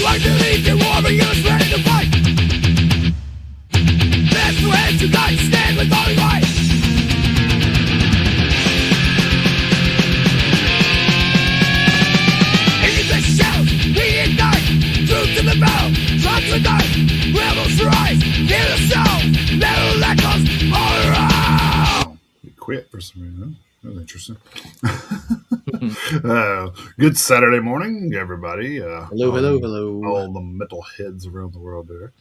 like to leave you warm and you're ready to fight. That's the way you got to stand with all your might. Into the shells, reignite, truth to the battle, try to ignite, rebels rise, hear the sound, metal echoes all around. He quit for some reason. That was interesting. Good Saturday morning, everybody. Hello. All the metalheads around the world there.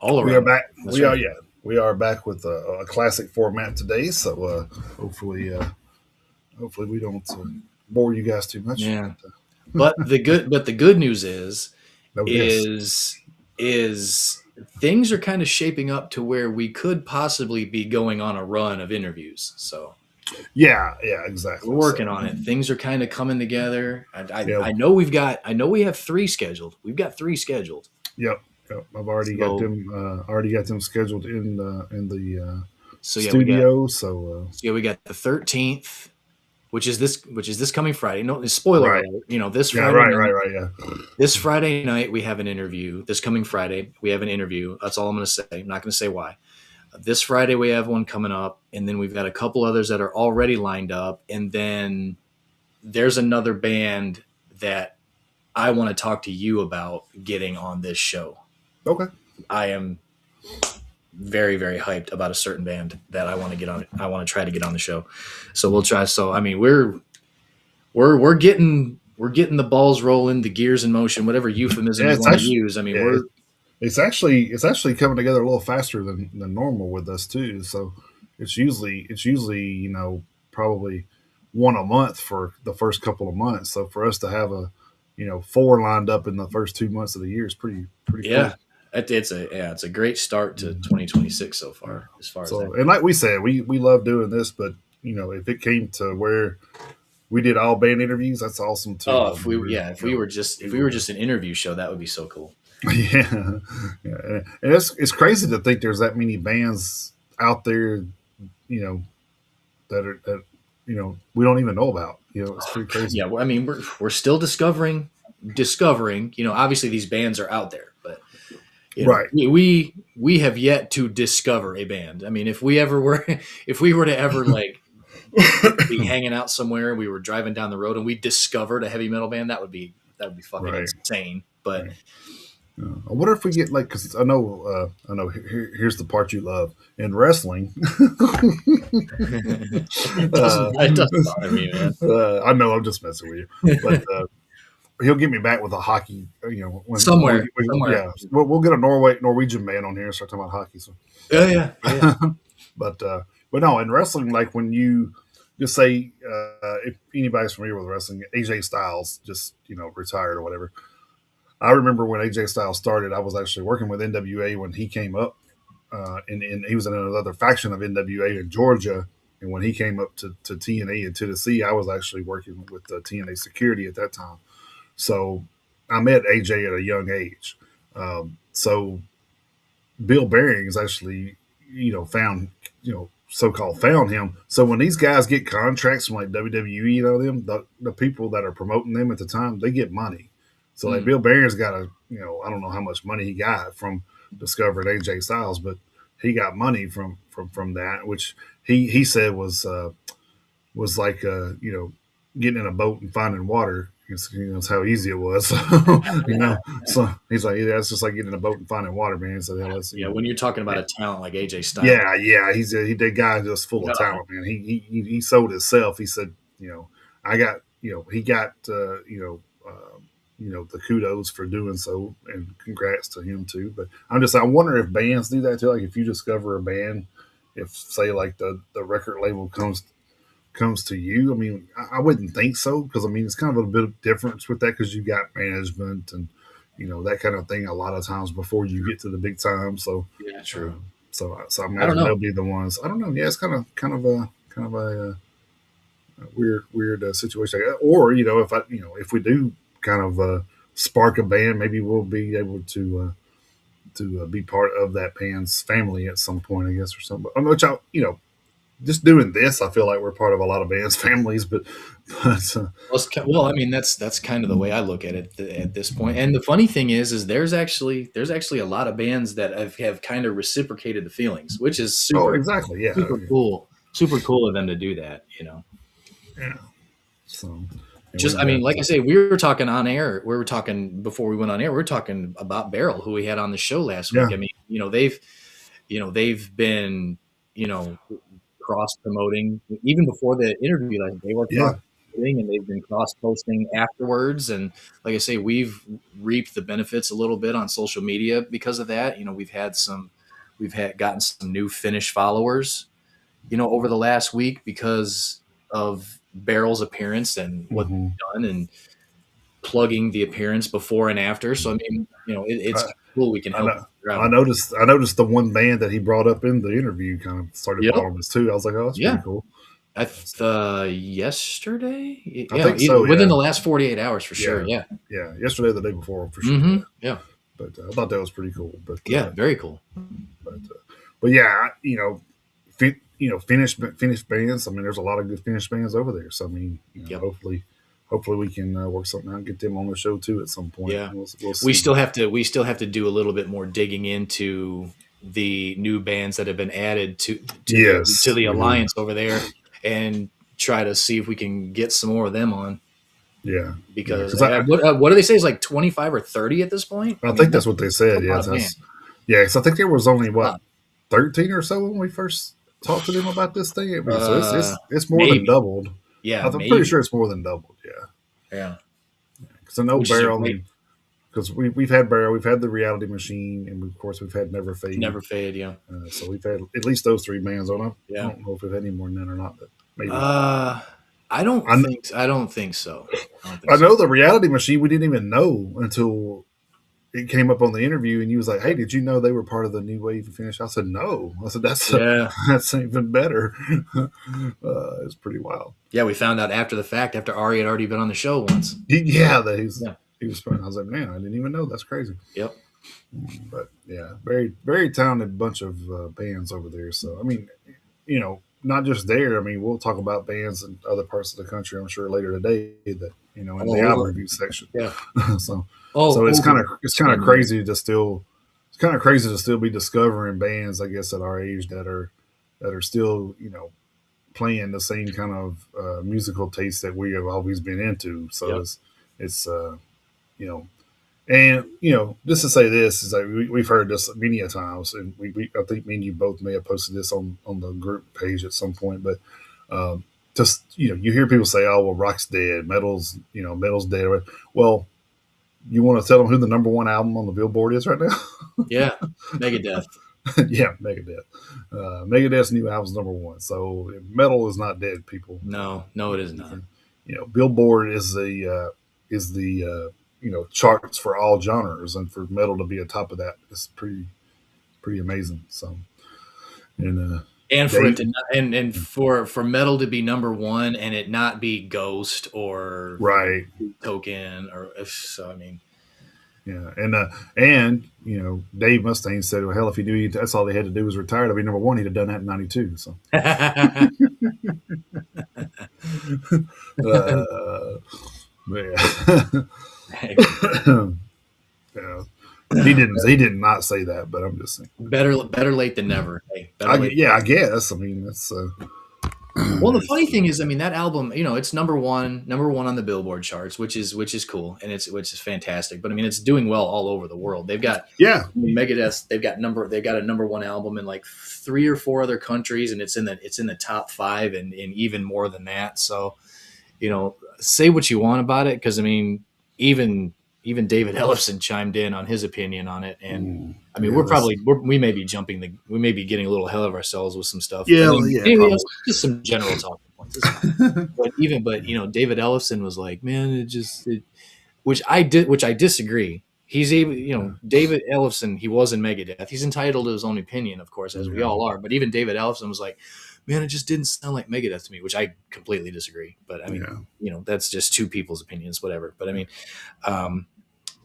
All around. We are back. That's right. We are back with a classic format today. So hopefully we don't bore you guys too much. Yeah. But the good news is things are kind of shaping up to where we could possibly be going on a run of interviews. So yeah, exactly. We're working on it. Things are kind of coming together. I know we have 3 scheduled. We've got 3 scheduled. Yep. I've already got them scheduled in the studio. We got the 13th, which is this coming Friday. No, spoiler alert. This Friday. Right. Yeah. This Friday night we have an interview. This coming Friday we have an interview. That's all I'm going to say. I'm not going to say why. This Friday we have one coming up, and then we've got a couple others that are already lined up, and then there's another band that I want to talk to you about getting on this show. Okay. I am very, very hyped about a certain band that I want to get on. I want to try to get on the show. So we'll try. So I mean, we're getting the balls rolling, the gears in motion, whatever euphemism you want to use. I mean, it's actually coming together a little faster than normal with us too. So it's usually probably one a month for the first couple of months. So for us to have 4 lined up in the first 2 months of the year is pretty yeah. Cool. It's a great start to 2026 so far. As far as that. And like we said, we love doing this, but if it came to where we did all band interviews, that's awesome too. Oh, if we were just an interview show, that would be so cool. Yeah. And it's crazy to think there's that many bands out there, that we don't even know about. It's pretty crazy. Yeah, I mean, we're still discovering. Obviously these bands are out there, but right. We have yet to discover a band. I mean, if we were to ever like be hanging out somewhere, we were driving down the road and we discovered a heavy metal band, that would be fucking insane. But I wonder if we get because I know. Here's the part you love in wrestling. It doesn't bother me, man. I know, I'm just messing with you, but he'll get me back with a hockey. Somewhere. Yeah, we'll get a Norwegian man on here and start talking about hockey. So yeah. But no, in wrestling, like when you just say if anybody's familiar with wrestling, AJ Styles just retired or whatever. I remember when AJ Styles started, I was actually working with NWA when he came up, and he was in another faction of NWA in Georgia. And when he came up to TNA in Tennessee, I was actually working with TNA security at that time. So I met AJ at a young age. So Bill Bearings actually, found him. So when these guys get contracts from like WWE, the people that are promoting them at the time, they get money. So like Bill Bearings got I don't know how much money he got from discovering AJ Styles, but he got money from that, which he said was like getting in a boat and finding water. It's how easy it was. So he's like, that's just like getting in a boat and finding water, man. So when you're talking about a talent like AJ Styles, he's that guy just full of talent, man. He sold himself. He said, I got, he got, the kudos for doing so, and congrats to him too. But I wonder if bands do that too. Like if you discover a band, if say like the record label comes to you. I mean, I wouldn't think so, because I mean it's kind of a bit of difference with that, because you got management and that kind of thing a lot of times before you get to the big time. So yeah, true. So I imagine they'll be the ones. I don't know. Yeah, it's kind of a weird situation. Or if we do kind of spark a band, maybe we'll be able to be part of that band's family at some point, I guess, or something. Which just doing this, I feel like we're part of a lot of bands' families, but Well, I mean that's kind of the way I look at it at this point. And the funny thing is there's actually a lot of bands that have kind of reciprocated the feelings, which is oh, super exactly, yeah, super cool of them to do that. yeah. So, and Just we've I mean, got like I say, we were talking on air. We were talking before we went on air. We were talking about Beryl, who we had on the show last yeah, week. I mean, they've been you know cross promoting even before the interview. Like they were cross yeah, promoting and they've been cross posting afterwards. And like I say, we've reaped the benefits a little bit on social media because of that. We've had gotten some new Finnish followers, over the last week because of Barrel's appearance and what hmm they've done and plugging the appearance before and after. So I mean, it's I, cool. We can I help know. figure I out. noticed. I noticed the one band that he brought up in the interview kind of started Yep. following us too. I was like, "Oh, that's pretty Yeah. cool." Yesterday, I yeah, think so. within Yeah, the last 48 hours for sure. yeah, Yeah. yeah. Yesterday, or the day before, for sure. Mm-hmm. Yeah, Yeah. but I thought that was pretty cool. Yeah. Very cool. But yeah, Finnish bands. I mean, there's a lot of good Finnish bands over there. So I mean, Yep. hopefully we can work something out and get them on the show too at some point. Yeah. We'll We see. still have to do a little bit more digging into the new bands that have been added to Yes, the we do. alliance over there and try to see if we can get some more of them on Yeah, yeah. because Because what do they say is like 25 or 30 at this point? I I mean, think that's what they that's said. a lot Yes, of bands. yeah. Because I think there was only A what lot. 13 or so when we first talked to them about this thing. I mean, so it's more than Maybe. doubled. Yeah, I'm pretty maybe. sure it's more than doubled. Yeah, Yeah. because I know Which is a Barrel. I great mean, because we've had Barrel, we've had the Reality Machine, and of course we've had Never Fade. never fade, yeah. So we've had at least those three bands on. I Yeah. don't know if we've had any more than that or not, but maybe. I don't I, think I don't think so. I don't think I so. know the Reality Machine. We didn't even know until it came up on the interview, and you was like, "Hey, did you know they were part of the New Wave of Finish?" I said, "No." I said, Yeah. that's even better." It's pretty wild. Yeah, we found out after the fact, after Ari had already been on the show once. Yeah, that Yeah. he was fun. I was like, "Man, I didn't even know. That's crazy." Yep. But yeah, very very talented bunch of bands over there. So I mean, not just there. I mean, we'll talk about bands in other parts of the country. I'm sure later today that in the All album over. review section. Yeah. so All so over. it's kind of crazy to still be discovering bands, I guess, at our age that are still playing the same kind of musical taste that we have always been into. So Yep. it's you know and just to say this is like we've heard this many a times, and we I think me and you both may have posted this on the group page at some point, but just you hear people say, "Oh, well, rock's dead, metal's dead." Well, you want to tell them who the number one album on the Billboard is right now? Yeah. Megadeth. Yeah, Megadeth. Megadeth's new album's number one. So metal is not dead, people. No, it is not. Billboard is the charts for all genres, and for metal to be atop of that is pretty amazing. So, and And for it Dave, to not, and for metal to be number one and it not be Ghost or right, Token or so I mean yeah, and Dave Mustaine said, "Well, hell, if he knew that's all they had to do was retire to be number one, he'd have done that in '92." So, yeah. Yeah. He did not say that, but I'm just saying. better late than never. Hey, better late. I guess. I mean, that's Well, the funny thing is, I mean, that album, it's number one on the Billboard charts, which is cool, and which is fantastic. But I mean, it's doing well all over the world. They've got yeah, Megadeth. They've got a number one album in like 3 or 4 other countries, and it's in the top 5, and even more than that. So, say what you want about it, because I mean, even David Ellefson chimed in on his opinion on it, and I mean, we may be we may be getting a little ahead of ourselves with some stuff. yeah, But yeah, anyway, just some general talking points. But David Ellefson was like, man, which I disagree. He's able, David Ellefson, he was in Megadeth. He's entitled to his own opinion, of course, as we all are. But even David Ellefson was like, man, it just didn't sound like Megadeth to me, which I completely disagree. But I mean, that's just two people's opinions, whatever. But I mean,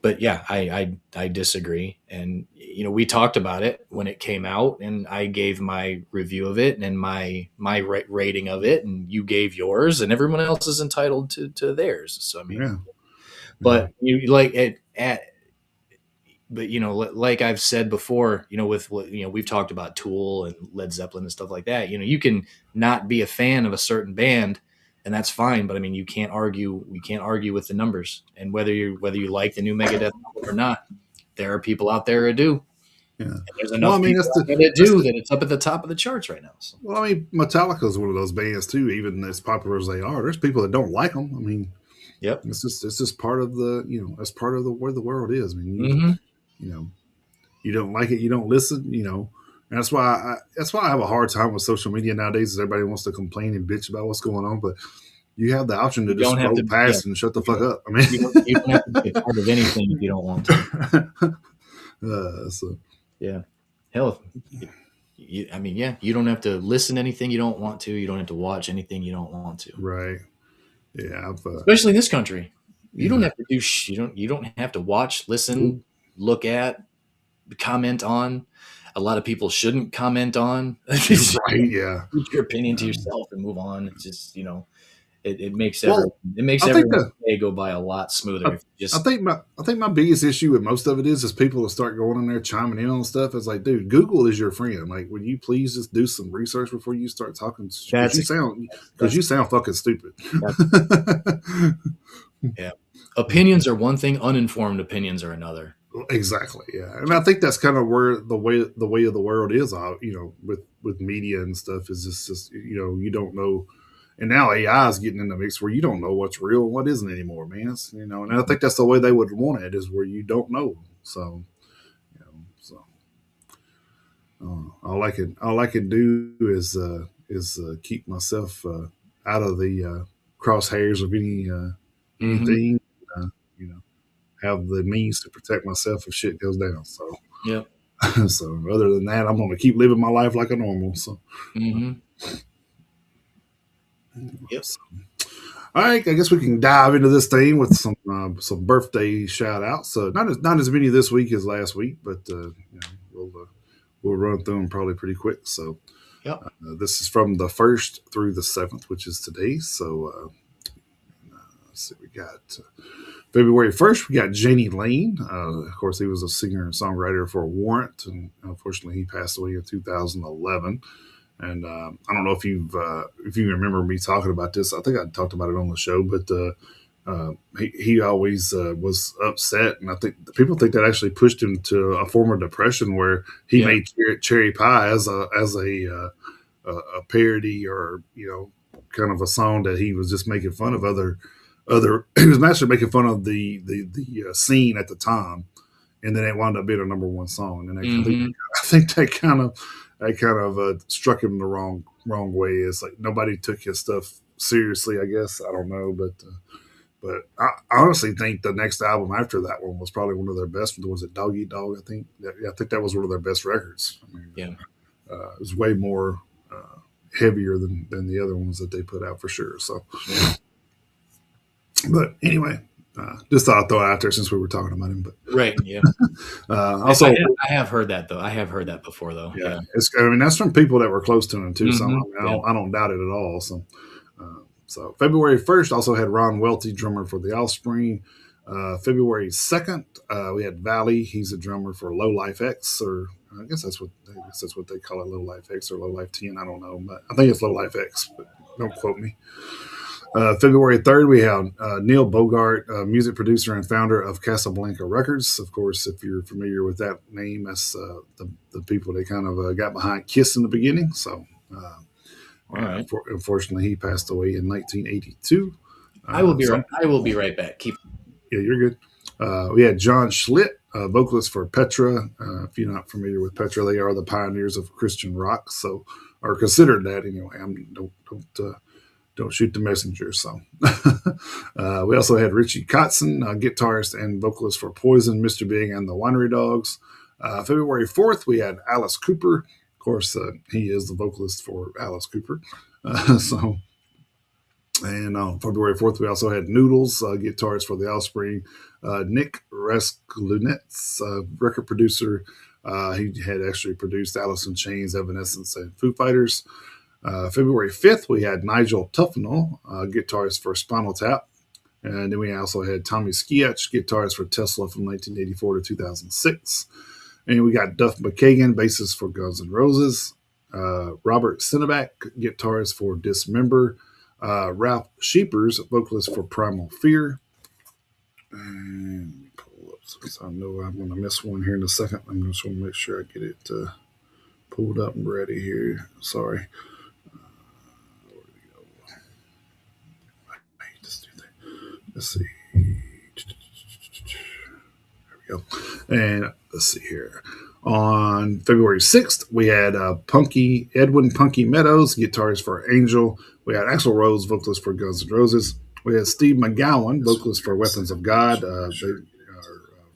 but yeah, I disagree. And we talked about it when it came out, and I gave my review of it and my rating of it, and you gave yours, and everyone else is entitled to theirs. So I mean, Yeah. Yeah. but you like it at but like I've said before, with what we've talked about Tool and Led Zeppelin and stuff like that. You can not be a fan of a certain band, and that's fine. But I mean, you can't argue. We can't argue with the numbers, and whether you like the new Megadeth album or not, there are people out there who do. Yeah. And there's Well, I enough mean, people out there that do that it's up at the top of the charts right now. So. well, I mean, Metallica is one of those bands too. Even as popular as they are, there's people that don't like them. I mean, Yep. it's just part of the that's part of the where the world is. I mean, Mm-hmm. you know you don't like it, you don't listen. And that's why I have a hard time with social media nowadays. Is everybody wants to complain and bitch about what's going on, but you have the option to You just don't have scroll to. Yeah. past and shut the fuck up. I mean, You don't have to be a part of anything if you don't want to. so Yeah. Hell, I mean, yeah, you don't have to listen to anything you don't want to. You don't have to watch anything you don't want to. right, yeah, Especially in this country, you don't yeah, have to do. You don't have to watch, listen, look at, comment on. A lot of people shouldn't comment on. Just right, yeah. keep your opinion to yourself and move on. It's just it makes Well, I think everyone's the day go by a lot smoother. I, If you I just think my biggest issue with most of it is people that start going in there chiming in on stuff. It's like, dude, Google is your friend. Like, would you please just do some research before you start talking? Because that's you sound fucking stupid. that's yeah. Opinions are one thing. Uninformed opinions are another. Exactly, yeah, and I think that's kind of where the way of the world is. With media and stuff is just you don't know, and now AI is getting in the mix where you don't know what's real and what isn't anymore, man. And I think that's the way they would want it is where you don't know. So all I can do is keep myself out of the crosshairs of Mm-hmm. anything. Uh, you know, have the means to protect myself if shit goes down. So. Yep. So other than that, I'm going to keep living my life like a normal. So, Mm-hmm. Yep. so, all right, I guess we can dive into this thing with some birthday shout outs. So not as many this week as last week, but we'll run through them probably pretty quick. So Yep. this is from the 1st through the 7th, which is today. So let's see, we got February 1st, we got Janie Lane. Of course, he was a singer and songwriter for Warrant, and unfortunately, he passed away in 2011. And I don't know if you remember me talking about this. I think I talked about it on the show, but he always was upset, and I think people think that actually pushed him to a form of depression where he Yeah. made Cherry Pie as a parody or kind of a song that he was just making fun of other he was actually making fun of the scene at the time, and then it wound up being a number one song. And Mm-hmm. I think that kind of struck him the wrong way. It's like nobody took his stuff seriously. I guess I don't know, but I honestly think the next album after that one was probably one of their best. Was it Dog Eat Dog? I think that was one of their best records. I mean, Yeah. it was way more heavier than the other ones that they put out for sure. So. Yeah. But anyway, just thought I'd throw it out there since we were talking about him. But Right. Yeah. also, I have heard that though. I have heard that before though. yeah, that's from people that were close to him too. So Mm-hmm. I don't doubt it at all. So February 1st also had Ron Welty, drummer for The Offspring. February 2nd, we had Valley. He's a drummer for Low Life X, or I guess that's what they call it, Low Life X or Low Life 10. I don't know, but I think it's Low Life X. But don't quote me. February 3rd, we have Neil Bogart, music producer and founder of Casablanca Records. Of course, if you're familiar with that name, that's the people that kind of got behind Kiss in the beginning. So, All right. Unfortunately, he passed away in 1982. I will be right. I will be right back. Keep. Yeah, you're good. We had John Schlitt, vocalist for Petra. If you're not familiar with Petra, they are the pioneers of Christian rock, so or considered that anyway. Don't shoot the messenger. So we also had Richie Kotzen, guitarist and vocalist for Poison, Mr. Big, and the Winery Dogs. February 4th, we had Alice Cooper. Of course, he is the vocalist for Alice Cooper. So And on February 4th, we also had Noodles, guitarist for The Offspring. Nick Raskulunetz, record producer. He had actually produced Alice in Chains, Evanescence, and Foo Fighters. February 5th, we had Nigel Tufnell, guitarist for Spinal Tap. And then we also had Tommy Skiach, guitarist for Tesla from 1984 to 2006. And we got Duff McKagan, bassist for Guns N' Roses. Robert Cineback, guitarist for Dismember. Ralph Sheepers, vocalist for Primal Fear. And pull up since I know I'm going to miss one here in a second. I'm just going to make sure I get it pulled up and ready here. Sorry. Let's see. There we go. And let's see here. On February 6th, we had Edwin Punky Meadows, guitarist for Angel. We had Axl Rose, vocalist for Guns N' Roses. We had Steve McGowan, vocalist for Weapons of God. They are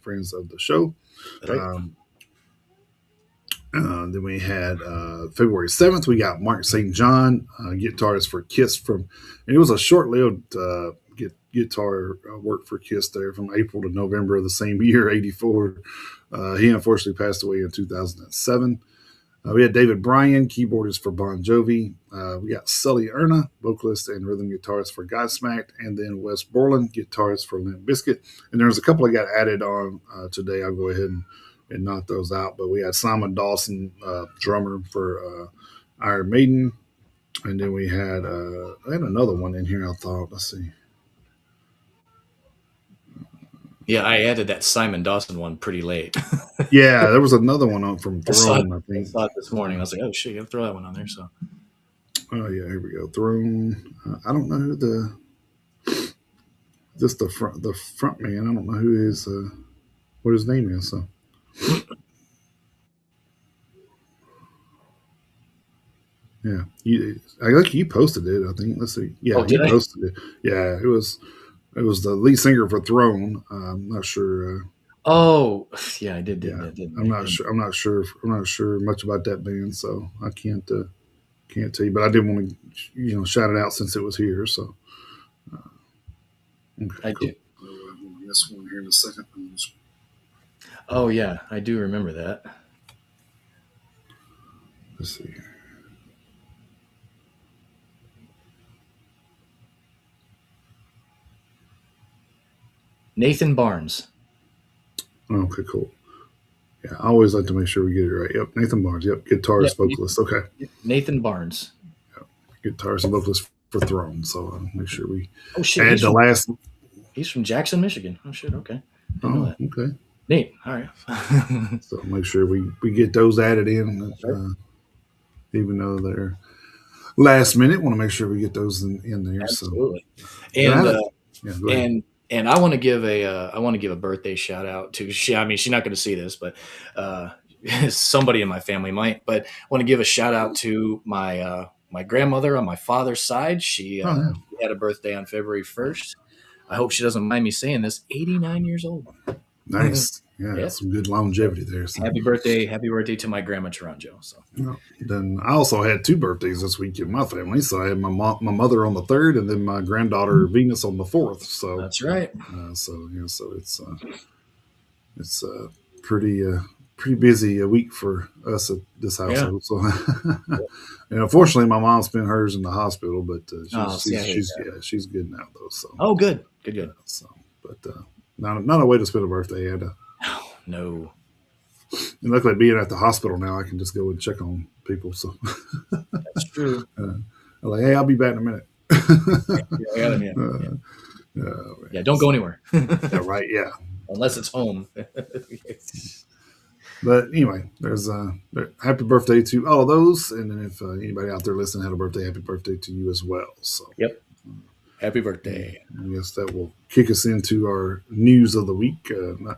friends of the show. Right. Then we had February 7th, we got Mark St. John, guitarist for Kiss and it was a short-lived guitar work for Kiss there from April to November of the same year, 84. He unfortunately passed away in 2007. We had David Bryan, keyboardist for Bon Jovi. We got Sully Erna, vocalist and rhythm guitarist for Godsmack, and then Wes Borland, guitarist for Limp Bizkit. And there's a couple that got added on today. I'll go ahead and knock those out. But we had Simon Dawson, drummer for Iron Maiden. And then we had another one in here, I thought. Let's see. Yeah, I added that Simon Dawson one pretty late. Yeah, there was another one on from Throne, I I think. saw it this morning. I was like, oh shit, you gotta throw that one on there. So Oh yeah, here we go. Throne. I don't know who just the front man. I don't know who his what his name is. So yeah, I think you posted it. I think. Let's see. Yeah, Oh, you did I? posted it. Yeah, it was the lead singer for Throne. I'm not sure. Oh yeah, I did, Yeah, didn't I'm I? not sure. I'm not sure much about that band, so I can't tell you. But I did want to shout it out since it was here. So okay, I cool. do. This one here in a second. Oh yeah, I do remember that. Let's see. Nathan Barnes. Okay, cool. Yeah, I always like to make sure we get it right. Yep, Nathan Barnes. Yep, guitarist, Yeah, vocalist. Okay, Nathan Barnes. guitarist and vocalist for Throne. So make sure we Oh shit, add the last. he's from Jackson, Michigan. Oh shit, okay. Didn't know Oh, that. okay. Neat. All right. So make sure we get those added in, Right. even though they're last minute. Want to make sure we get those in there. Absolutely. So And yeah, go ahead. and I want to give a birthday shout out to I mean she's not going to see this, but somebody in my family might. But I want to give a shout out to my grandmother on my father's side. She Oh yeah, had a birthday on February 1st. I hope she doesn't mind me saying this. 89 years old. nice. Yeah, Yeah. some good longevity there. So. Happy birthday to my grandma Taranjo. So Yeah. Then I also had two birthdays this week in my family. So I had my mother on the 3rd, and then my granddaughter Venus on the 4th. So that's right. so it's pretty busy a week for us at this household. So and unfortunately, my mom spent hers in the hospital, but she's good now though. So Oh, good. Good. but not a way to spend a birthday. No. And luckily, being at the hospital now, I can just go and check on people. So That's true. I'm like, hey, I'll be back in a minute. Yeah, don't go anywhere. Yeah, right. Yeah. Unless it's home. But anyway, there's happy birthday to all of those. And then if anybody out there listening had a birthday, happy birthday to you as well. So Yep. Happy birthday. I guess that will kick us into our news of the week.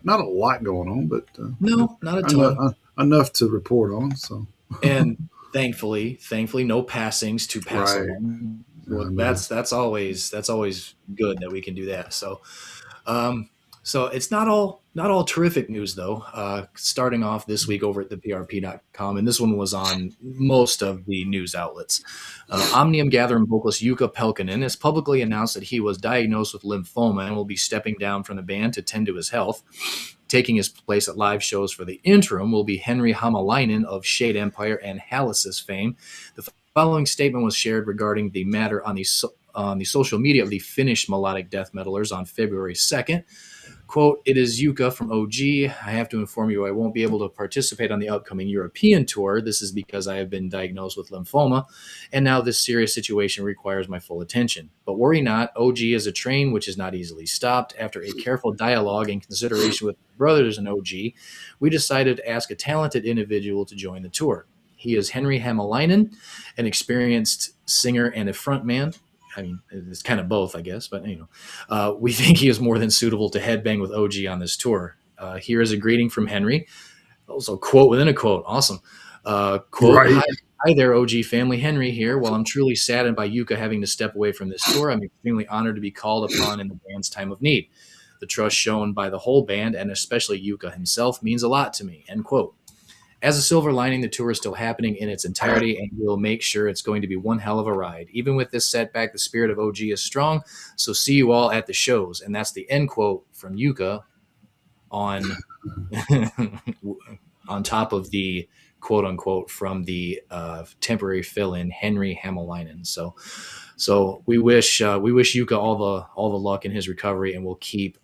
Not a lot going on, but No, not a ton. enough to report on. So And thankfully, no passings to pass Right. along. Well, that's always good that we can do that. So, So it's not all terrific news though. Starting off this week over at the PRP.com, and this one was on most of the news outlets. Omnium Gathering vocalist Jukka Pelkonen has publicly announced that he was diagnosed with lymphoma and will be stepping down from the band to tend to his health. Taking his place at live shows for the interim will be Henry Hamalainen of Shade Empire and Hallis's fame. The following statement was shared regarding the matter on the social media of the Finnish melodic death metalers on February 2nd. Quote, "It is Yuka from OG. I have to inform you I won't be able to participate on the upcoming European tour. This is because I have been diagnosed with lymphoma, and now this serious situation requires my full attention. But worry not, OG is a train which is not easily stopped. After a careful dialogue and consideration with brothers in OG, we decided to ask a talented individual to join the tour. He is Henry Hamalainen, an experienced singer and a frontman. I mean, it's kind of both, I guess, but we think he is more than suitable to headbang with OG on this tour. Here is a greeting from Henry. Also, quote within a quote. Awesome. Quote, Right. Hi there, OG family. Henry here. While I'm truly saddened by Yuka having to step away from this tour, I'm extremely honored to be called upon in the band's time of need. The trust shown by the whole band, and especially Yuka himself, means a lot to me." End quote. As a silver lining, the tour is still happening in its entirety, and we'll make sure it's going to be one hell of a ride. Even with this setback, the spirit of OG is strong, so see you all at the shows. And that's the end quote from Yuka on on top of the quote unquote from the temporary fill-in Henry Hamalainen. So we wish Yuka all the luck in his recovery, and we'll keep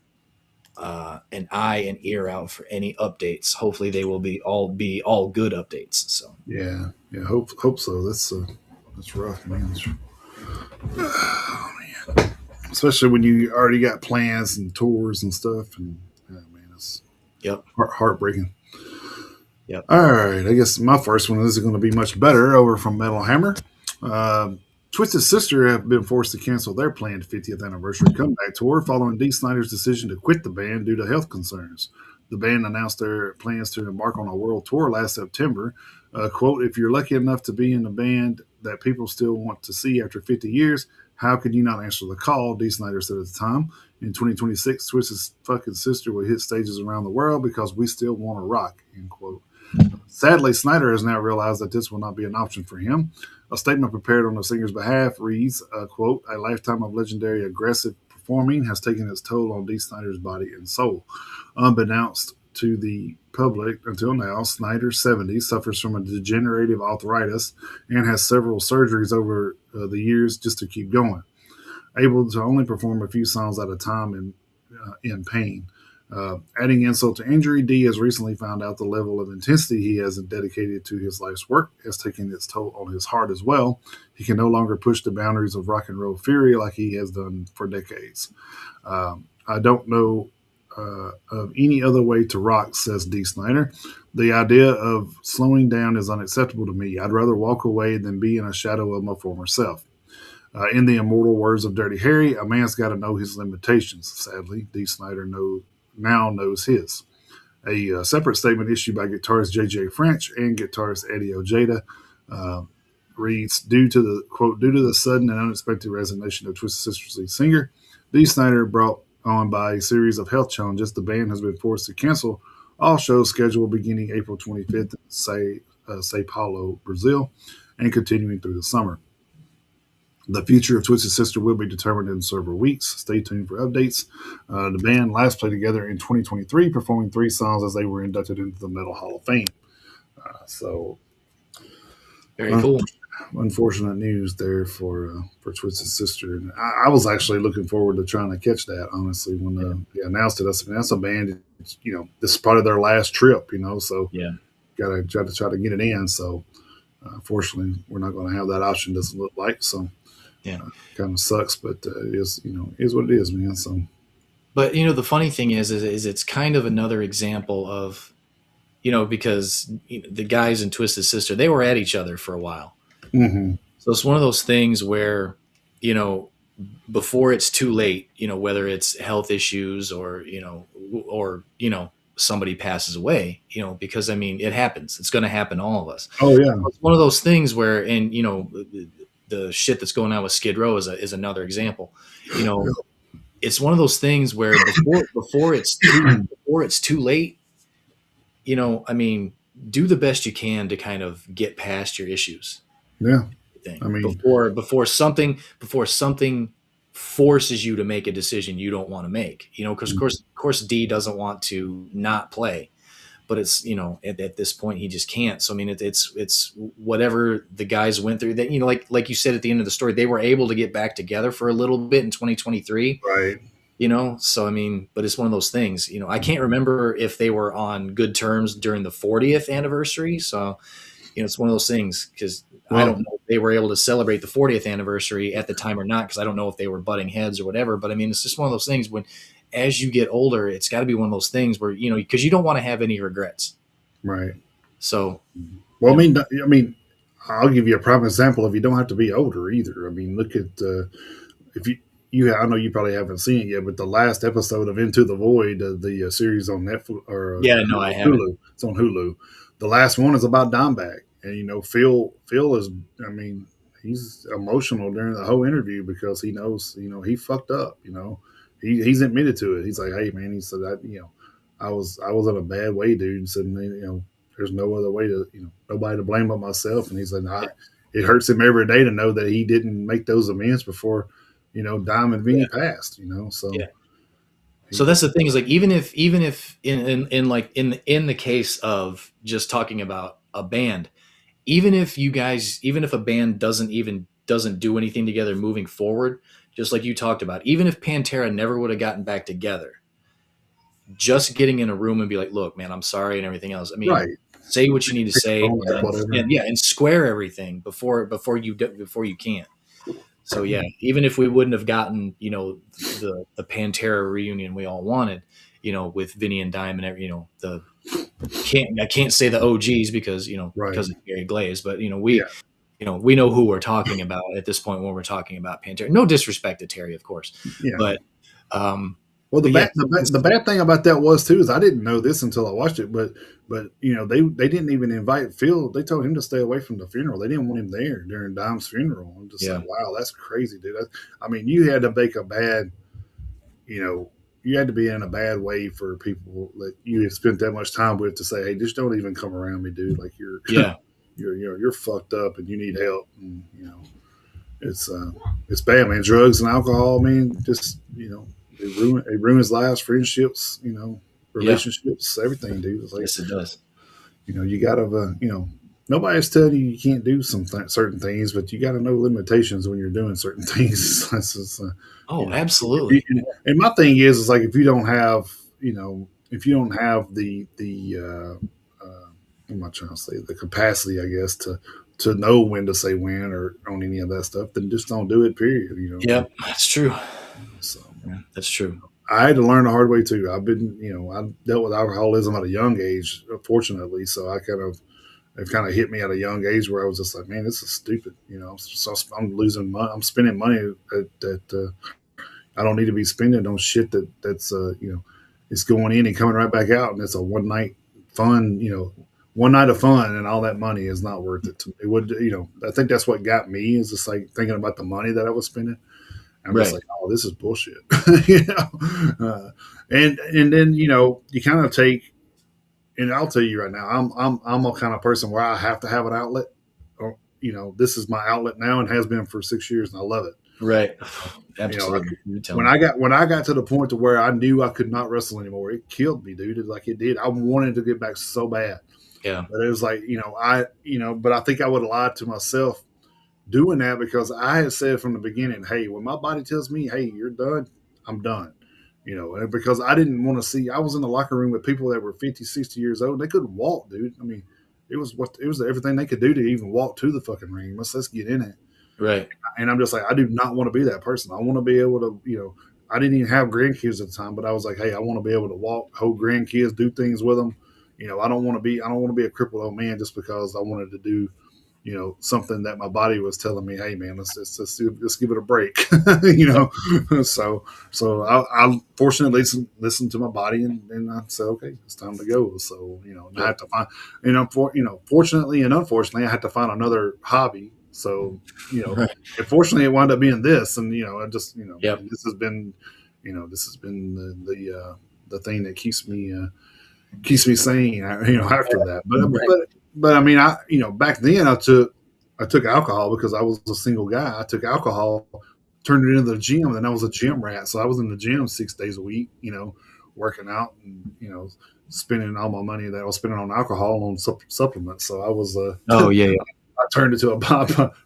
an eye and ear out for any updates. Hopefully, they will be all good updates. So Yeah. Yeah. Hope so. That's rough, man. Oh, man. Especially when you already got plans and tours and stuff, and man, it's yep, heartbreaking. yep. All right, I guess my first one is going to be much better. Over from Metal Hammer. Twisted Sister have been forced to cancel their planned 50th anniversary comeback tour following Dee Snider's decision to quit the band due to health concerns. The band announced their plans to embark on a world tour last September. Quote, "If you're lucky enough to be in a band that people still want to see after 50 years, how could you not answer the call?" Dee Snider said at the time. In 2026, Twisted fucking Sister will hit stages around the world because we still want to rock, end quote. Sadly, Snyder has now realized that this will not be an option for him. A statement prepared on the singer's behalf reads, quote, "A lifetime of legendary aggressive performing has taken its toll on Dee Snider's body and soul. Unbeknownst to the public until now, Snyder, 70, suffers from a degenerative arthritis and has several surgeries over the years just to keep going. Able to only perform a few songs at a time in pain. Adding insult to injury, D has recently found out the level of intensity he has dedicated to his life's work has taken its toll on his heart as well. He can no longer push the boundaries of rock and roll fury like he has done for decades. I don't know of any other way to rock," says Dee Snider. "The idea of slowing down is unacceptable to me. I'd rather walk away than be in a shadow of my former self. In the immortal words of Dirty Harry, a man's got to know his limitations." Sadly, Dee Snider now knows his. A separate statement issued by guitarist J.J. French and guitarist Eddie Ojeda reads, due to the sudden and unexpected resignation of Twisted Sister's lead singer, Dee Snider, brought on by a series of health challenges, the band has been forced to cancel all shows scheduled beginning April 25th in Sao Paulo, Brazil, and continuing through the summer. The future of Twisted Sister will be determined in several weeks. Stay tuned for updates. The band last played together in 2023, performing 3 songs as they were inducted into the Metal Hall of Fame. So, Very cool. Unfortunate news there for Twisted Sister. And I was actually looking forward to trying to catch that, honestly, when they announced it. I said, that's a band, this is part of their last trip, so Yeah. got to try to get it in. So, unfortunately, we're not going to have that option, doesn't look like. So, Yeah. kind of sucks, but it is what it is, man. So, But the funny thing is it's kind of another example of, because the guys in Twisted Sister, they were at each other for a while. mm-hmm. So it's one of those things where, before it's too late, whether it's health issues or somebody passes away, because it happens. It's going to happen to all of us. Oh yeah, It's one of those things where, and the shit that's going on with Skid Row is another example. it's one of those things where before it's too late, I mean, do the best you can to kind of get past your issues Yeah. I thing mean, before something forces you to make a decision you don't want to make. Because of course D doesn't want to not play, but it's at this point he just can't. So I mean it's whatever the guys went through that like you said at the end of the story, they were able to get back together for a little bit in 2023. right. So I mean, but it's one of those things. I can't remember if they were on good terms during the 40th anniversary. So it's one of those things because I don't Well, know if they were able to celebrate the 40th anniversary at the time or not, because I don't know if they were butting heads or whatever. But I mean, it's just one of those things when, as you get older, it's got to be one of those things where because you don't want to have any regrets. right. So Well, you know, I mean, I'll give you a prime example of you don't have to be older either. I mean, look at if I know you probably haven't seen it yet, but the last episode of Into the Void, the series on Netflix or yeah, no, I haven't. Hulu, it's on Hulu. The last one is about Dimebag, and Phil is, I mean, he's emotional during the whole interview because he knows, he fucked up. He's admitted to it. He's like, hey man, he said that, I was in a bad way, dude. He said, there's no other way to, nobody to blame but myself. And he said, it hurts him every day to know that he didn't make those amends before, Dime and Vinny Yeah, passed, yeah. so So he, that's the thing is like even if in the case of just talking about a band, even if a band doesn't do anything together moving forward, just like you talked about, even if Pantera never would have gotten back together, just getting in a room and be like, look, man, I'm sorry and everything else. I mean, right. say what you need to Pick say, the phone up, whatever. and yeah, and square everything before you can. So yeah, even if we wouldn't have gotten, the Pantera reunion we all wanted, with Vinny and Dime and every, the I can't say the OGs because Right. because of Gary Glaze, but Yeah. we know who we're talking about at this point when we're talking about Pantera. No disrespect to Terry, of course, Yeah. but um, Well, the but yeah, bad the bad thing about that was too is I didn't know this until I watched it, but they didn't even invite Phil. They told him to stay away from the funeral. They didn't want him there during Dime's funeral. I'm just yeah, like, wow, that's crazy, dude. I mean, you had to make a bad, you know, you had to be in a bad way for people that you had spent that much time with to say, hey, just don't even come around me, dude. Like you're yeah, you're fucked up and you need help, and it's it's bad, man. Drugs and alcohol, man. Just it ruins lives, friendships, yeah. relationships, everything, dude. It's like Yes, it does. you gotta nobody's telling you you can't do certain things, but you got to know limitations when you're doing certain things. Oh, If you, absolutely. and my thing is like if you don't have the what am I trying to say, the capacity, I guess, to know when to say when or on any of that stuff, then just don't do it. Period. Yeah, that's true. So Yeah, that's true. I had to learn the hard way too. I dealt with alcoholism at a young age, fortunately. So it kind of hit me at a young age where I was just like, man, this is stupid. So I'm losing money. I'm spending money that I don't need to be spending on shit that's it's going in and coming right back out, and it's a fun, one night of fun, and all that money is not worth it. It would, I think that's what got me is just like thinking about the money that I was spending. I'm just Right. like, oh, this is bullshit, and then you kind of take, and I'll tell you right now, I'm a kind of person where I have to have an outlet, or this is my outlet now and has been for 6 years, and I love it. Right. Like Absolutely. You tell when me. I got to the point to where I knew I could not wrestle anymore, it killed me, dude. It's like it did. I wanted to get back so bad, Yeah. but it was like but I think I would have lied to myself doing that because I had said from the beginning, hey, when my body tells me, hey, you're done, I'm done. And because I didn't want to see, I was in the locker room with people that were 50, 60 years old. And they couldn't walk, dude. I mean, it was everything they could do to even walk to the fucking ring. Let's get in it. Right. And I'm just like, I do not want to be that person. I want to be able to, I didn't even have grandkids at the time, but I was like, hey, I want to be able to walk, hold grandkids, do things with them. I don't want to be a crippled old man just because I wanted to do something that my body was telling me, hey man, let's give it a break. So I fortunately listened to my body and I said, okay, it's time to go. So and I Yeah. had to find, fortunately and unfortunately, I had to find another hobby. So Right. and fortunately, it wound up being this, and I just Yep. this has been this has been the thing that keeps me sane. After that, Right. but I mean, back then I took alcohol because I was a single guy. I took alcohol, turned it into the gym, and I was a gym rat. So I was in the gym 6 days a week, working out and spending all my money that I was spending on alcohol on supplements. So I was Oh yeah, I turned into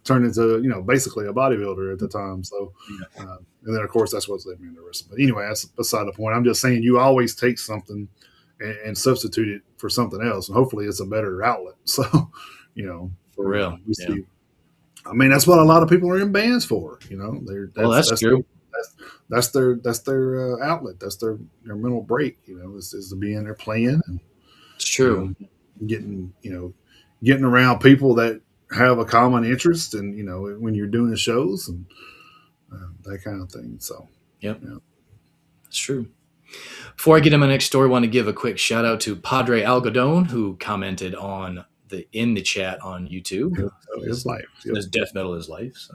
turned into basically a bodybuilder at the time. So, yeah. and then of course that's what's led me in the rest. But anyway, that's beside the point. I'm just saying you always take something and substitute it for something else, and hopefully it's a better outlet. So, For real. we Yeah. see. I mean, that's what a lot of people are in bands for. Well, that's true. That's their outlet. That's their mental break. Is to be in there playing and It's you true. know getting around people that have a common interest, and when you're doing the shows and that kind of thing. So Yep, yeah, it's true. Before I get in my next story, I want to give a quick shout out to Padre Algodone, who commented in the chat on YouTube. his life. Yep. Says death metal is life.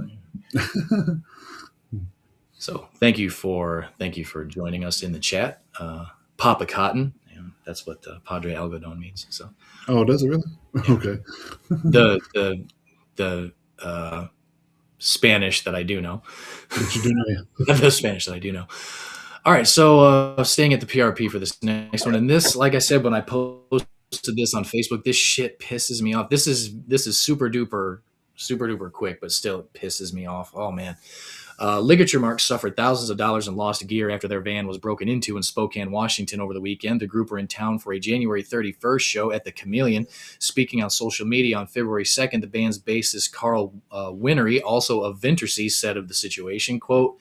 So thank you for joining us in the chat. Papa Cotton, that's what Padre Algodone means. So Oh, does it really? Okay. the Spanish that I do know. What you do now? The Spanish that I do know. All right, so staying at the PRP for this next one, and this, like I said, when I posted this on Facebook, this shit pisses me off. This is super duper quick, but still it pisses me off. Oh man. Ligature Marks suffered thousands of dollars in lost gear after their van was broken into in Spokane, Washington over the weekend. The group were in town for a January 31st show at the Chameleon. Speaking on social media on February 2nd, the band's bassist Carl Winery, also of Vintersea, said of the situation, quote,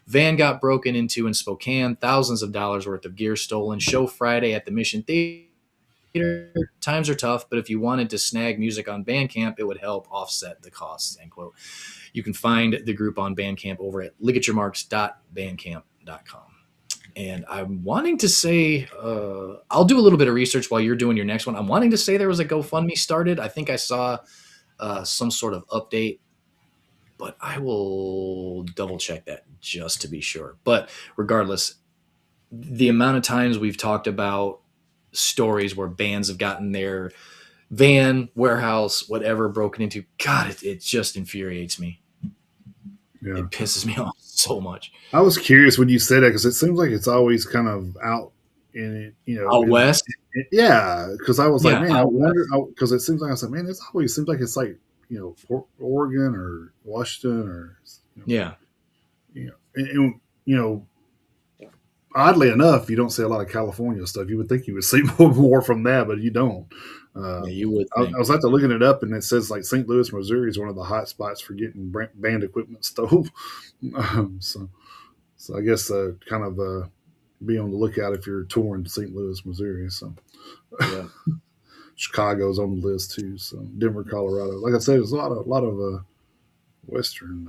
"Van got broken into in Spokane, thousands of dollars worth of gear stolen. Show Friday at the Mission Theater. Times are tough, but if you wanted to snag music on Bandcamp, it would help offset the costs," end quote. You can find the group on Bandcamp over at ligaturemarks.bandcamp.com. And I'm wanting to say, I'll do a little bit of research while you're doing your next one. I'm wanting to say there was a GoFundMe started. I think I saw some sort of update, but I will double check that just to be sure. But regardless, the amount of times we've talked about stories where bands have gotten their van, warehouse, whatever broken into, God, it just infuriates me. Yeah. It pisses me off so much. I was curious when you said that because it seems like it's always kind of out in it, Out west? Yeah, because I was like, Yeah, man, I out wonder because it seems like I said, man, it always seems like it's like Oregon or Washington or Yeah. and oddly enough, you don't see a lot of California stuff. You would think you would see more from that, but you don't. Yeah, you would I think. was out there looking it up, and it says like St. Louis, Missouri is one of the hot spots for getting band equipment stolen. So I guess kind of be on the lookout if you're touring St. Louis, Missouri. So Yeah. Chicago's on the list too. So Denver, Colorado. Like I said, there's a lot of Western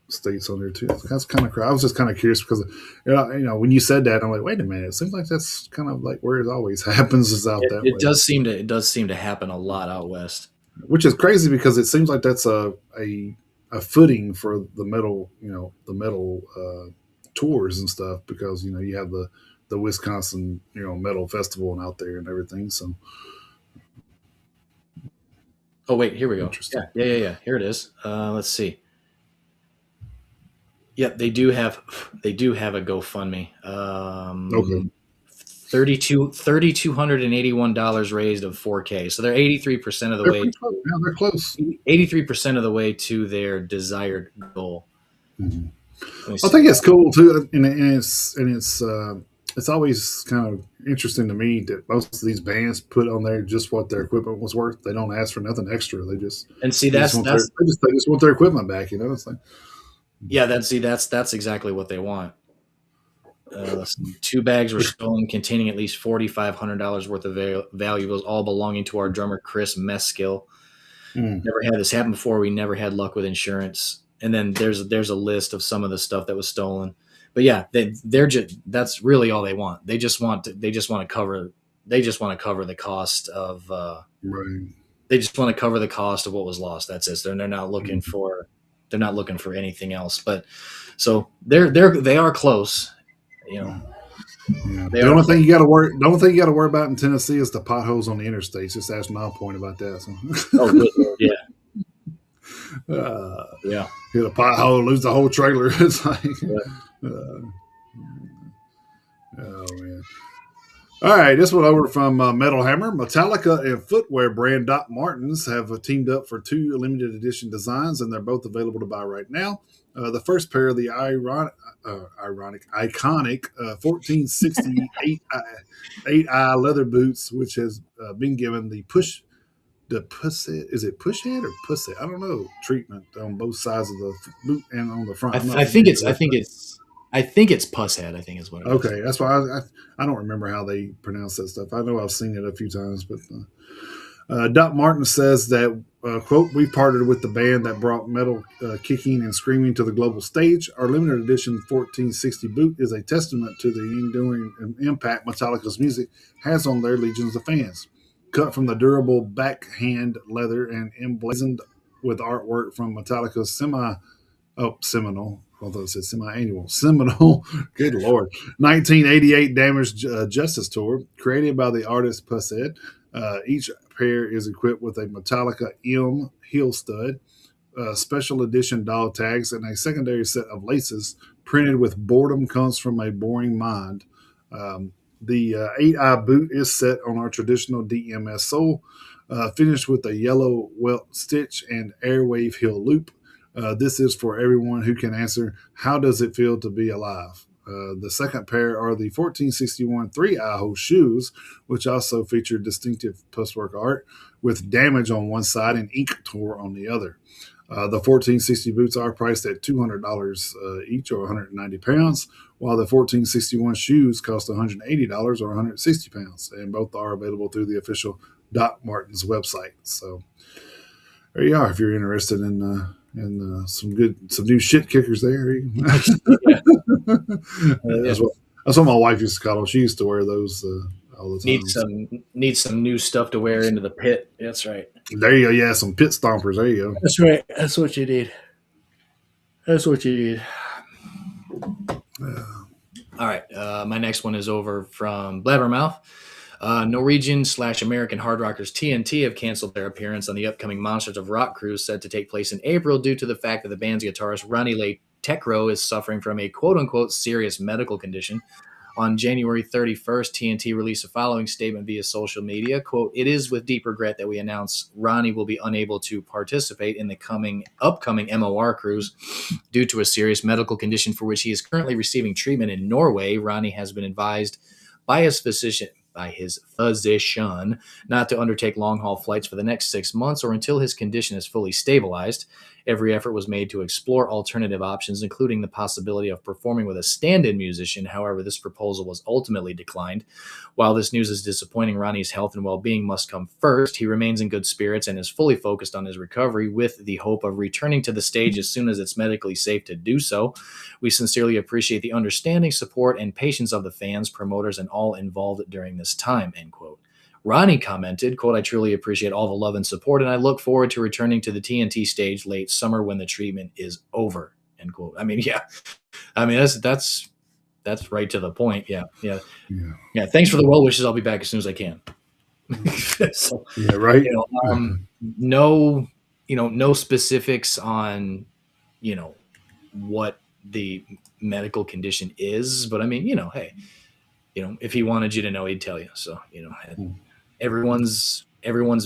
states on there too. That's kind of. I was just kind of curious because when you said that, I'm like, wait a minute. It seems like that's kind of like where it always happens is out that way. It does seem to happen a lot out west. Which is crazy because it seems like that's a footing for the metal, tours and stuff because you have the Wisconsin metal festival and out there and everything. So Oh wait, here we go. Interesting. Yeah. Here it is. Let's see. Yep, they do have a GoFundMe. Okay. $3,281 raised of 4K. So they're 83% of the way. Yeah, they're close. 83% of the way to their desired goal. Mm-hmm. I think it's cool too, and it's always kind of interesting to me that most of these bands put on there just what their equipment was worth. They don't ask for nothing extra. They just see they that's just want their equipment back. It's like that's exactly what they want. 2 bags were stolen containing at least $4,500 worth of valuables, all belonging to our drummer Chris Meskill. Never had this happen before. We never had luck with insurance. And then there's a list of some of the stuff that was stolen. But yeah, that's really all they want. They just want to cover the cost of right. They just want to cover the cost of what was lost. That's it. They're not looking for anything else. But so they are close. You know, Yeah. they The are. only thing you got to worry, the only thing you got to worry about in Tennessee is the potholes on the interstates. Just ask my point about that. So. Oh, good Lord, yeah, uh, yeah. hit a pothole, lose the whole trailer. It's like, Yeah. uh, oh man. All right, this one over from Metal Hammer. Metallica and footwear brand Doc Martens have teamed up for 2 limited edition designs, and they're both available to buy right now. The first pair of the iconic 1460 8-eye leather boots, which has been given the pussy, is it push head or pussy? I don't know. Treatment on both sides of the boot and on the front. I'm not I think familiar it's. I with think that. it's. I think it's Pusshead. I think is what it is. Okay, that's why I don't remember how they pronounce that stuff. I know I've seen it a few times, but Doc Martin says that, quote, we've partnered with the band that brought metal kicking and screaming to the global stage. Our limited edition 1460 boot is a testament to the enduring impact Metallica's music has on their legions of fans. Cut from the durable backhand leather and emblazoned with artwork from Metallica's seminal, although it says semi-annual, seminal, good Lord, 1988 Damaged Justice Tour, created by the artist Pushead. Each pair is equipped with a Metallica M heel stud, special edition dog tags, and a secondary set of laces printed with "Boredom comes from a boring mind." The 8-eye boot is set on our traditional DMS sole, finished with a yellow welt stitch and airwave heel loop. This is for everyone who can answer, how does it feel to be alive? The second pair are the 1461 3-eye hole shoes, which also feature distinctive pusswork art with damage on one side and ink tour on the other. The 1460 boots are priced at $200 each, or 190 pounds, while the 1461 shoes cost $180 or 160 pounds, and both are available through the official Doc Martens website. So there you are. If you're interested in some new shit kickers, there. Yeah. Yeah. That's what my wife used to call them. She used to wear those all the Need time. some new stuff to wear into the pit. That's right. There you go. Yeah, some pit stompers. There you go. That's right. That's what you need. That's what you need. All right. My next one is over from Blabbermouth. Norwegian/American hard rockers TNT have canceled their appearance on the upcoming Monsters of Rock cruise set to take place in April due to the fact that the band's guitarist Ronnie Lee Tekro is suffering from a quote-unquote serious medical condition. On January 31st, TNT released a following statement via social media. Quote, it is with deep regret that we announce Ronnie will be unable to participate in the upcoming MOR cruise due to a serious medical condition for which he is currently receiving treatment in Norway. Ronnie has been advised by his physician not to undertake long-haul flights for the next 6 months or until his condition is fully stabilized. Every effort was made to explore alternative options, including the possibility of performing with a stand-in musician. However, this proposal was ultimately declined. While this news is disappointing, Ronnie's health and well-being must come first. He remains in good spirits and is fully focused on his recovery with the hope of returning to the stage as soon as it's medically safe to do so. We sincerely appreciate the understanding, support, and patience of the fans, promoters, and all involved during this time, end quote. Ronnie commented, quote, I truly appreciate all the love and support, and I look forward to returning to the TNT stage late summer when the treatment is over, end quote. I mean, yeah. I mean, that's right to the point. Yeah. Thanks for the well wishes. I'll be back as soon as I can. So, yeah, right. No specifics on, what the medical condition is, but I mean, hey, if he wanted you to know, he'd tell you. So, everyone's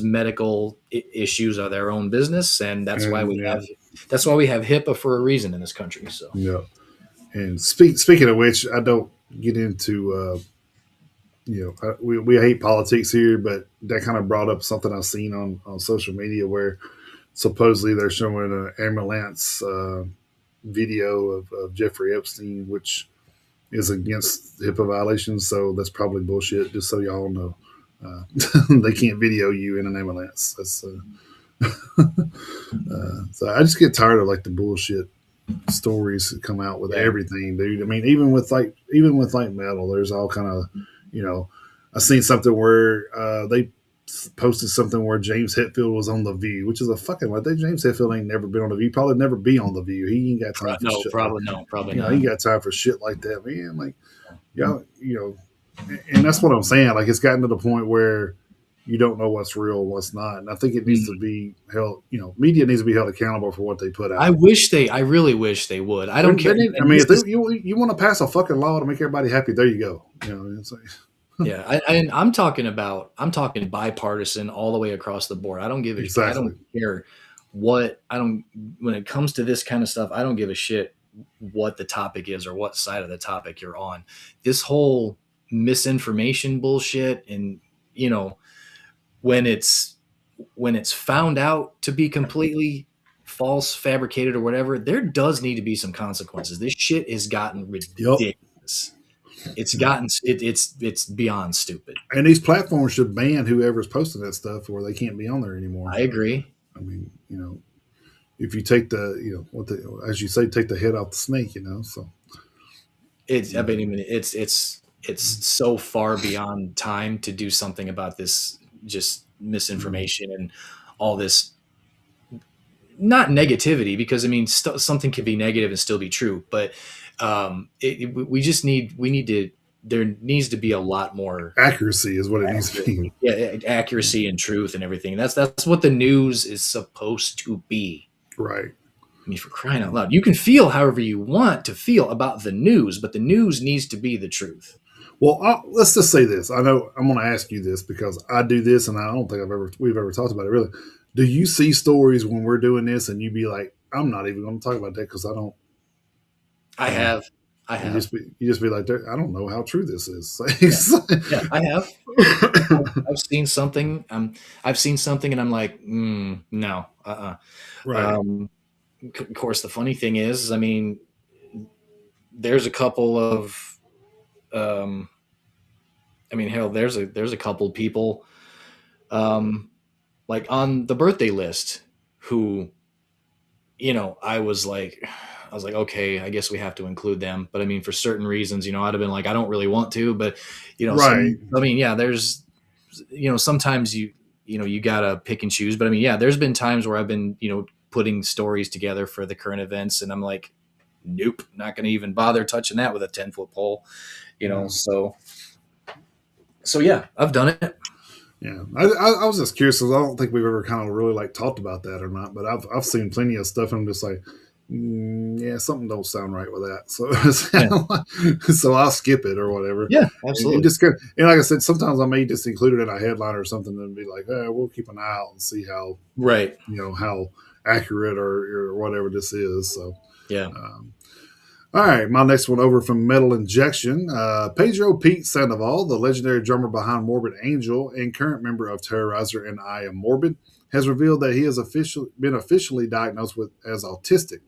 medical issues are their own business, and that's why we have HIPAA for a reason in this country. So, yeah. And speaking of which, I don't get into we hate politics here, but that kind of brought up something I've seen on social media where supposedly they're showing an ambulance video of Jeffrey Epstein, which is against HIPAA violations. So that's probably bullshit. Just so y'all know, they can't video you in an ambulance. That's so I just get tired of like the bullshit stories that come out with everything, dude. I mean, even with metal, there's all kind of, I seen something where they posted something where James Hetfield was on The View, which is a fucking lie. James Hetfield ain't never been on The View. Probably never be on The View. He ain't got time for shit. Probably not. He ain't got time for shit like that, man. Like, yeah, and that's what I'm saying. Like it's gotten to the point where you don't know what's real and what's not. And I think it needs to be held, media needs to be held accountable for what they put out. I really wish they would. I don't care. I And mean, this if they, is, you want to pass a fucking law to make everybody happy, there you go. It's like, yeah, I'm talking bipartisan all the way across the board. I exactly. don't care I don't, when it comes to this kind of stuff, I don't give a shit what the topic is or what side of the topic you're on. This whole misinformation bullshit and, you know, when it's found out to be completely false, fabricated, or whatever, there does need to be some consequences. This shit has gotten Yep. ridiculous. It's gotten it's beyond stupid. And these platforms should ban whoever's posting that stuff, or they can't be on there anymore. I agree. I mean, if you take the, as you say, take the head off the snake, so. I mean, it's so far beyond time to do something about this just misinformation and all this not negativity, because I mean something can be negative and still be true, but we need to there needs to be a lot more Accuracy is what it needs to be. yeah, accuracy and truth and everything. That's what the news is supposed to be. Right. I mean, for crying out loud, you can feel however you want to feel about the news, but the news needs to be the truth. Well, let's just say this. I know I'm going to ask you this because I do this, and I don't think we've ever talked about it really. Do you see stories when we're doing this, and you be like, "I'm not even going to talk about that because I don't." I have. You just be like, "I don't know how true this is." Yeah, I have. I've seen something. I've seen something, and I'm like, no, Right. Of course, the funny thing is, I mean, there's a couple of, I mean, hell, there's a couple people, like on the birthday list, who, I was like, okay, I guess we have to include them. But I mean, for certain reasons, I'd have been like, I don't really want to, but Right. I mean, yeah, there's, sometimes you gotta pick and choose. But I mean, yeah, there's been times where I've been, putting stories together for the current events, and I'm like, nope, not going to even bother touching that with a 10-foot pole, So yeah, I've done it. Yeah, I was just curious because I don't think we've ever kind of really like talked about that or not. But I've seen plenty of stuff, and I'm just like, yeah, something don't sound right with that. So so I'll skip it or whatever. Yeah, And absolutely. just and like I said, sometimes I may just include it in a headline or something and be like, we'll keep an eye out and see how Right. how accurate or whatever this is. So Yeah. all right, my next one over from Metal Injection. Pedro Pete Sandoval, the legendary drummer behind Morbid Angel and current member of Terrorizer and I Am Morbid, has revealed that he has been officially diagnosed as autistic.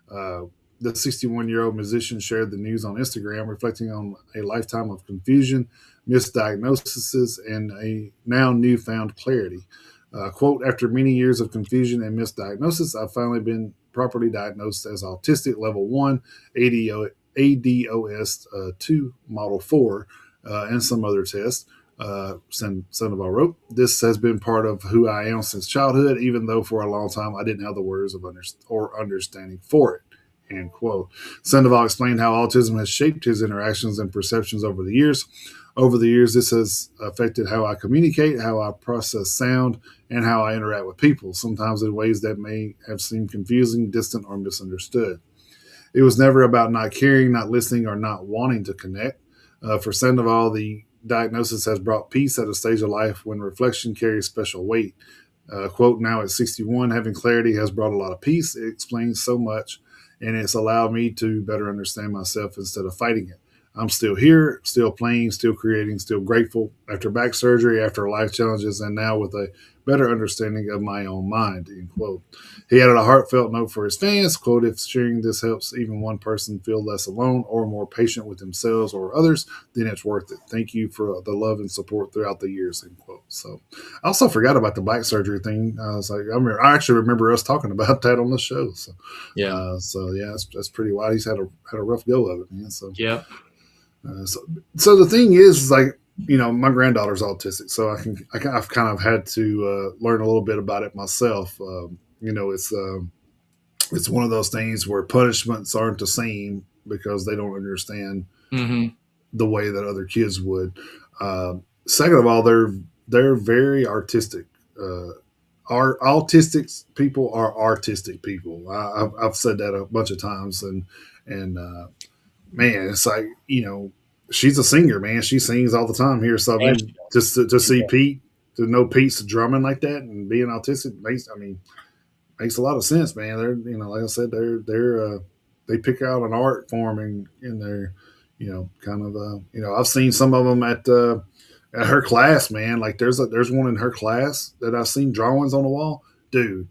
Uh, the 61-year-old musician shared the news on Instagram, reflecting on a lifetime of confusion, misdiagnoses, and a now newfound clarity. Quote, after many years of confusion and misdiagnosis, I've finally been properly diagnosed as autistic level 1, ADOS 2, model 4, and some other tests. Sandoval wrote, this has been part of who I am since childhood, even though for a long time I didn't have the words of understanding for it. End quote. Sandoval explained how autism has shaped his interactions and perceptions over the years. Over the years, this has affected how I communicate, how I process sound, and how I interact with people, sometimes in ways that may have seemed confusing, distant, or misunderstood. It was never about not caring, not listening, or not wanting to connect. For Sandoval, the diagnosis has brought peace at a stage of life when reflection carries special weight. Quote, now at 61, having clarity has brought a lot of peace. It explains so much, and it's allowed me to better understand myself instead of fighting it. I'm still here, still playing, still creating, still grateful after back surgery, after life challenges, and now with a better understanding of my own mind, end quote. He added a heartfelt note for his fans, quote, if sharing this helps even one person feel less alone or more patient with themselves or others, then it's worth it. Thank you for the love and support throughout the years, end quote. So I also forgot about the back surgery thing. I was like, I actually remember us talking about that on the show. Yeah. So yeah, that's pretty wild. He's had a rough go of it, man. So Yeah. So the thing is like, my granddaughter's autistic, so I've kind of had to learn a little bit about it myself. It's one of those things where punishments aren't the same because they don't understand Mm-hmm. the way that other kids would. Second of all, they're very artistic. Art autistic people are artistic people. I've said that a bunch of times, and man, it's like she's a singer, man. She sings all the time here. So I And mean, just to see Pete, to know Pete's drumming like that and being autistic makes a lot of sense, man. They're like I said, they pick out an art form in their kind of I've seen some of them at her class, man. Like there's one in her class that I've seen drawings on the wall, dude.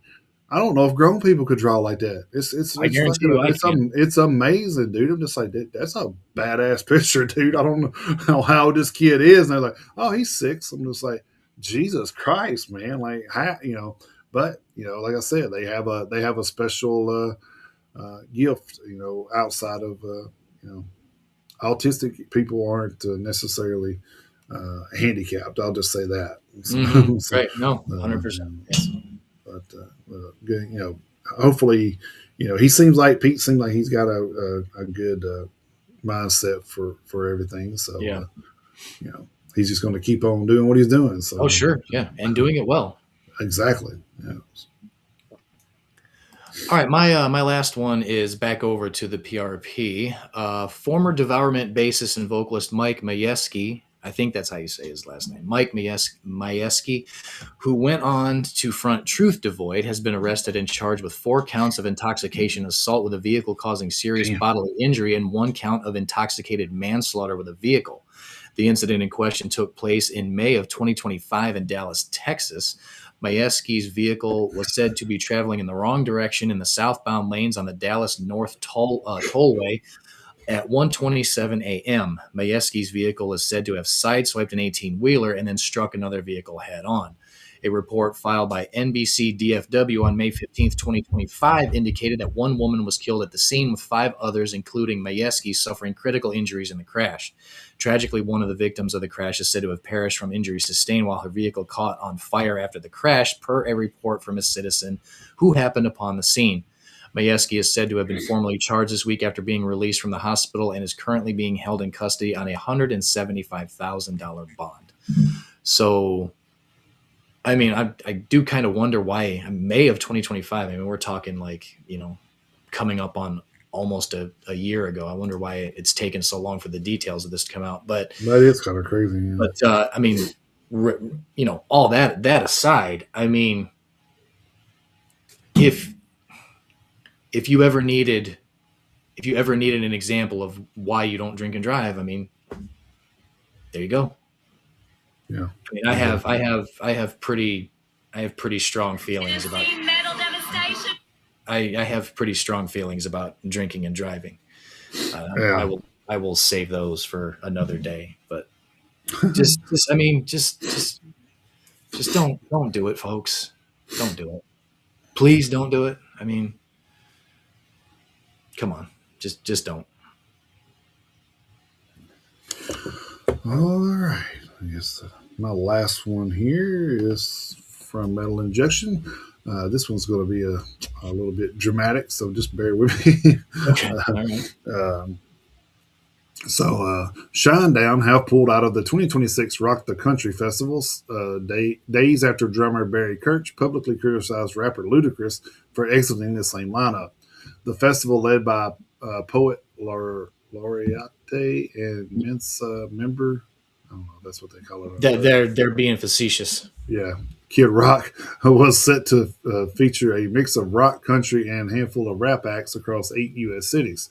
I don't know if grown people could draw like that. I It's guarantee fucking you I can. it's amazing, dude. I'm just like that's a badass picture, dude. I don't know how old this kid is, and they're like, oh, he's 6. I'm just like, Jesus Christ, man. Like how but like I said, they have a special gift, outside of autistic people aren't necessarily handicapped. I'll just say that. So, Right. No, uh, 100%. Yes. but good, hopefully, he seems like Pete seems like he's got a good mindset for everything. So, Yeah. he's just going to keep on doing what he's doing. Oh, So, sure. Yeah. And doing it well. exactly. Yeah. All right, my last one is back over to the PRP. Former Devourment bassist and vocalist Mike Majewski, I think that's how you say his last name, Mike Majewski, who went on to front Truth Devoid, has been arrested and charged with 4 counts of intoxication, assault with a vehicle causing serious Damn. bodily injury, and 1 count of intoxicated manslaughter with a vehicle. The incident in question took place in May of 2025 in Dallas, Texas. Majewski's vehicle was said to be traveling in the wrong direction in the southbound lanes on the Dallas North Tollway at 1:27 a.m. Majewski's vehicle is said to have sideswiped an 18-wheeler and then struck another vehicle head-on. A report filed by NBC DFW on May 15, 2025, indicated that 1 woman was killed at the scene, with 5 others, including Majewski, suffering critical injuries in the crash. Tragically, one of the victims of the crash is said to have perished from injuries sustained while her vehicle caught on fire after the crash, per a report from a citizen who happened upon the scene. Majewski is said to have been formally charged this week after being released from the hospital and is currently being held in custody on a $175,000 bond. So, I mean, I do kind of wonder why May of 2025. I mean, we're talking like, coming up on almost a year ago. I wonder why it's taken so long for the details of this to come out. But That is kind of crazy. Yeah. but I mean, all that aside, I mean, if you ever needed an example of why you don't drink and drive, I mean, there you go. Yeah. I mean, I have pretty strong feelings about. I have pretty strong feelings about drinking and driving. Yeah. I will save those for another day. But just I mean, just don't do it, folks. Don't do it. Please don't do it. I mean, come on, just don't. All right. I guess my last one here is from Metal Injection. This one's going to be a little bit dramatic, so just bear with me. Okay. All right. Shinedown have pulled out of the 2026 Rock the Country festivals days after drummer Barry Kirch publicly criticized rapper Ludacris for exiting the same lineup. The festival, led by poet laureate and Mensa member, I don't know if that's what they call it. They're being facetious. Yeah, Kid Rock was set to feature a mix of rock, country, and a handful of rap acts across 8 U.S. cities.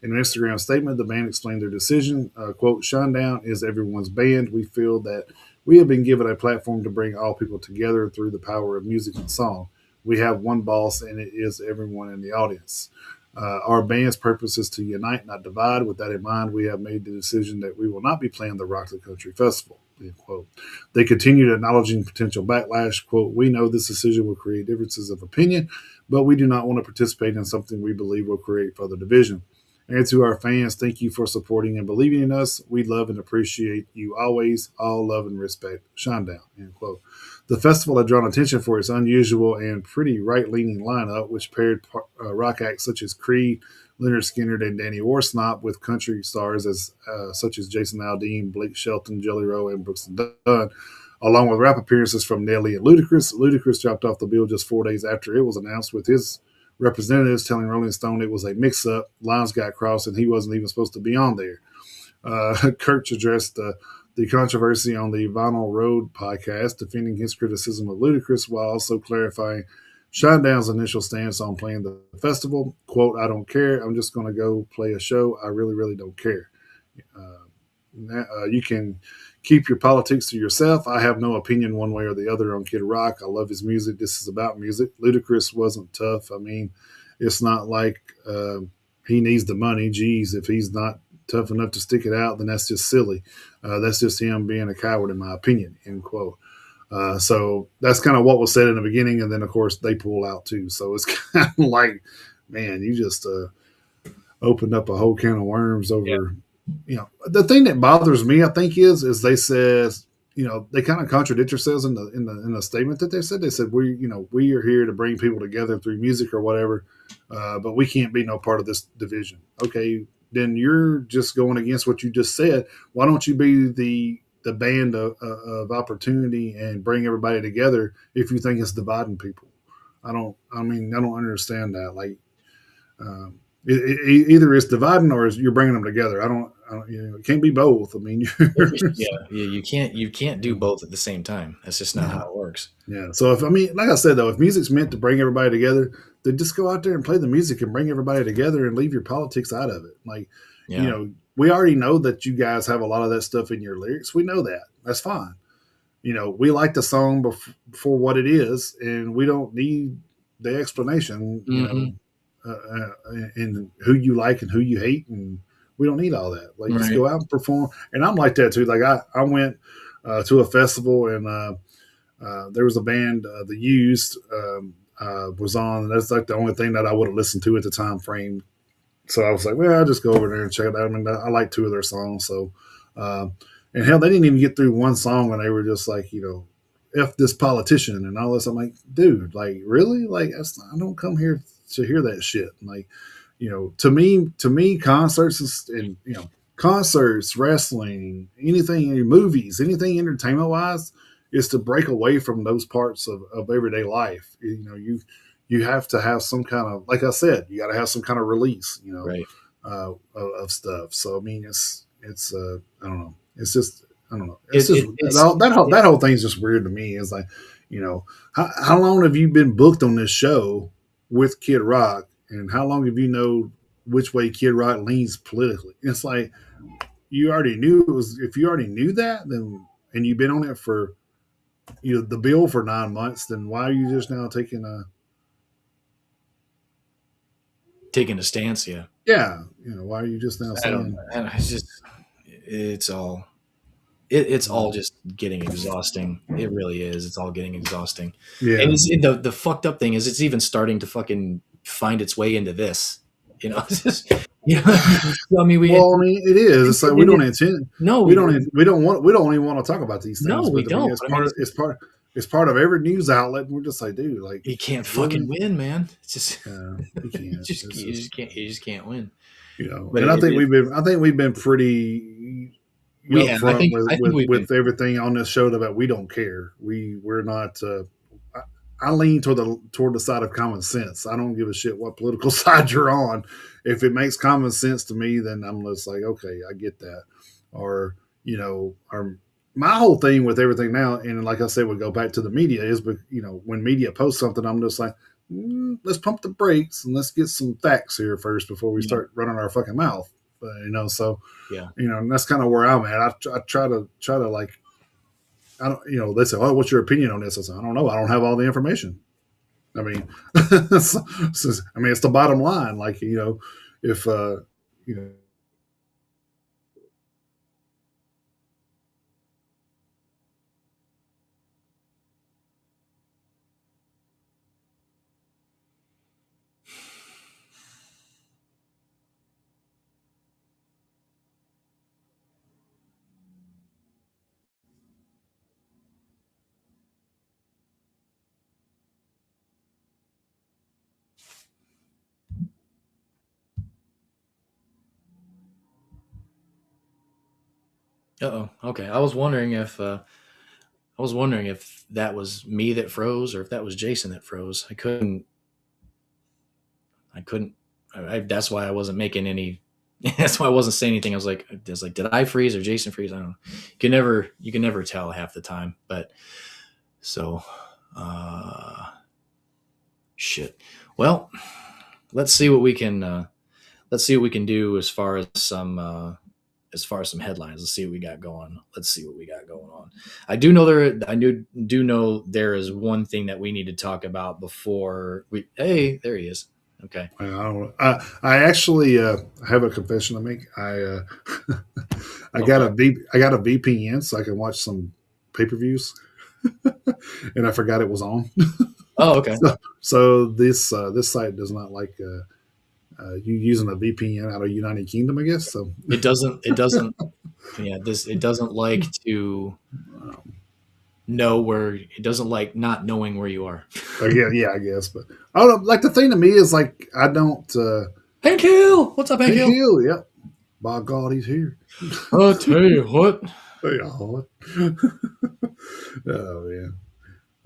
In an Instagram statement, the band explained their decision. Quote, Shinedown is everyone's band. We feel that we have been given a platform to bring all people together through the power of music and song. We have one boss, and it is everyone in the audience. Our band's purpose is to unite, not divide. With that in mind, we have made the decision that we will not be playing the Rock the Country Festival. End quote. They continued acknowledging potential backlash. Quote, we know this decision will create differences of opinion, but we do not want to participate in something we believe will create further division. And to our fans, thank you for supporting and believing in us. We love and appreciate you always. All love and respect. Shinedown. End quote. The festival had drawn attention for its unusual and pretty right-leaning lineup, which paired rock acts such as Creed, Leonard Skinner, and Danny Warsnop with country stars such as Jason Aldean, Blake Shelton, Jelly Roll, and Brooks and Dunn, along with rap appearances from Nelly and Ludacris. Ludacris dropped off the bill just 4 days after it was announced, with his representatives telling Rolling Stone it was a mix-up, lines got crossed, and he wasn't even supposed to be on there. Kirk addressed the controversy on the Vinyl Road podcast, defending his criticism of Ludacris while also clarifying Shinedown's initial stance on playing the festival. Quote, I don't care. I'm just going to go play a show. I really, really don't care. You can keep your politics to yourself. I have no opinion one way or the other on Kid Rock. I love his music. This is about music. Ludacris wasn't tough. I mean, it's not like he needs the money. Geez, if he's not tough enough to stick it out, then that's just silly. That's just him being a coward, in my opinion, end quote. So that's kind of what was said in the beginning. And then, of course, they pull out too. So it's kind of like, man, you just opened up a whole can of worms over, the thing that bothers me, I think, is they said, they kind of contradict themselves in the statement that they said. They said, we are here to bring people together through music or whatever, but we can't be no part of this division. Okay, then you're just going against what you just said. Why don't you be the band of opportunity and bring everybody together if you think it's dividing people? I don't understand that. Like, either it's dividing or you're bringing them together. I don't it can't be both. I mean, you can't do both at the same time. That's just not how it works. Yeah. So like I said though, if music's meant to bring everybody together, then just go out there and play the music and bring everybody together and leave your politics out of it. Like, we already know that you guys have a lot of that stuff in your lyrics. We know that. That's fine. We like the song for what it is, and we don't need the explanation. And who you like and who you hate, and we don't need all that. Like, just go out and perform. And I'm like that too. Like, I went to a festival, and there was a band, The Used, was on. That's like the only thing that I would have listened to at the time frame. So I was like, well, I'll just go over there and check it out. I mean, I like two of their songs. So, and hell, they didn't even get through one song, and they were just like, F this politician and all this. I'm like, dude, like, really? Like, I don't come here to hear that shit. Like, to me, concerts, wrestling, anything, movies, anything entertainment wise, is to break away from those parts of everyday life. You have to have some kind of, like I said, you got to have some kind of release, Right. Of stuff. So, I mean, it's I don't know. It's just, I don't know. That whole thing's just weird to me. It's like, how long have you been booked on this show with Kid Rock, and how long have you know which way Kid Rock leans politically? It's like, you already knew it was. If you already knew that, then, and you've been on it for, the bill for 9 months, then why are you just now taking a stance? Yeah, why are you just now saying? It's just, it's all just getting exhausting. It really is. It's all getting exhausting. Yeah. And the fucked up thing is, it's even starting to fucking find its way into this. It's just, I mean, it is. It's like, we don't intend. No, we don't even want to talk about these things. No, we don't. It's part of every news outlet. And we're just like, dude, like, you can't fucking win, man. It's just, you can't. you just can't win. But I think we've been pretty upfront with everything on this show about we don't care. We're not. I lean toward the side of common sense. I don't give a shit what political side you're on. If it makes common sense to me, then I'm just like, okay, I get that. Or, my whole thing with everything now, and like I said, we go back to the media, is, but when media posts something, I'm just like, let's pump the brakes and let's get some facts here first before we start running our fucking mouth. So and that's kind of where I'm at. I try to like, I don't, they say, oh, what's your opinion on this? I say, I don't know. I don't have all the information. I mean, it's the bottom line. Like, if, Uh-oh. Okay. I was wondering if that was me that froze or if that was Jason that froze. I couldn't. That's why I wasn't making any. That's why I wasn't saying anything. I was like, did I freeze or Jason freeze? I don't know. You can never tell half the time. But so, uh, shit. Well, let's see what we can. Let's see what we can do as far as some headlines. Let's see what we got going. Let's see what we got going on. I do know there is one thing that we need to talk about before we. Hey, there he is. Okay. I don't. I actually have a confession to make. I got a VPN so I can watch some pay per views, and I forgot it was on. Oh, okay. So this site does not like you using a VPN out of United Kingdom, I guess. So It doesn't. It doesn't. Yeah. It doesn't like to know where. It doesn't like not knowing where you are. yeah, I guess. But I don't know. Like the thing to me is like I don't. Hank Hill, what's up, Hank Hey, Hill? Hill, yep. By God, he's here. I'll tell you what. Hey, oh, oh man,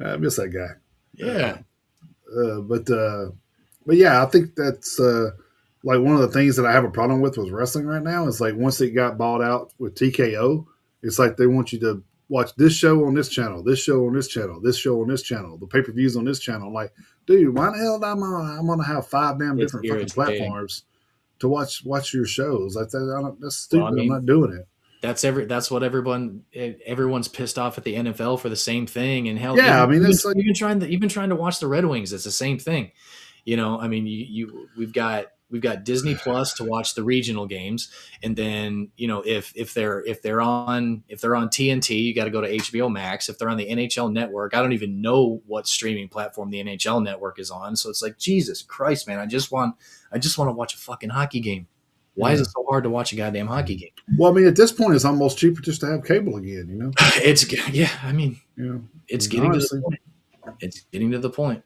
I miss that guy. Yeah. But yeah, I think that's like one of the things that I have a problem with wrestling right now is like once it got bought out with TKO, it's like they want you to watch this show on this channel, this show on this channel, this show on this channel, the pay per views on this channel. I'm like, dude, why the hell I'm gonna have 5 damn It's different fucking irritating. platforms to watch your shows? Like that's Well, stupid. I'm not doing it. that's what everyone's pissed off at the NFL for the same thing. And hell, Yeah, I mean it's like you've been trying to watch the Red Wings. It's the same thing. I mean, we've got Disney Plus to watch the regional games, and then if they're on TNT, you got to go to HBO Max. If they're on the NHL Network, I don't even know what streaming platform the NHL Network is on. So it's like, Jesus Christ, man, I just want to watch a fucking hockey game. Why is it so hard to watch a goddamn hockey game? well, I mean, at this point, it's almost cheaper just to have cable again. It's yeah, I mean, Yeah, it's getting honestly. to the point. It's getting to the point.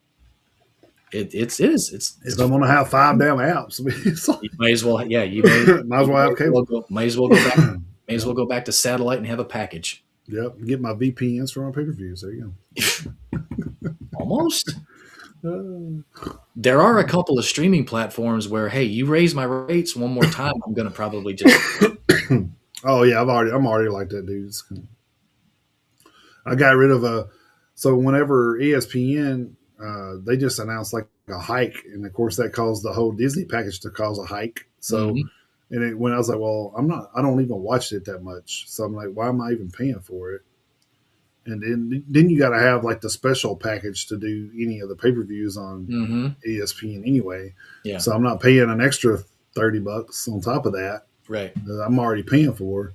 It is. It's I'm gonna have 5 damn apps. I mean, you might as well, yeah. might as well have cable. Might as well go back. May as well go back to satellite and have a package. Yep, get my VPNs for my pay per views. There you Almost. go. There are a couple of streaming platforms where, hey, you raise my rates one more time, I'm gonna probably just. Oh yeah, I'm already like that, dude. I got rid of so whenever ESPN they just announced like a hike, and of course that caused the whole Disney package to cause a hike. So when I was like, well, I don't even watch it that much, so I'm like, why am I even paying for it? And then you got to have like the special package to do any of the pay per views on ESPN anyway. Yeah. So I'm not paying an extra $30 on top of that. Right. That I'm already paying for.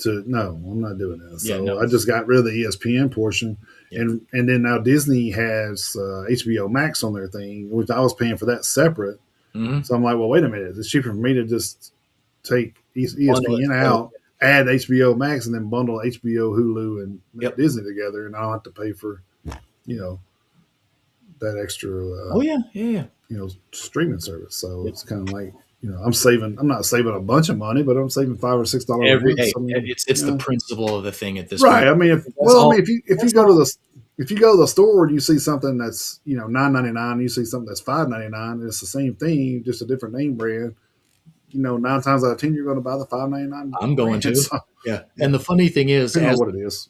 No, I'm not doing that. So Yeah, no. I just got rid of the ESPN portion, Yeah. and then now Disney has HBO Max on their thing, which I was paying for that separate. So I'm like, well, wait a minute, it's cheaper for me to just take ESPN out, add HBO Max, and then bundle HBO, Hulu, and Disney together, and I don't have to pay for, that extra. Streaming service. So it's kind of like. I'm not saving a bunch of money, but I'm saving $5 or $6 every day. day. It's the principle of the thing at this right. point. I mean, if you go to the store and you see something that's $9.99, you see something that's $5.99, it's the same thing, just a different name brand. 9 times out of 10, you're going to buy the $5.99. I'm going to. So, yeah. And the funny thing is, what it is.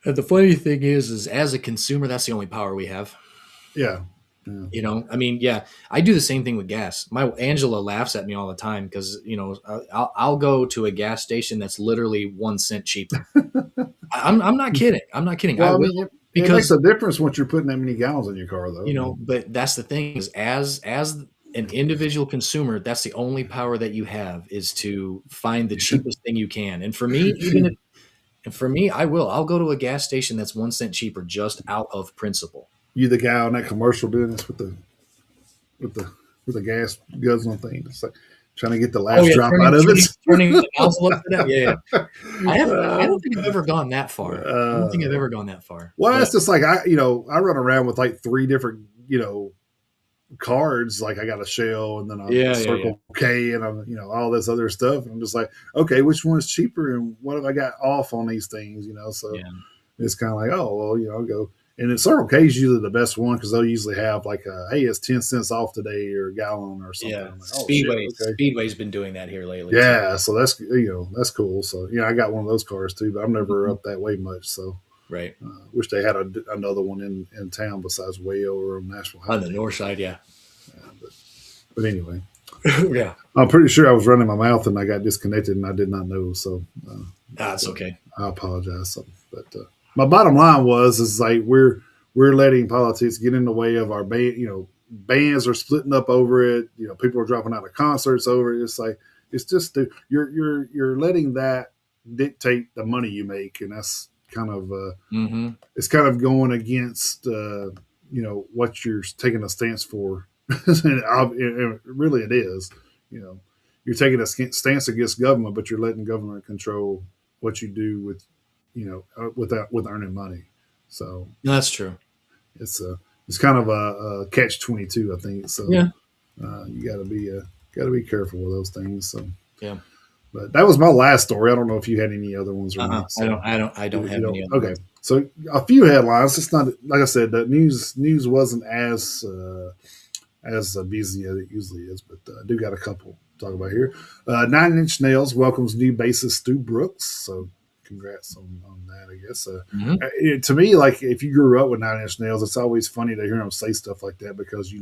And the funny thing is as a consumer, that's the only power we have. Yeah. I mean, yeah, I do the same thing with gas. My Angela laughs at me all the time because, I'll go to a gas station that's literally 1 cent cheaper. I'm not kidding. I'm not kidding. Well, it makes a difference once you're putting that many gallons in your car, though. But that's the thing is as an individual consumer, that's the only power that you have is to find the cheapest thing you can. And for me, I'll go to a gas station that's 1 cent cheaper just out of principle. You the guy on that commercial doing this with the gas guzzling thing. It's like trying to get the last drop out of it. Turning the nozzle up to that. Yeah. I don't think I've ever gone that far. I don't think I've ever gone that far. Well, it's just like I run around with like 3 different, cards, like I got a shell and then a Yeah. Circle K and I'm, all this other stuff. And I'm just like, okay, which one is cheaper and what have I got off on these things, So Yeah. it's kind of like, oh, well, I'll go. And then Circle K is usually the best one because they'll usually have like, hey, it's 10 cents off today or a gallon or something. Yeah. I'm like, oh, shit, okay. Speedway's been doing that here lately too. Yeah, so that's cool. So I got one of those cars too, but I'm never up that way much. So Right. wish they had another one in town besides way over on Nashville Highway. On the north side, yeah. But anyway, Yeah. I'm pretty sure I was running my mouth and I got disconnected and I did not know. So That's okay. I apologize. So, but my bottom line is like we're letting politics get in the way of our band. Bands are splitting up over it. People are dropping out of concerts over it. It's like it's just you're letting that dictate the money you make, and that's kind of it's kind of going against what you're taking a stance for. And really, it is. You're taking a stance against government, but you're letting government control what you do with with earning money. So No, that's true. it's kind of a catch-22, I think. So Yeah. you got to be careful with those things. So Yeah. but that was my last story. I don't know if you had any other ones or not. So I don't have any other okay. ones. So a few headlines. It's not like I said. The news wasn't as busy as it usually is, but I do got a couple to talk about here. Nine Inch Nails welcomes new bassist Stu Brooks. So congrats on that, I guess. To me, like if you grew up with Nine Inch Nails, it's always funny to hear them say stuff like that because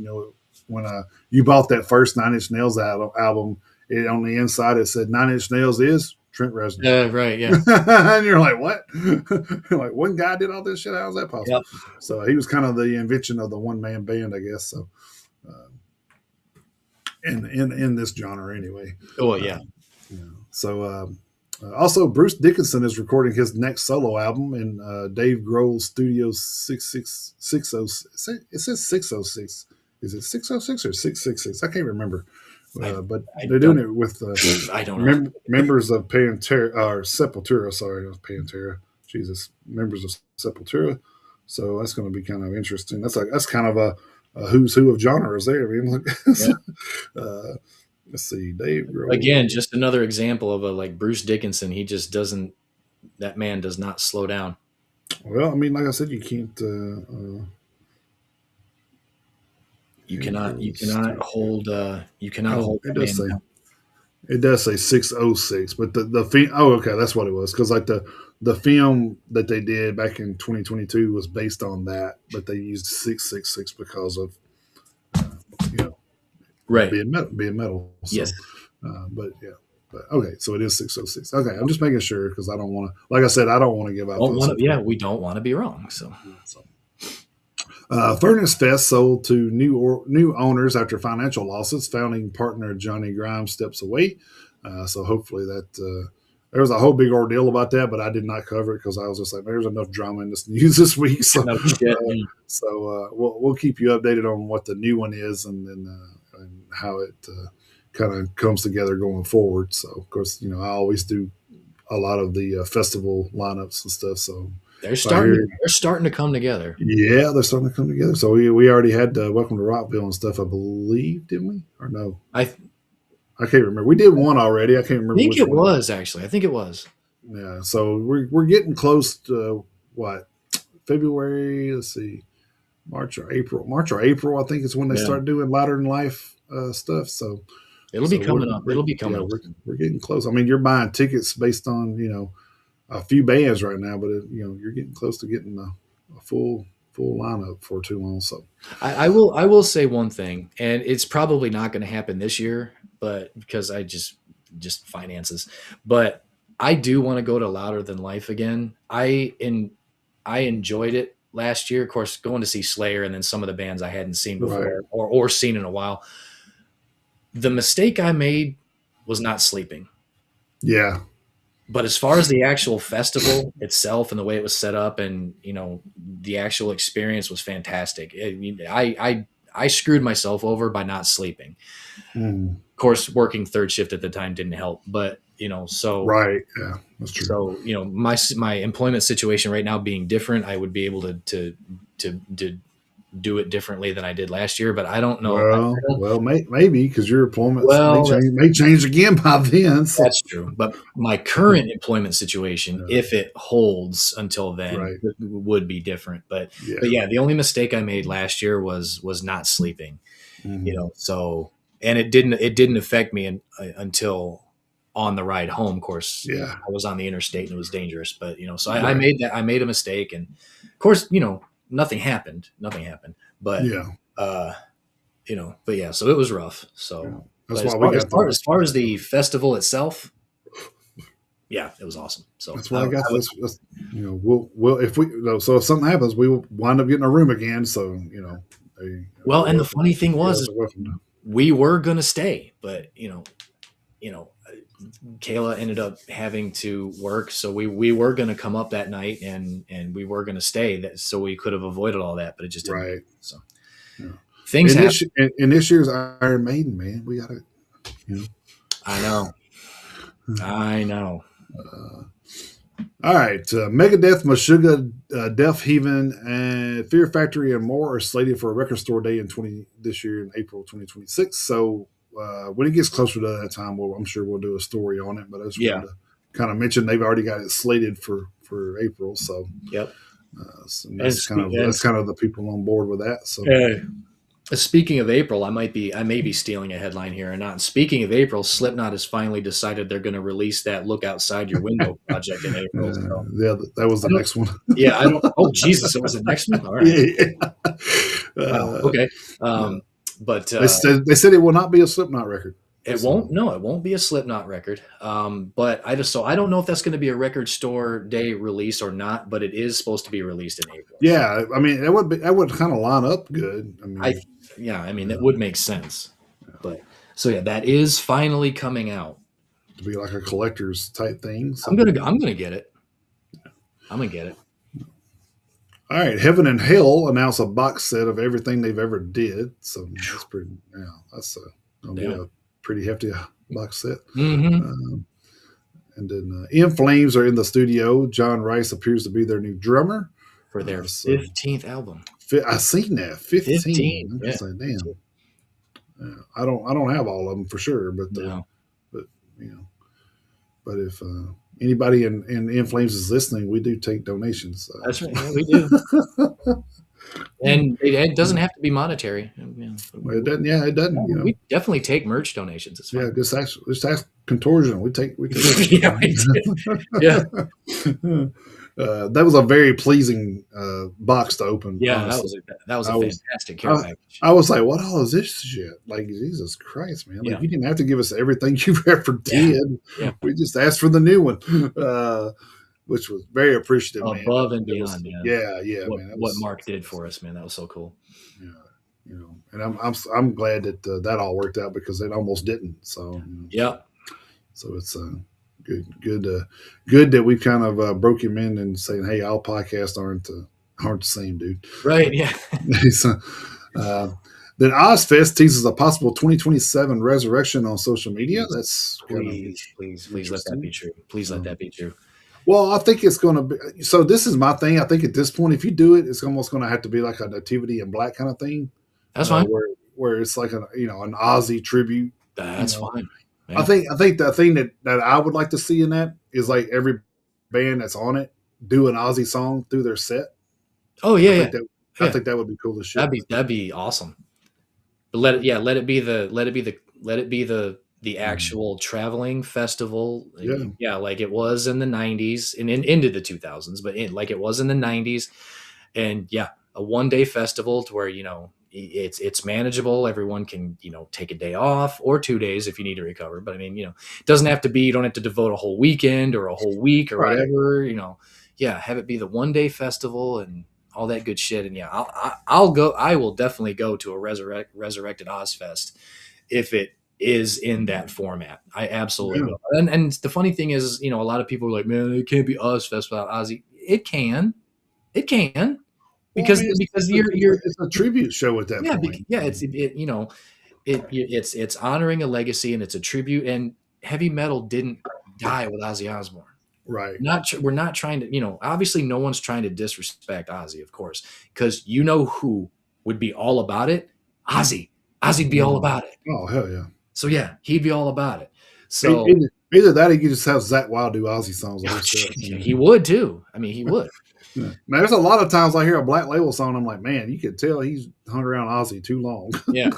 when you bought that first Nine Inch Nails album, on the inside it said Nine Inch Nails is Trent Reznor. Right. Yeah. And you're like, what? Like one guy did all this shit? How's that possible? Yep. So he was kind of the invention of the one man band, I guess. So in this genre anyway. Oh yeah. So also Bruce Dickinson is recording his next solo album in Dave Grohl's Studio 606. It says 606. Is it 606 or 666? I can't remember. But they're doing it with I don't know. members of Pantera or Sepultura. Sorry, not Pantera. Jesus, members of Sepultura. So that's going to be kind of interesting. That's kind of a who's who of genres there. I mean, let's see, Dave Grohl. Again, just another example of like Bruce Dickinson. He just doesn't. That man does not slow down. Well, I mean, like I said, you can't. You cannot hold. You cannot hold. It does say. It does say 606, but the film. Oh, okay, that's what it was. Because like the film that they did back in 2022 was based on that, but they used 666 because of Right. being metal. So, Yes. But yeah. But okay, so it is 606. Okay, I'm just making sure because I don't want to. Like I said, I don't want to give out. We don't want to be wrong. So. Furnace Fest sold to new owners after financial losses. Founding partner Johnny Grimes steps away. So hopefully that there was a whole big ordeal about that, but I did not cover it because I was just like, there's enough drama in this news this week. So, we'll keep you updated on what the new one is and how it kind of comes together going forward. So of course, I always do a lot of the festival lineups and stuff. So. They're starting to come together. Yeah, they're starting to come together. So we already had Welcome to Rockville and stuff, I believe, didn't we? Or no? I can't remember. We did one already. I can't remember. I think it was actually. I think it was. Yeah. So we're getting close to what? February. Let's see, March or April. I think is when they start doing Louder Than Life stuff. So it'll be coming up. It'll be coming up. We're getting close. I mean, you're buying tickets based on a few bands right now, but you're getting close to getting a full lineup for too long. So I will say one thing, and it's probably not going to happen this year, but because I just finances, but I do want to go to Louder Than Life again. I enjoyed it last year, of course, going to see Slayer and then some of the bands I hadn't seen before or seen in a while. The mistake I made was not sleeping. Yeah. But as far as the actual festival itself and the way it was set up and, the actual experience was fantastic. I screwed myself over by not sleeping. Of course, working third shift at the time didn't help, but, so. Right. Yeah, that's true. So, my employment situation right now being different, I would be able to do it differently than I did last year, but I don't know. I don't, Maybe because your employment well, may change again by then. So that's true. But my current employment situation, uh, if it holds until then, right, would be different. yeah, But yeah, the only mistake I made last year was not sleeping. hmm So and it didn't affect me until on the ride home. Of course, yeah, I was on the interstate and it was dangerous. But so I right, made a mistake, and of course, nothing happened. But yeah, uh, but yeah, so it was rough. yeah. So, That's but as why we far as got far the. as far as the festival itself, yeah, it was awesome. So That's why I I got would, this. We'll if we so if something happens, we will wind up getting a room again. So well, you're and the welcome. funny thing You was, guys is are welcome to. we were gonna stay, but you know, Kayla ended up having to work, so we were going to come up that night and we were going to stay, so we could have avoided all that, but it just didn't work. Right. So Yeah. things happen. In this year's Iron Maiden, man, we got to. I know. I know. Uh, all right, Megadeth, Meshuggah, Death Heaven, and Fear Factory, and more are slated for a record store day this year in April 2026. So when it gets closer to that time, I'm sure we'll do a story on it. But I just Yeah. wanted to kind of mention they've already got it slated for April. So, Yep. so And, that's kind of the people on board with that. So speaking of April, I may be stealing a headline here or not. Speaking of April, Slipknot has finally decided they're going to release that "Look Outside Your Window" project in April. So yeah, that was I the don't. next one. Yeah, I don't. Oh Jesus, it was the next one. All right. Yeah. Wow. Okay. Yeah. But They said it will not be a Slipknot record. it won't. No, it won't be a Slipknot record. But I don't know if that's going to be a record store day release or not. But it is supposed to be released in April. Yeah, I mean that would kind of line up good. I mean, That would make sense. But so yeah, that is finally coming out. to be like a collector's type thing. So. I'm gonna get it. I'm gonna get it. All right, Heaven and Hell announced a box set of everything they've ever did. So that's pretty. Yeah, that's gonna be a pretty hefty box set. Mm-hmm. And then In Flames are in the studio. John Rice appears to be their new drummer For their 15th album. I seen that 15. I'm Yeah. just like, damn. I don't have all of them for sure, but No. but but if anybody in Flames is listening, we do take donations. That's right. Yeah, we do. And it doesn't have to be monetary. It doesn't. Yeah, it doesn't. We definitely take merch donations. It's fine. Yeah, just ask Contortion. We take. Yeah, yeah. That was a very pleasing box to open. Yeah, honestly. that was a fantastic care package. I was like, "What all is this shit?" Like, Jesus Christ, man! Like, you didn't have to give us everything you've ever did. Yeah. We just asked for the new one, which was very appreciative. Above and beyond, man. Yeah, man. What Mark did for us, man, that was so cool. Yeah, and I'm glad that that all worked out because it almost didn't. So so it's good that we kind of broke him in and saying, "Hey, all podcasts aren't the same, dude." Right? Yeah. So, then Ozfest teases a possible 2027 resurrection on social media. That's please let that be true. Please let that be true. Well, I think it's going to be. So this is my thing. I think at this point, if you do it, it's almost going to have to be like a Nativity in Black kind of thing. That's fine. Where it's like an Ozzy tribute. That's fine. Man. I think the thing that I would like to see in that is like every band that's on it do an Ozzy song through their set. Oh yeah, I think that would be cool as shit. That'd be awesome. But let it be the actual traveling festival. Yeah, like it was in the 90s and into the 2000s, but like it was in the 90s. And yeah, a one-day festival to where it's manageable. Everyone can take a day off or 2 days if you need to recover. But I mean, it doesn't have to be. You don't have to devote a whole weekend or a whole week or whatever. Have it be the one-day festival and all that good shit. And yeah, I'll go. I will definitely go to a resurrected Ozfest if it is in that format. I absolutely will. And the funny thing is, a lot of people are like, man, it can't be Ozfest without Ozzy. It can. Because it's a tribute show at that point. It's honoring a legacy and it's a tribute. And heavy metal didn't die with Ozzy Osbourne. Right. We're not trying to, obviously no one's trying to disrespect Ozzy, of course, because who would be all about it, Ozzy'd be all about it. Oh hell yeah! So yeah, he'd be all about it. So Either that, or you could just have Zach Wild do Ozzy songs. On his set. he would too. I mean, he would. Yeah. Man, there's a lot of times I hear a Black Label song, I'm like, man, you could tell he's hung around Ozzy too long. Yeah.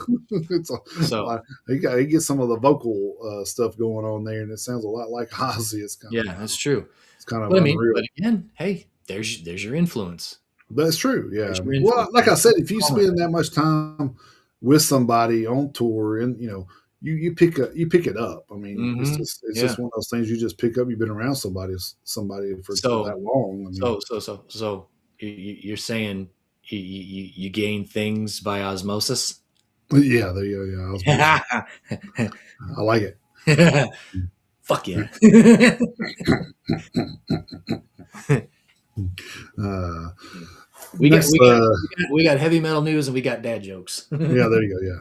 So he gets some of the vocal stuff going on there, and it sounds a lot like Ozzy. It's kind yeah, that's true. It's kind of But I unreal. mean, but again, hey, there's your influence. That's true. Yeah. There's your Well, influence. like I said, if you spend that much time with somebody on tour, and you pick it up. I mean, it's just one of those things you just pick up. You've been around somebody for that long. I mean, So you're saying you gain things by osmosis? Yeah, I like it. Fuck yeah. We got heavy metal news and we got dad jokes. Yeah, there you go. Yeah.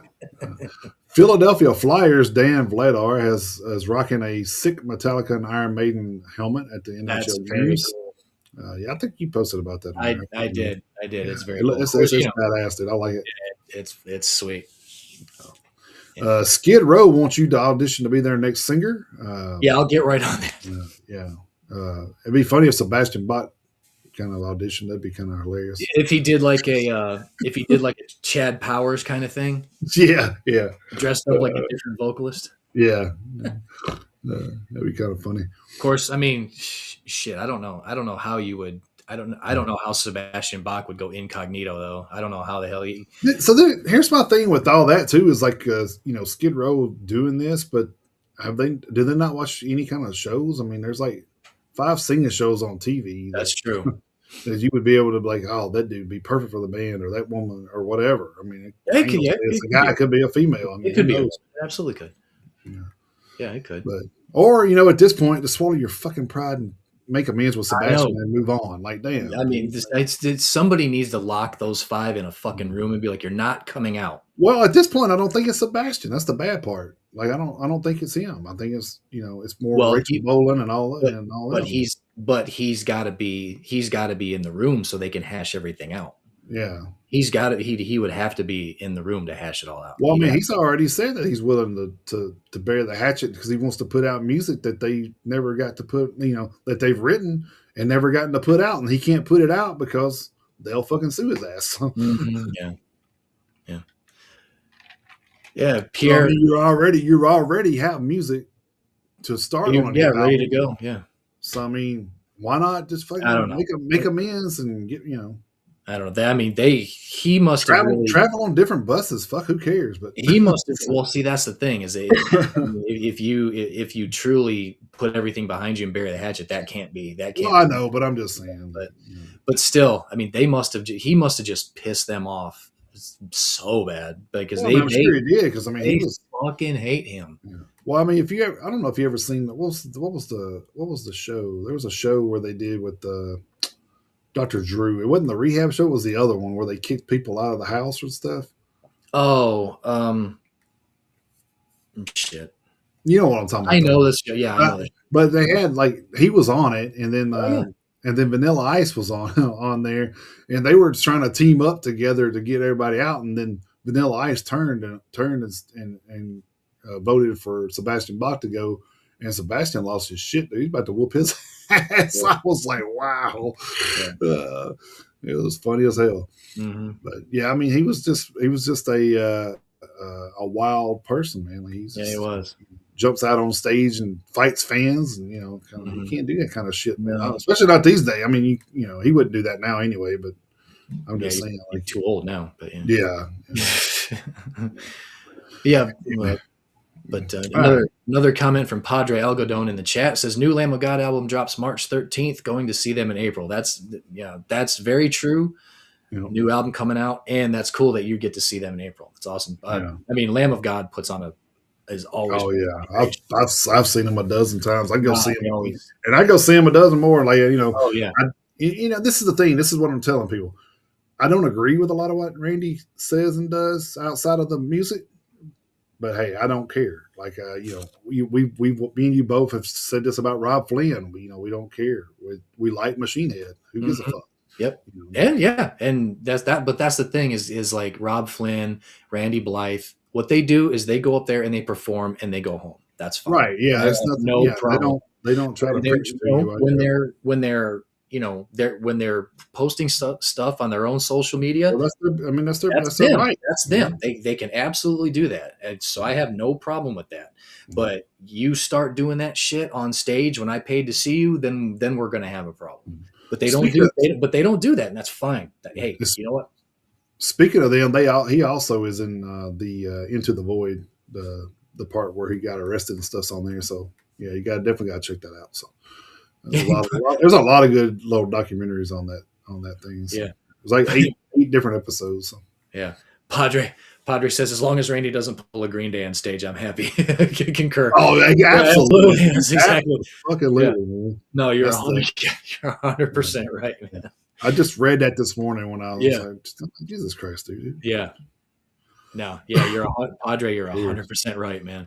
Philadelphia Flyers Dan Vladar is rocking a sick Metallica and Iron Maiden helmet at the NHL games. Cool. Yeah, I think you posted about that. I did. It's very cool. It's badass, dude. I like it. It's sweet. Skid Row wants you to audition to be their next singer. Yeah, I'll get right on that. It'd be funny if Sebastian Bach kind of audition. That'd be kind of hilarious. If he did like a Chad Powers kind of thing. Yeah. Dressed up like a different vocalist. Yeah. That'd be kind of funny. Of course, I mean, shit. I don't know how you would. I don't know how Sebastian Bach would go incognito though. I don't know how the hell he. So here's my thing with all that too is like Skid Row doing this, but do they not watch any kind of shows? I mean, there's like 5 singing shows on TV. That's true. That you would be able to be like, oh, that dude would be perfect for the band, or that woman, or whatever. I mean, it's a guy, it could be a female. I mean, it could be. Absolutely could. Yeah, it could. But or at this point, to swallow your fucking pride and make amends with Sebastian and move on. Like, damn. I mean, somebody needs to lock those 5 in a fucking room and be like, "You're not coming out." Well, at this point, I don't think it's Sebastian. That's the bad part. Like, I don't think it's him. I think it's it's more Rachel Bolan and all that. But he's got to be in the room so they can hash everything out. Yeah, he would have to be in the room to hash it all out. Well, I mean, he's already said that he's willing to bear the hatchet because he wants to put out music that they never got to put, that they've written and never gotten to put out, and he can't put it out because they'll fucking sue his ass. Yeah, Pierre. So, I mean, you already have music to start on. Yeah, ready to go. Yeah. So I mean, why not just fucking make amends and get I don't know. I mean, he must travel on different buses. Fuck, who cares? But he must have. Well, see, that's the thing is if you truly put everything behind you and bury the hatchet, that can't be. Well, I know, but I'm just saying. But still, I mean, he must have just pissed them off so bad because I'm sure he did because I mean they fucking hate him. Yeah. Well, I mean, I don't know if you ever seen what was the show? There was a show where they did with Dr. Drew. It wasn't the rehab show; it was the other one where they kicked people out of the house or stuff. Oh, shit! You know what I'm talking about? I know this show. Yeah, I know this. But they had he was on it, and then and then Vanilla Ice was on there, and they were trying to team up together to get everybody out, and then Vanilla Ice turned and voted for Sebastian Bach to go, and Sebastian lost his shit. Dude. He's about to whoop his ass. Yeah. I was like, wow. Yeah. It was funny as hell. Mm-hmm. But yeah, I mean, he was just a wild person, man. He was. Jumps out on stage and fights fans, and you can't do that kind of shit, man. Especially not these days. I mean, he wouldn't do that now anyway. But I'm just saying, like, too old now. But yeah. But another comment from Padre Algodon in the chat says new Lamb of God album drops March 13th. Going to see them in April. That's very true. New album coming out, and that's cool that you get to see them in April. It's awesome. I mean, Lamb of God puts on is always. Oh yeah, I've seen them a dozen times. I go see them, and I go see them a dozen more. Like Oh yeah. This is the thing. This is what I'm telling people. I don't agree with a lot of what Randy says and does outside of the music. But hey, I don't care. Like me and you both have said this about Rob Flynn. We don't care. We like Machine Head. Who gives a fuck? Yep. You know? And yeah, and that's that. But that's the thing is like Rob Flynn, Randy Blythe. What they do is they go up there and they perform and they go home. That's fine. Right. Yeah. I have It's nothing. no Yeah. problem. They don't try When to they're preach to you. when they're posting stuff on their own social media, Well, that's their. I mean, that's that's their them. right. That's You them. know? They can absolutely do that. And so I have no problem with that. But you start doing that shit on stage when I paid to see you, then we're gonna have a problem. But they don't Speaking do of but they don't do that, and that's fine. Hey, this, you know what? speaking of them, he also is in the Into the Void, the part where he got arrested and stuff's on there. So yeah, you definitely got to check that out. So there's a lot of good little documentaries on that thing. So Yeah. it was like eight different episodes. So. Yeah. Padre says as long as Randy doesn't pull a Green Day on stage, I'm happy. Concur. Oh, yeah, Yeah, absolutely. That's exactly. Fucking Yeah. literally, man. No, you're That's the 100% right, man. I just read that this morning when I was Yeah. like, Jesus Christ, dude. Yeah. No, yeah, Padre, you're 100% right, man.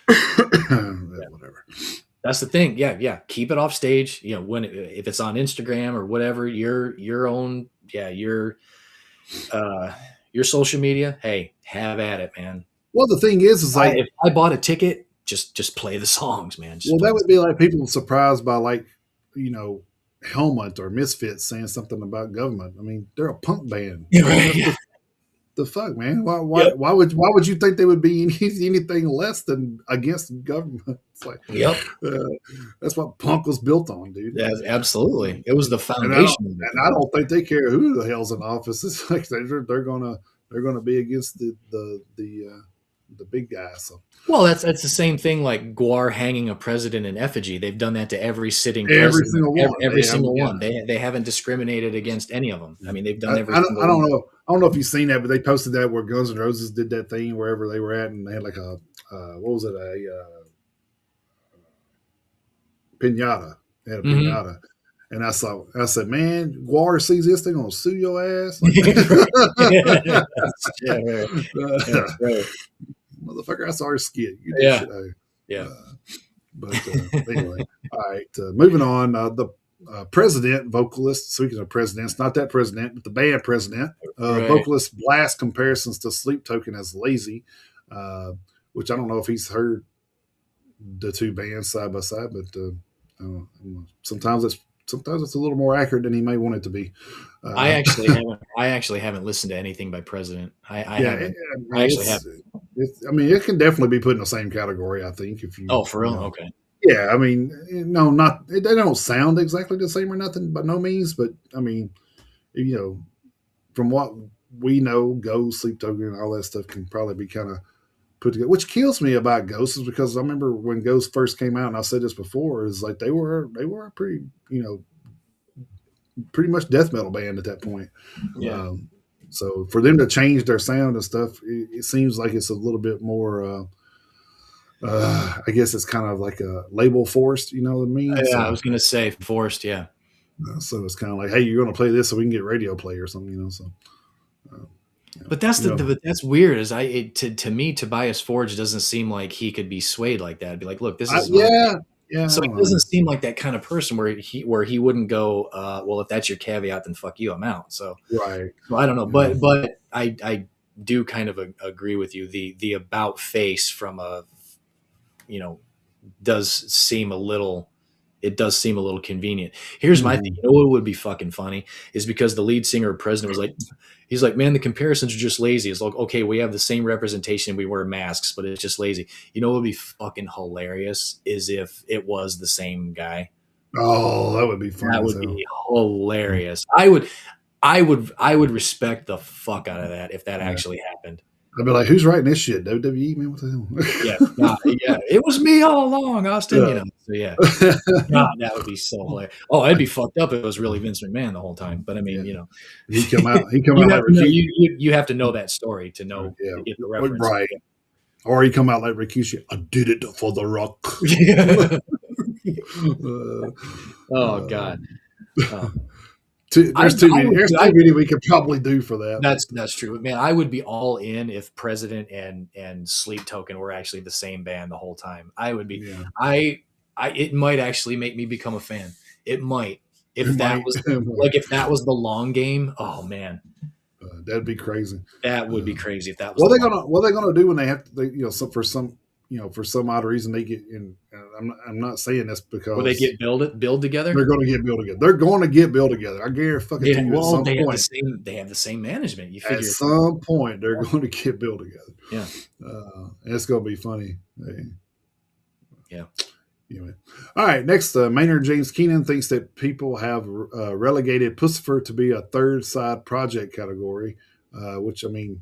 Whatever. That's the thing. Yeah. Keep it off stage. You know, if it's on Instagram or whatever, your own, your social media. Hey, have at it, man. Well, the thing is like if I bought a ticket, just play the songs, man. That would be like people surprised by like, Helmet or Misfits saying something about government. I mean, they're a punk band. Yeah. The fuck, man? Why would you think they would be anything less than against government? It's like, that's what punk was built on, dude. Yeah, absolutely. It was the foundation. And I don't think they care who the hell's in office. It's like they're gonna be against the big guy. So. Well, that's the same thing like Guar hanging a president in effigy. They've done that to every sitting every president. Single one. Every single one. They haven't discriminated against any of them. I mean, they've done every I single don't one. know. I don't know if you've seen that, but they posted that where Guns N' Roses did that thing wherever they were at, and they had like a what was it, a pinata. They had a pinata. And I said, man, Guar sees this, they're gonna sue your ass. Like, right. Motherfucker, I saw her skit. You Yeah. shit, yeah. But anyway, all right. Moving on. The president, vocalist. Speaking of presidents, not that president, but the band president. Right. Vocalist blast comparisons to Sleep Token as lazy, which I don't know if he's heard the two bands side by side, but sometimes it's a little more accurate than he may want it to be. I actually haven't listened to anything by President. I haven't. I actually haven't. I mean, it can definitely be put in the same category. I think if you. Oh, for real? Okay. Yeah, I mean, no, they don't sound exactly the same or nothing, by no means. But I mean, from what we know, Ghost, Sleep Token, and all that stuff can probably be kind of put together. Which kills me about Ghost is because I remember when Ghost first came out, and I said this before, is like they were a pretty pretty much death metal band at that point. Yeah. So for them to change their sound and stuff, it seems like it's a little bit more. I guess it's kind of like a label forced, you know what I mean? Yeah, so, I was gonna say forced. Yeah. So it's kind of like, hey, you're going to play this so we can get radio play or something, So. But that's that's weird. To me, Tobias Forge doesn't seem like he could be swayed like that. I'd be like, look, this is yeah. So he doesn't seem like that kind of person where he wouldn't go, well, if that's your caveat, then fuck you, I'm out. So right. So I don't know, but I do kind of agree with you. The about face from does seem a little convenient. Here's my thing. You know what would be fucking funny is because the lead singer or president was like, he's like, man, the comparisons are just lazy. It's like, okay, we have the same representation. We wear masks, but it's just lazy. You know what would be fucking hilarious is if it was the same guy. Oh, that would be fun. That would be hilarious. I would respect the fuck out of that if that actually happened. I'd be like, who's writing this shit? WWE, man? What the hell? Yeah. It was me all along, Austin. So yeah. God, that would be so hilarious. Oh, I'd be fucked up if it was really Vince McMahon the whole time. But I mean, he come out. You have to know that story to know to get the reference, right? Or he come out like Rikishi. I did it for the Rock. Oh God. There's too many we could probably do for that. That's true. Man, I would be all in if President and Sleep Token were actually the same band the whole time. I would be. It might actually make me become a fan. It might. if that was like if that was the long game, oh man, that'd be crazy. that would be crazy if that was. What are they gonna do when they have to? For some odd reason they get in. I'm not saying this because will they get build together? they're going to get built together. They're going to get built together. I guarantee fucking Yeah, to you well, at some they have point. they have the same management. You figure At some point they're going to get built together. Yeah, and it's going to be funny. Yeah. Anyway. All right. Next, Maynard James Keenan thinks that people have relegated Pussifer to be a third side project category, which I mean,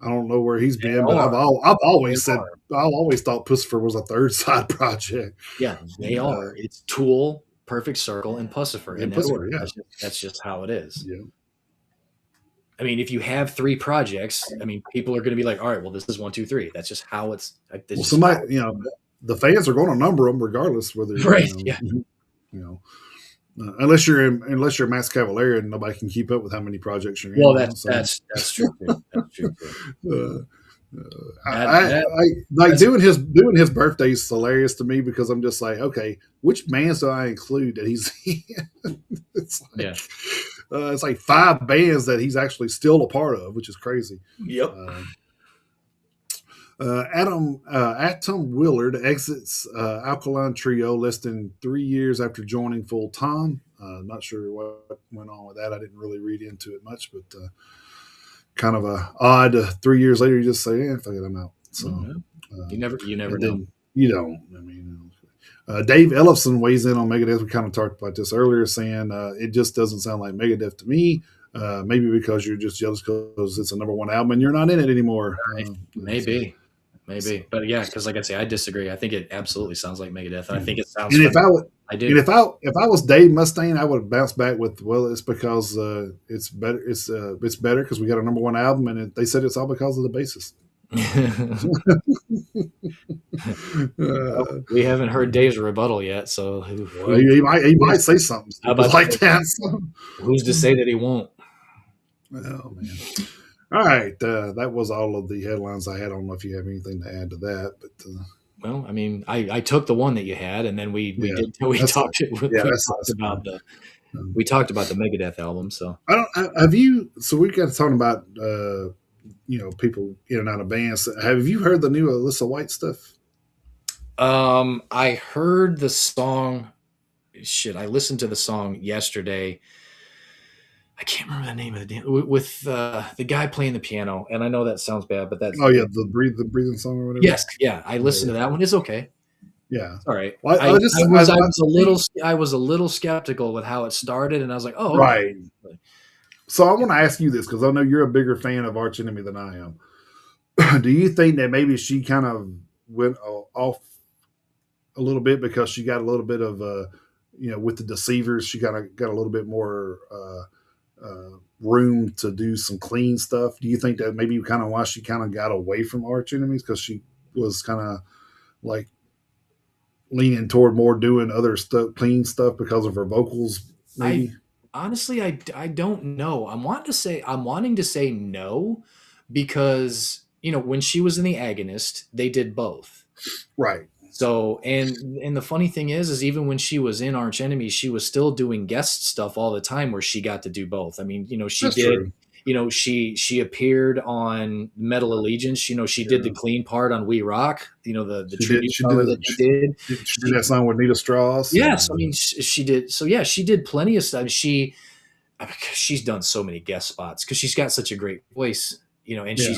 I don't know where he's been, but I've always thought Pussifer was a third side project. Yeah, they are. It's Tool, Perfect Circle, and Pussifer in that Pussifer, order. yeah. That's just how it is. Yeah. I mean, if you have 3 projects, I mean, people are going to be like, all right, well, this is 1, 2, 3. That's just how it's. Well, somebody, the fans are going to number them regardless whether right. Yeah. Unless you're Max Cavalera and nobody can keep up with how many projects you're in. Well, that's true too. That's true too. Doing his birthday is hilarious to me because I'm just like, okay, which bands do I include that he's in? It's like 5 bands that he's actually still a part of, which is crazy. Yep. Atom Willard exits Alkaline Trio less than 3 years after joining full time. Not sure what went on with that. I didn't really read into it much, but kind of a odd 3 years later you just say, "Yeah, fuck it, I'm out." So you never know. You don't. I mean, Dave Ellefson weighs in on Megadeth. We kind of talked about this earlier, saying it just doesn't sound like Megadeth to me. Maybe because you're just jealous because it's a #1 album and you're not in it anymore. Maybe. But yeah, because like I say, I disagree. I think it absolutely sounds like Megadeth, and I think it sounds. And I do. And if I was Dave Mustaine, I would bounce back with, well, it's because it's better. It's better because we got a #1 album, and they said it's all because of the bassist. We haven't heard Dave's rebuttal yet, so he might say something like that. Who's to say that he won't? Oh man. All right, that was all of the headlines I had. I don't know if you have anything to add to that, but well, I mean, I took the one that you had, and then we talked about the Megadeth album. So So we got to talk about people in and out of bands. Have you heard the new Alyssa White stuff? I heard the song. Shit, I listened to the song yesterday. I can't remember the name of the with the guy playing the piano, and I know that sounds bad, but that's the breathing song or whatever. Yes, yeah, I listened to that one. It's okay. Yeah, all right. Well, I was a little skeptical with how it started, and I was like, oh, right. Okay. So I want to ask you this because I know you're a bigger fan of Arch Enemy than I am. Do you think that maybe she kind of went off a little bit because she got a little bit of with the Deceivers, she got a little bit more room to do some clean stuff? Do you think that maybe kind of why she kind of got away from Arch Enemies because she was kind of like leaning toward more doing other stuff, clean stuff because of her vocals? Maybe. Honestly, I don't know. I'm wanting to say no because when she was in the Agonist, they did both. Right. So and the funny thing is even when she was in Arch Enemy, she was still doing guest stuff all the time where she got to do both. I mean, she That's did. True. She appeared on Metal Allegiance. She did the clean part on We Rock. The tribute cover that she did. She did that song with Nita Strauss. Yes, I mean she did. So yeah, she did plenty of stuff. She's done so many guest spots because she's got such a great voice. And she's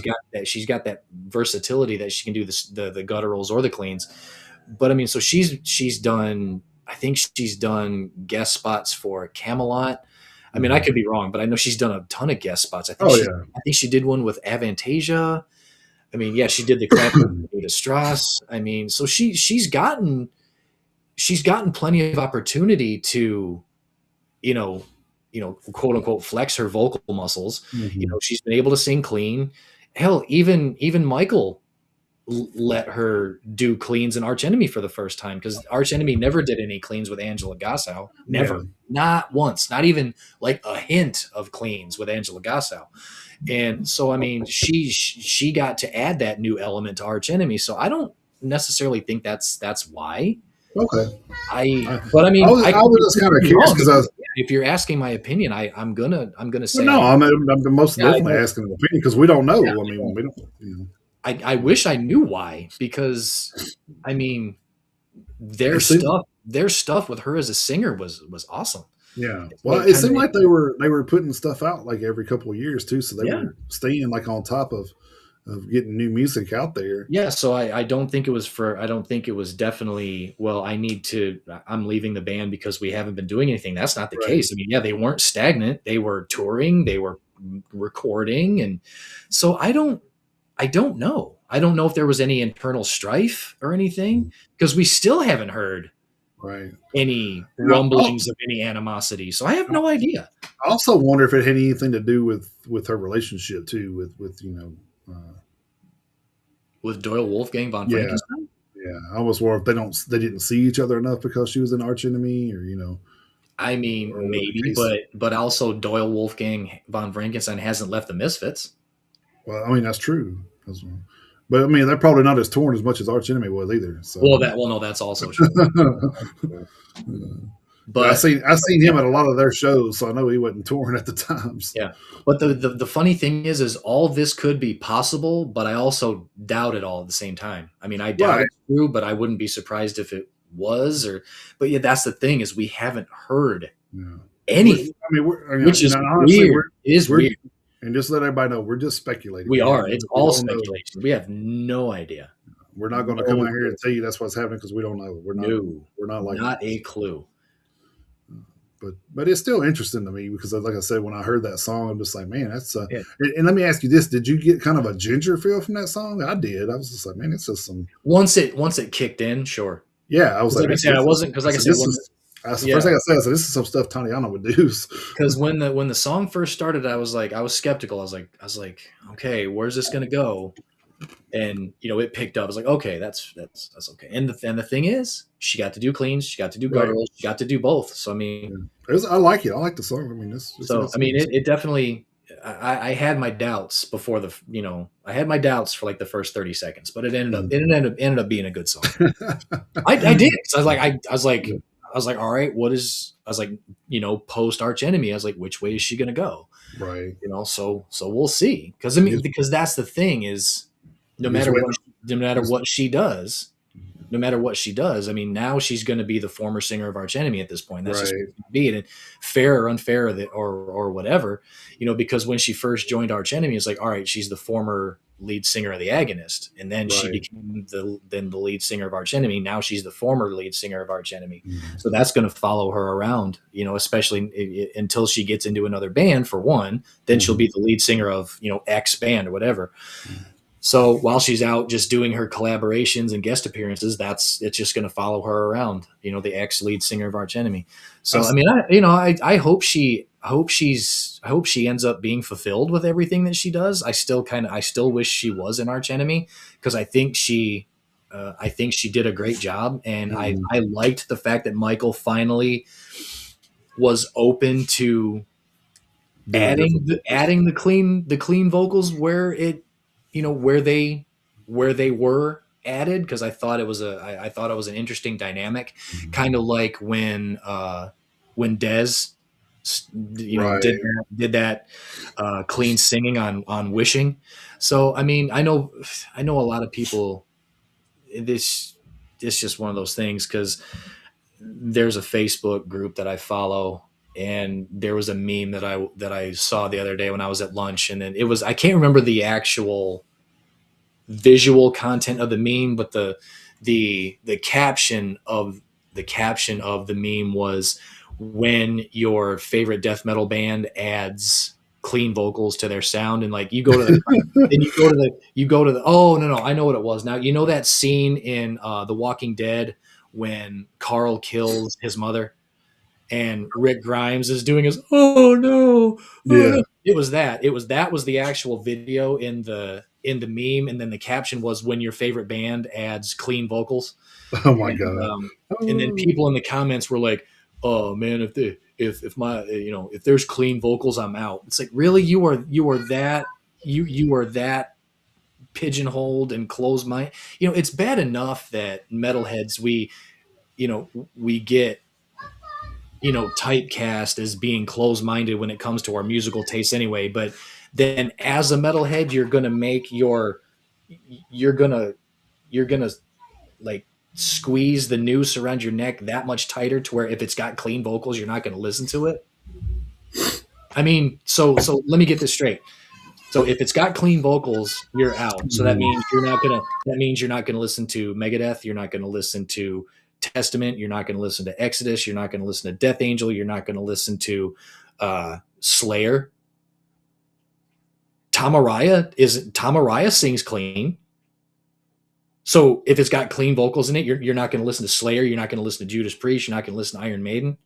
got that versatility that she can do the gutturals or the cleans. But I mean, so she's done. I think she's done guest spots for Camelot. I mean, I could be wrong, but I know she's done a ton of guest spots. I think she did one with Avantasia. I mean, yeah, she did the clap with Nita Strauss. I mean, so she's gotten plenty of opportunity to, quote unquote flex her vocal muscles. Mm-hmm. She's been able to sing clean. Hell, even Michael let her do cleans in Arch Enemy for the first time because Arch Enemy never did any cleans with Angela Gossow. Never. Yeah. Not once. Not even like a hint of cleans with Angela Gossow. And so, I mean, she got to add that new element to Arch Enemy. So I don't necessarily think that's why. Okay. But I mean, I was just kind of curious because if you're asking my opinion, I'm gonna Well, say no, I'm most yeah, I definitely know. asking an opinion because we don't Yeah, know. I I mean, know. we don't. You know, I wish I knew why, because I mean it seemed, their stuff with her as a singer was awesome. yeah. It's Well, what it kind of seemed made like they were putting stuff out like every couple of years too, so they yeah. were staying like on top of getting new music out there. Yeah, so I don't think it was for I don't think it was definitely, well, I'm leaving the band because we haven't been doing anything. That's not the Right. case. I mean, yeah, they weren't stagnant. They were touring, they were recording, and so I don't know. I don't know if there was any internal strife or anything, because we still haven't heard Right. any And rumblings of any animosity. So I have no idea. I also wonder if it had anything to do with her relationship too, with With Doyle Wolfgang von yeah, Frankenstein? yeah. I almost wonder if they didn't see each other enough because she was an arch enemy, or I mean, or what the maybe, case. but also Doyle Wolfgang von Frankenstein hasn't left the Misfits. Well, I mean that's true. But I mean they're probably not as torn as much as arch enemy was either. So. Well, no, that's also true. But But I seen him at a lot of their shows, so I know he wasn't torn at the times. yeah, but the funny thing is all this could be possible, but I also doubt it all at the same time. I mean, I doubt Right. it's true, but I wouldn't be surprised if it was. Or, but yeah, that's the thing, is we haven't heard Yeah. anything, I mean, which is honestly, weird. It is we're weird. and just let everybody know we're just speculating. We are. It's We all don't know. speculation. We have no idea. We're not going to come No out here and tell you that's what's happening because we don't know. No, We're not like not that. a clue. But it's still interesting to me because, like I said, when I heard that song, I'm just like, man, that's. Yeah. And let me ask you this: did you get kind of a ginger feel from that song? I did. I was just like, man, it's just some. Once it kicked in, sure. Yeah, I was like, Like I said, I wasn't, because like I said, this is. That's the yeah, first thing I said. This is some stuff Tatiana would do. because when the song first started, I was skeptical. I was like, okay, where's this gonna go? And it picked up. I was like, okay, that's okay. And the thing is, she got to do cleans, she got to do Right. gutturals, she got to do both. So I mean, I like it. I like the song. I mean, I mean, it definitely. I had my doubts before I had my doubts for like the first 30 seconds, but it ended up being a good song. I did. 'Cause I was like, all right, I was like, post Arch Enemy. I was like, which way is she gonna go? Right. So we'll see. Because I mean, because that's the thing is, no matter what she does, I mean, now she's going to be the former singer of Arch Enemy at this point. That's just Right. what it's gonna be. And fair or unfair, or whatever, because when she first joined Arch Enemy, it's like, all right, she's the former lead singer of the Agonist, and then she Right. became the lead singer of Arch Enemy. Now she's the former lead singer of Arch Enemy. Mhm. So that's going to follow her around, especially until she gets into another band, for one. Then she'll be the lead singer of X band or whatever. So while she's out just doing her collaborations and guest appearances, it's just going to follow her around, the ex lead singer of Arch Enemy. So I mean, I hope she ends up being fulfilled with everything that she does. I still wish she was an Arch Enemy, because I think she did a great job, and Mhm. I liked the fact that Michael finally was open to Doing different. adding the clean vocals where it where they were added, because I thought it was I thought it was an interesting dynamic, Mhm. kind of like when Dez Right. did that clean singing on Wishing. So I mean, I know a lot of people, this it's just one of those things, because there's a Facebook group that I follow, and there was a meme that I saw the other day when I was at lunch, and then I can't remember the actual visual content of the meme, but the caption of the meme was, when your favorite death metal band adds clean vocals to their sound, and like you go to the then you go to the oh no, I know what it was now. That scene in The Walking Dead when Carl kills his mother and Rick Grimes is doing his oh no, oh Yeah. no. That was the actual video in the meme, and then the caption was, when your favorite band adds clean vocals. Oh my And god. and then Oh. people in the comments were like, oh man, if my if there's clean vocals, I'm out. It's like, really? You are that pigeonholed and closed mind. It's bad enough that metalheads, we get typecast as being closed-minded when it comes to our musical tastes anyway. But then as a metalhead, you're gonna you're gonna like squeeze the noose around your neck that much tighter to where if it's got clean vocals, you're not gonna listen to it. I mean, so let me get this straight. So if it's got clean vocals, you're out. So that means you're not gonna listen to Megadeth. You're not gonna listen to Testament. You're not gonna listen to Exodus. You're not gonna listen to Death Angel. You're not gonna listen to Slayer. Tamaraya sings clean. So if it's got clean vocals in it, you're not going to listen to Slayer. You're not going to listen to Judas Priest. You're not going to listen to Iron Maiden.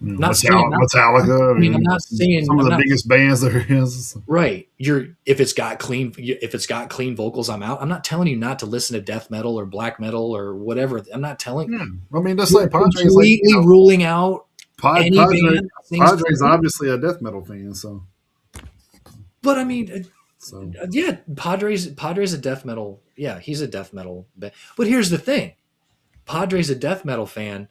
Metallica. I'm not saying some of the biggest bands there is. Right. If it's got clean vocals, I'm out. I'm not telling you not to listen to death metal or black metal or whatever. I'm not telling. Yeah. I mean, that's like Padres completely ruling out any band. Padres obviously a death metal fan, so. But I mean, yeah, Padres a death metal. Yeah, he's a death metal. But here's the thing, Padres a death metal fan,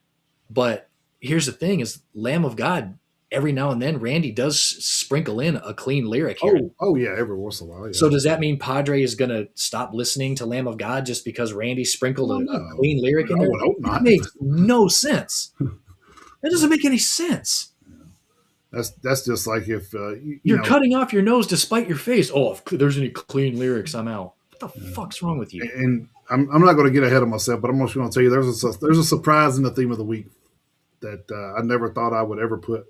but here's the thing: is Lamb of God. Every now and then, Randy does sprinkle in a clean lyric here. Oh yeah, every once in a while. Yeah. So does that mean Padre is going to stop listening to Lamb of God just because Randy sprinkled a clean lyric in there? I would hope not. That makes no sense. That doesn't make any sense. That's just like if you're cutting off your nose to spite your face. Oh, if there's any clean lyrics, I'm out. What the fuck's wrong with you? And I'm not going to get ahead of myself, but I'm just going to tell you there's a surprise in the theme of the week that I never thought I would ever put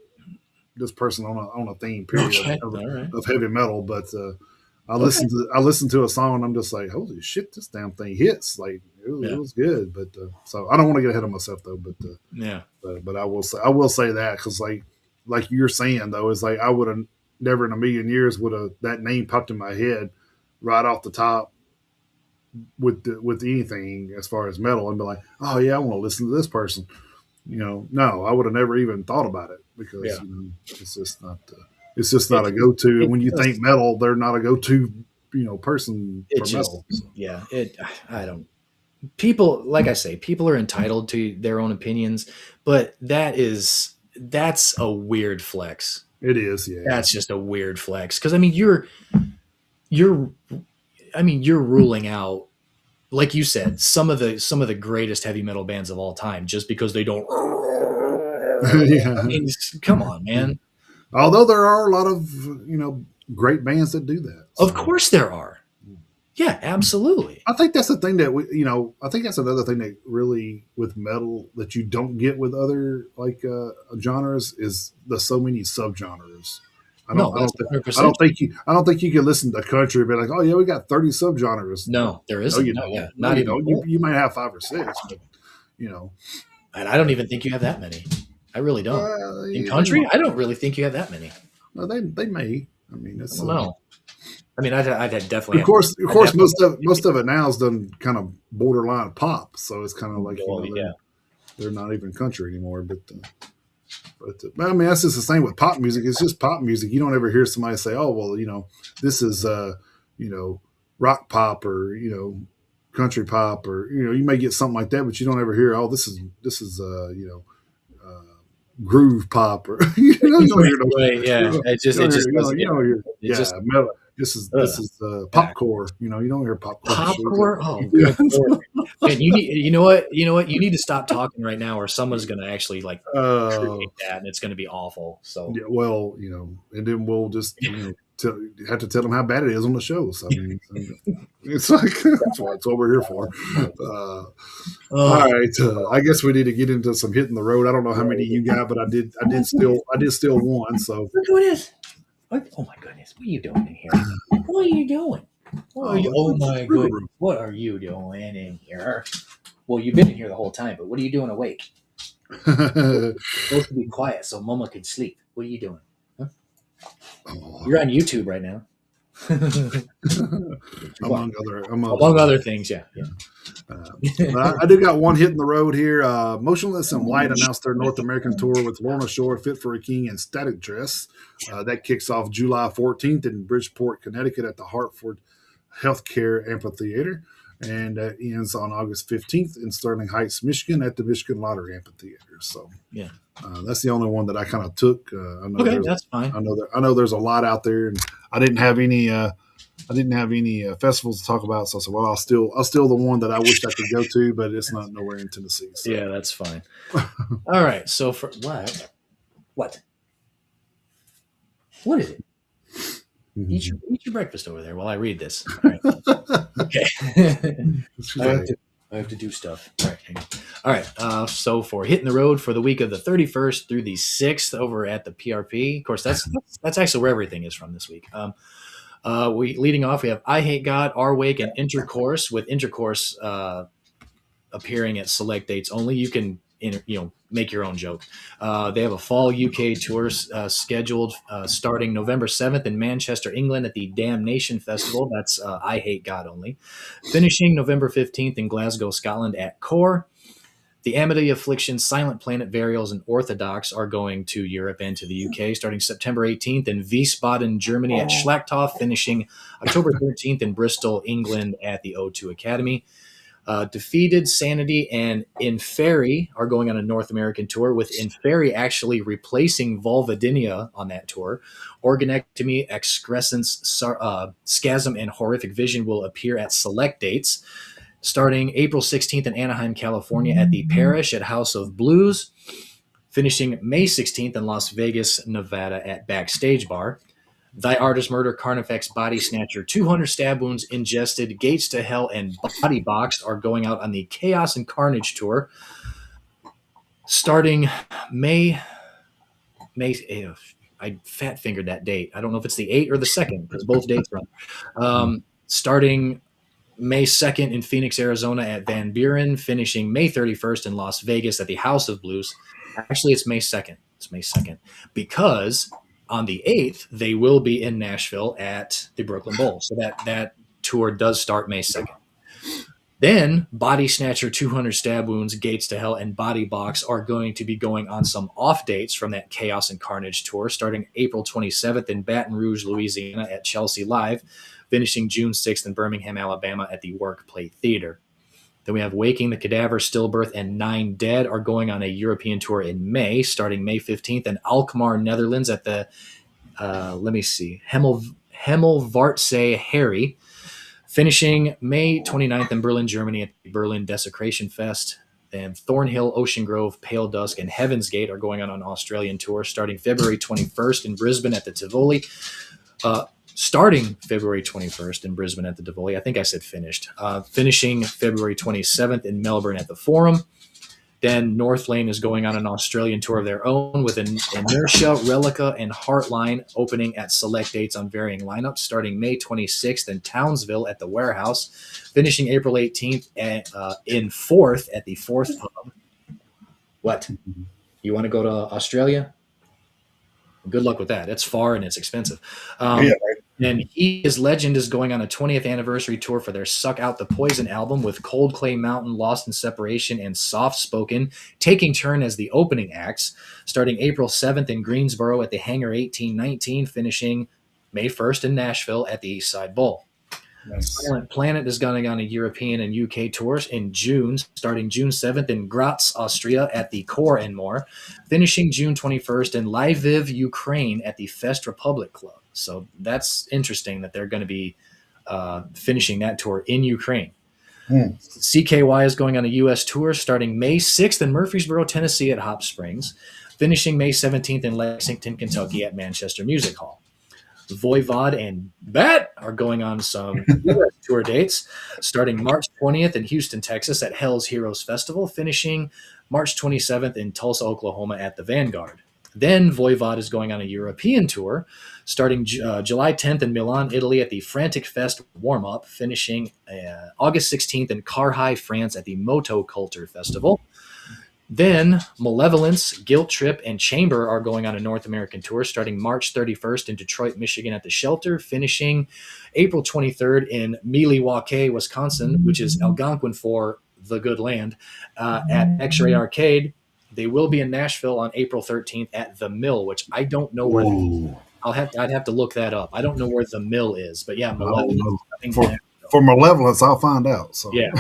this person on a theme period of heavy metal. But I listened to a song and I'm just like, holy shit, this damn thing hits. Like it was good. But so I don't want to get ahead of myself though. But but I will say that because like you're saying though, is like I would have never in a million years would have that name popped in my head right off the top with anything as far as metal and be like, oh yeah, I want to listen to this person. No, I would have never even thought about it because it's just not a go-to. When you think metal, they're not a go-to person for metal. So. Yeah, I don't. People, like I say, people are entitled to their own opinions, but that's a weird flex. It is, yeah. That's just a weird flex because I mean you're ruling out, like you said, some of the greatest heavy metal bands of all time just because they don't. Yeah. I mean, come on, man. Although there are a lot of great bands that do that. So. Of course there are. Yeah, absolutely. I think that's the thing that I think that's another thing that really with metal that you don't get with other genres is the so many subgenres. I don't think you can listen to country and be like, oh yeah, we got 30 subgenres. No, there isn't. Not even. You might have 5 or 6, but And I don't even think you have that many. I really don't. In country, I don't really think you have that many. No, they may. I mean, it's, I don't know. I mean, I'd definitely. Of course, most of it now is done kind of borderline pop, so it's kind of like they're not even country anymore. But I mean, that's just the same with pop music. It's just pop music. You don't ever hear somebody say, "Oh, well, this is rock pop or country pop or you may get something like that, but you don't ever hear, "Oh, this is groove pop," or Right, yeah. It just metal. This is popcore. You don't hear popcore. Popcore. Oh, good Lord. Man, you know what? You need to stop talking right now, or someone's going to actually create that, and it's going to be awful. So yeah, well, and then we'll just have to tell them how bad it is on the show. So I mean, it's like that's what we're here for. All right, I guess we need to get into some hitting the road. I don't know how many you got, but I did still one. So look who it is. Oh my goodness! What are you doing in here? What are you doing? Oh my goodness! What are you doing in here? Well, you've been in here the whole time, but what are you doing awake? You're supposed to be quiet so Mama could sleep. What are you doing? Huh? You're on YouTube right now. among other things, yeah. I do got one hit in the road here. Motionless in White announced their North American tour with Lorna Shore, Fit for a King, and Static Dress. That kicks off July 14th in Bridgeport, Connecticut at the Hartford Healthcare Amphitheater. and ends on August 15th in Sterling Heights, Michigan, at the Michigan Lottery Amphitheater. So Yeah. that's the only one that I kind of took. I know Okay, there's that's fine. I know there's a lot out there, and I didn't have any. I didn't have any festivals to talk about, so I said, "Well, I'll still the one that I wish I could go to, but it's not nowhere in Tennessee." So, Yeah, that's fine. All right. So for what? What? What is it? Eat your breakfast over there while I read this. All right. Okay. she's I have like, to, I have to do stuff. All right. Hang on. All right. So for hitting the road for the week of the 31st through the 6th over at the PRP, of course, that's actually where everything is from this week. We leading off, we have I Hate God, Our Wake, and Intercourse. With Intercourse appearing at select dates only, you can make your own joke. They have a fall UK tour scheduled starting November 7th in Manchester, England, at the Damnation Festival. That's I Hate God only. Finishing November 15th in Glasgow, Scotland, at Core. The Amity Affliction, Silent Planet, Varials, and Orthodox are going to Europe and to the UK, starting September 18th in Wiesbaden, Germany, at Schlachthof, finishing October 13th in Bristol, England, at the O2 Academy. Defeated, Sanity, and Inferi are going on a North American tour, with Inferi actually replacing Vulvodynia on that tour. Organectomy, Excrescence, Scasm, and Horrific Vision will appear at select dates, starting April 16th in Anaheim, California, at the Parish at House of Blues, finishing May 16th in Las Vegas, Nevada, at Backstage Bar. Thy Art is Murder, Carnifex, Body Snatcher, 200 Stab Wounds, Ingested, Gates to Hell, and Body Box are going out on the Chaos and Carnage tour, starting May. I fat fingered that date. I don't know if it's the 8th or the 2nd, because both dates run. Starting May 2nd in Phoenix, Arizona, at Van Buren, finishing May 31st in Las Vegas at the House of Blues. Actually, it's May 2nd. It's May 2nd because on the 8th, they will be in Nashville at the Brooklyn Bowl. So that tour does start May 2nd. Then Body Snatcher, 200 Stab Wounds, Gates to Hell, and Body Box are going to be going on some off dates from that Chaos and Carnage tour, starting April 27th in Baton Rouge, Louisiana, at Chelsea Live, finishing June 6th in Birmingham, Alabama, at the Workplay Theater. Then we have Waking the Cadaver, Stillbirth, and Nine Dead are going on a European tour in May, starting May 15th in Alkmaar, Netherlands, at the Hemelvaartse Harry, finishing May 29th in Berlin, Germany, at the Berlin Desecration Fest. Then Thornhill, Ocean Grove, Pale Dusk, and Heaven's Gate are going on an Australian tour, starting February 21st in Brisbane at the Tivoli. Starting February 21st in Brisbane at the Tivoli. I think I said finished. Finishing February 27th in Melbourne at the Forum. Then North Lane is going on an Australian tour of their own, with an Inertia, Relica, and Heartline opening at select dates on varying lineups, starting May 26th in Townsville at the Warehouse, finishing April 18th in Forth at the Fourth Pub. What? You want to go to Australia? Good luck with that. It's far and it's expensive. And His Legend is going on a 20th anniversary tour for their Suck Out the Poison album, with Cold Clay Mountain, Lost in Separation, and Soft Spoken taking turn as the opening acts, starting April 7th in Greensboro at the Hangar 1819, finishing May 1st in Nashville at the East Side Bowl. Nice. Silent Planet is going on a European and UK tours in June, starting June 7th in Graz, Austria, at the Core and More, finishing June 21st in Lviv, Ukraine, at the Fest Republic Club. So that's interesting that they're going to be finishing that tour in Ukraine. CKY is going on a U.S. tour, starting May 6th in Murfreesboro, Tennessee, at Hop Springs, finishing May 17th in Lexington, Kentucky, at Manchester Music Hall. Voivod and Bat are going on some US tour dates, starting March 20th in Houston, Texas, at Hell's Heroes Festival, finishing March 27th in Tulsa, Oklahoma, at the Vanguard. Then Voivod is going on a European tour, starting July 10th in Milan, Italy, at the Frantic Fest warm-up, finishing August 16th in Carhaix, France, at the Moto Culture Festival. Then Malevolence, Guilt Trip, and Chamber are going on a North American tour, starting March 31st in Detroit, Michigan, at the Shelter, finishing April 23rd in Milwaukee, Wisconsin, which is Algonquin for the good land, at X-Ray Arcade. They will be in Nashville on April 13th at The Mill, which I don't know where. I'd have to look that up. I don't know where The Mill is, but yeah, Malevolence. for malevolence, I'll find out. So Yeah.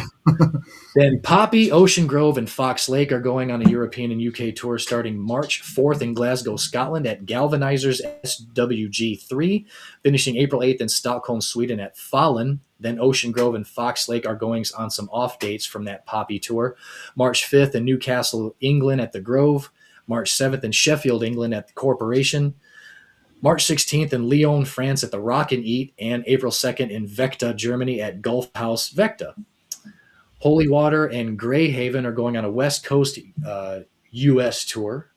Then Poppy, Ocean Grove, and Fox Lake are going on a European and UK tour starting March 4th in Glasgow, Scotland at Galvanizers SWG3, finishing April 8th in Stockholm, Sweden at Fallen. Then Ocean Grove and Fox Lake are going on some off dates from that Poppy tour. March 5th in Newcastle, England at the Grove. March 7th in Sheffield, England at the Corporation. March 16th in Lyon, France at the Rock and Eat. And April 2nd in Vecta, Germany at Gulf House Vecta. Holy Water and Greyhaven are going on a West Coast U.S. tour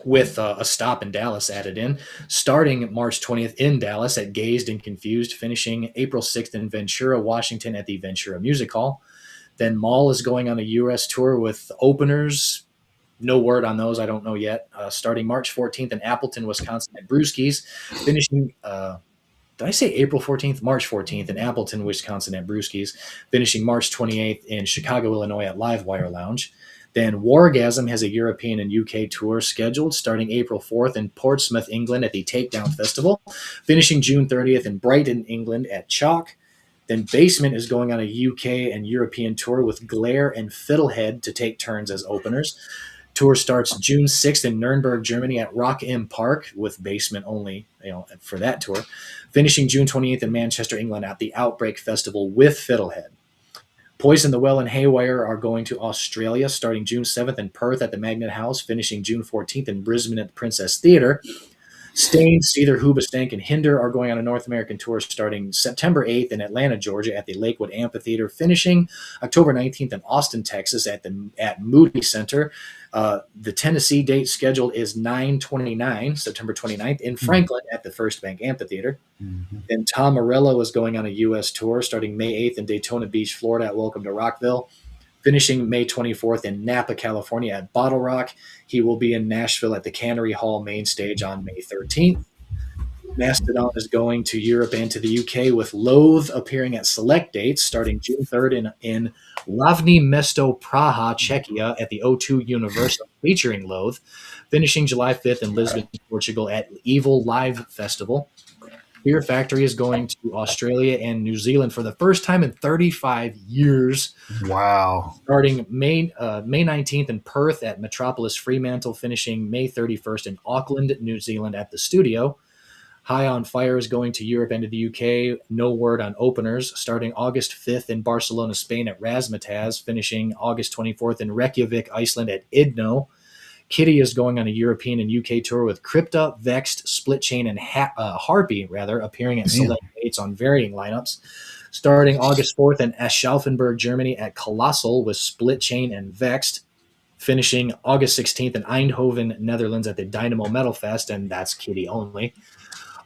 with a stop in Dallas added in, starting March 20th in Dallas at Gazed and Confused, finishing April 6th in Ventura, Washington at the Ventura Music Hall. Then Mall is going on a U.S. tour with openers. No word on those. I don't know yet. Starting March 14th in Appleton, Wisconsin at Brewski's, finishing did I say April 14th? March 14th in Appleton, Wisconsin at Brewski's, finishing March 28th in Chicago, Illinois at Livewire Lounge. Then Wargasm has a European and UK tour scheduled starting April 4th in Portsmouth, England at the Takedown Festival, finishing June 30th in Brighton, England at Chalk. Then Basement is going on a UK and European tour with Glare and Fiddlehead to take turns as openers. Tour starts June 6th in Nuremberg, Germany at Rock M Park with Basement only, for that tour. Finishing June 28th in Manchester, England at the Outbreak Festival with Fiddlehead. Poison the Well and Haywire are going to Australia starting June 7th in Perth at the Magnet House, finishing June 14th in Brisbane at the Princess Theatre. Stain, Seether, Hoobastank, and Hinder are going on a North American tour starting September 8th in Atlanta, Georgia at the Lakewood Amphitheater, finishing October 19th in Austin, Texas at Moody Center. The Tennessee date scheduled is 9/29, September 29th, in Franklin at the First Bank Amphitheater. mm-hmm. Then Tom Morello is going on a U.S. tour starting May 8th in Daytona Beach, Florida at Welcome to Rockville, finishing May 24th in Napa, California at Bottle Rock. He will be in Nashville at the Cannery Hall main stage on May 13th. Mastodon is going to Europe and to the UK with Loathe appearing at select dates starting June 3rd in Hlavní Mesto Praha, Czechia at the O2 Universal featuring Loathe, finishing July 5th in Lisbon, Portugal at Evil Live Festival. Beer Factory is going to Australia and New Zealand for the first time in 35 years. Wow. Starting May 19th in Perth at Metropolis Fremantle, finishing May 31st in Auckland, New Zealand at the Studio. High on Fire is going to Europe and to the UK. No word on openers. Starting August 5th in Barcelona, Spain at Razzmatazz, finishing August 24th in Reykjavik, Iceland at Idno. Kitty is going on a European and UK tour with Crypta, Vexed, Split Chain, and Harpy, appearing at select dates on varying lineups. Starting August 4th in Aschaffenburg, Germany at Colossal with Split Chain and Vexed. Finishing August 16th in Eindhoven, Netherlands at the Dynamo Metal Fest, and that's Kitty only.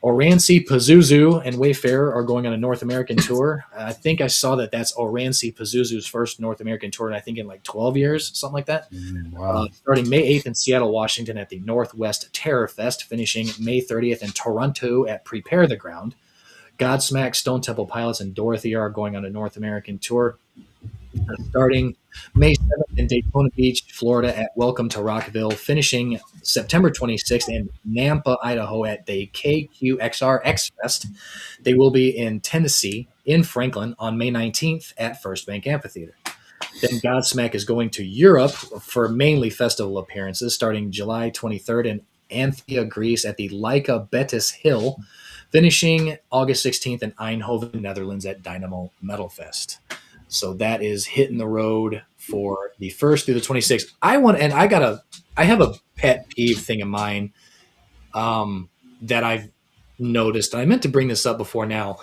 Orancy, Pazuzu, and Wayfarer are going on a North American tour. I think I saw that's Orancy, Pazuzu's first North American tour, and I think in like 12 years, something like that. Wow. Starting May 8th in Seattle, Washington at the Northwest Terror Fest, finishing May 30th in Toronto at Prepare the Ground. Godsmack, Stone Temple Pilots, and Dorothy are going on a North American tour. Starting May 7th in Daytona Beach, Florida at Welcome to Rockville, finishing September 26th in Nampa, Idaho at the KQXR X Fest. They will be in Tennessee, in Franklin, on May 19th at First Bank Amphitheater. Then Godsmack is going to Europe for mainly festival appearances, starting July 23rd in Anthea, Greece at the Leica Betis Hill, finishing August 16th in Eindhoven, Netherlands at Dynamo Metal Fest. So that is hitting the road for the 1st through the 26th. I have a pet peeve thing of mine that I've noticed. I meant to bring this up before now.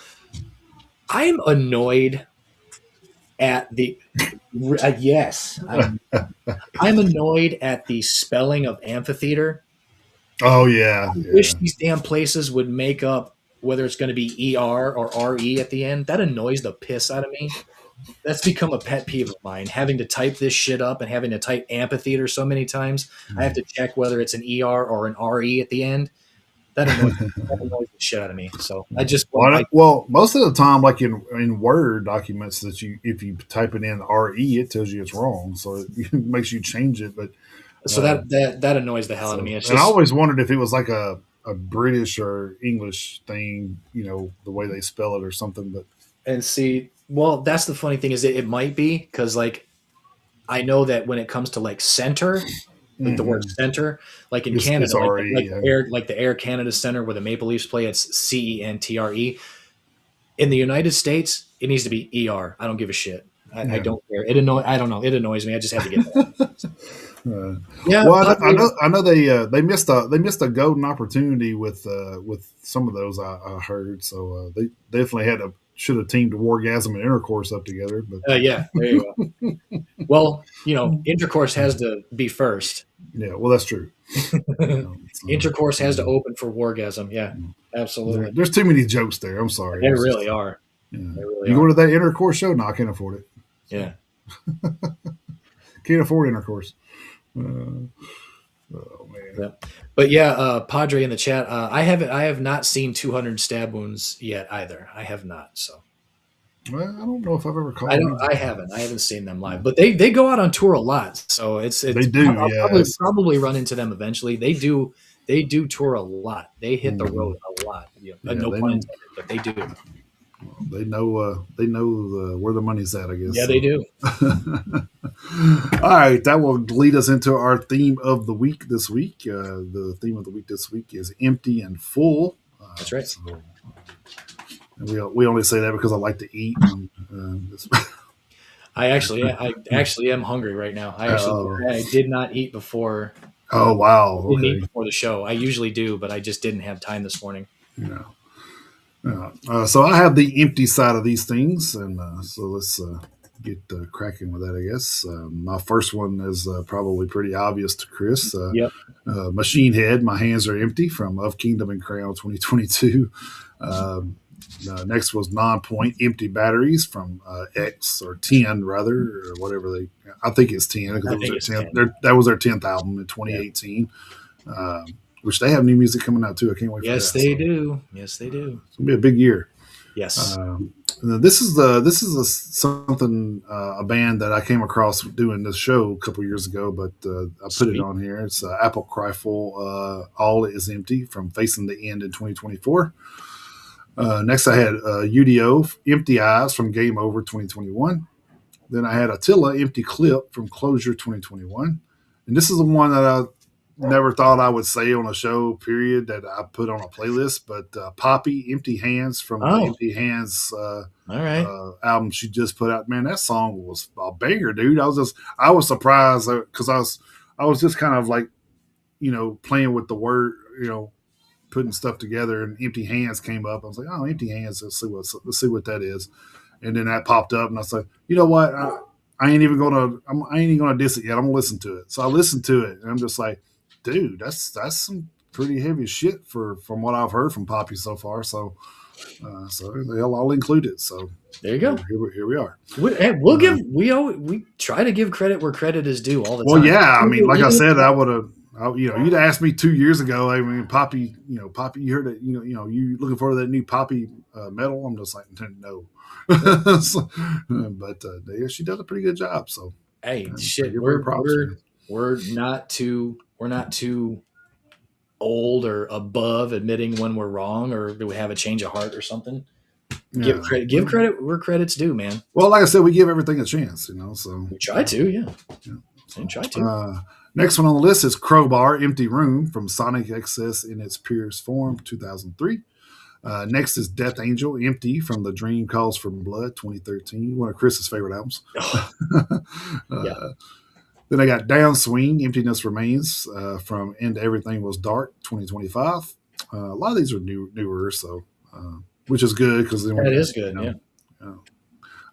I'm annoyed at the I'm annoyed at the spelling of amphitheater. Oh yeah. I wish these damn places would make up whether it's going to be ER or RE at the end. That annoys the piss out of me. That's become a pet peeve of mine, having to type this shit up and having to type amphitheater so many times. I have to check whether it's an ER or an RE at the end. That annoys the shit out of me. So I just well, most of the time, like in Word documents, that if you type it in RE, it tells you it's wrong, so it makes you change it. But so that annoys the hell out of me. I always wondered if it was like a British or English thing, the way they spell it or something. But And see, well, that's the funny thing is it might be because like I know that when it comes to like center, like the word Hmm. center, like in It's Canada, already like the Air Canada Center where the Maple Leafs play, it's CENTRE. In the United States, it needs to be ER. I don't give a shit. I yeah. don't care. I don't know. It annoys me. I just had to get that. Uh, Yeah, well, Padre. I know they missed a golden opportunity with some of those I heard. So they definitely should have teamed Wargasm and Intercourse up together. But Yeah, there you go. Well, intercourse has to be first. yeah, well, that's true. So, Intercourse has to open for wargasm. Yeah, absolutely. there's too many jokes there. I'm sorry. There It's really just, are. yeah. They really You go are. to that Intercourse show? No, I can't afford it. So Yeah. can't afford Intercourse. Uh, oh man. Yeah. But yeah, Padre in the chat. I have not seen 200 stab wounds yet either. I have not. So Well, I don't know if I've ever caught them I either. haven't. I haven't seen them live. But they go out on tour a lot. So They it's do, I'll yes. probably run into them eventually. They do tour a lot. They hit the road Mhm. a lot. Yeah, No pun intended, but they do. they know where the money's at, I guess. Yeah, they So. do. All right, that will lead us into our theme of the week this week. The theme of the week this week is empty and full. That's right. So we only say that because I like to eat. I actually am hungry right now. Oh, I did not eat before. oh wow, Didn't eat okay. before the show. I usually do, but I just didn't have time this morning. Yeah. So I have the empty side of these things, and so let's get cracking with that. I guess my first one is probably pretty obvious to Chris. Yep. Machine Head, My Hands Are Empty from Of Kingdom and Crown 2022. Um, next was Non-Point, Empty Batteries from X or 10 rather, or whatever they. I think it's 10 because I it was think their it's 10th. 10. That was their 10th album in Yeah. 2018. Which they have new music coming out too. I can't wait for Yes, that. they So do. Yes, they do. it's gonna be a big year. Yes. This is something a band that I came across doing this show a couple years ago, but I put it Sweet. on here. It's Apple Cryful, All Is Empty from Facing the End in 2024. Next, I had UDO, Empty Eyes from Game Over 2021. Then I had Attila, Empty Clip from Closure 2021. And this is the one that I never thought I would say on a show, period, that I put on a playlist. But Poppy, Empty Hands from the Oh, Empty Hands all right. album she just put out. Man, that song was a banger, dude. I was surprised because I was just kind of like, playing with the word, putting stuff together, and Empty Hands came up. I was like, oh, Empty Hands. Let's see what that is. And then that popped up, and I was like, you know what? I ain't even gonna diss it yet. I'm gonna listen to it. So I listened to it, and I'm just like, dude, that's some pretty heavy shit from what I've heard from Poppy so far. So I'll include it. So There you go. here we are. We try to give credit where credit is due all the Well, time. yeah, I mean, like I Even said, I would have. You'd asked me 2 years ago. I mean, Poppy, Poppy, you heard it. You looking forward to that new Poppy metal? I'm just like, no. But yeah, she does a pretty good job. So hey, I shit, give her props, man. we're not too old or above admitting when we're wrong or do we have a change of heart or something. Yeah. Give credit where credit's due, man. Well, like I said, we give everything a chance, So We try to, yeah. yeah. We try to. Next one on the list is Crowbar, Empty Room from Sonic Excess in its purest form, 2003. Next is Death Angel, Empty from The Dream Calls for Blood, 2013. One of Chris's favorite albums. Yeah. Then I got Downswing, Emptiness Remains from End Everything Was Dark, 2025. A lot of these are newer, so which is good because That is good, yeah.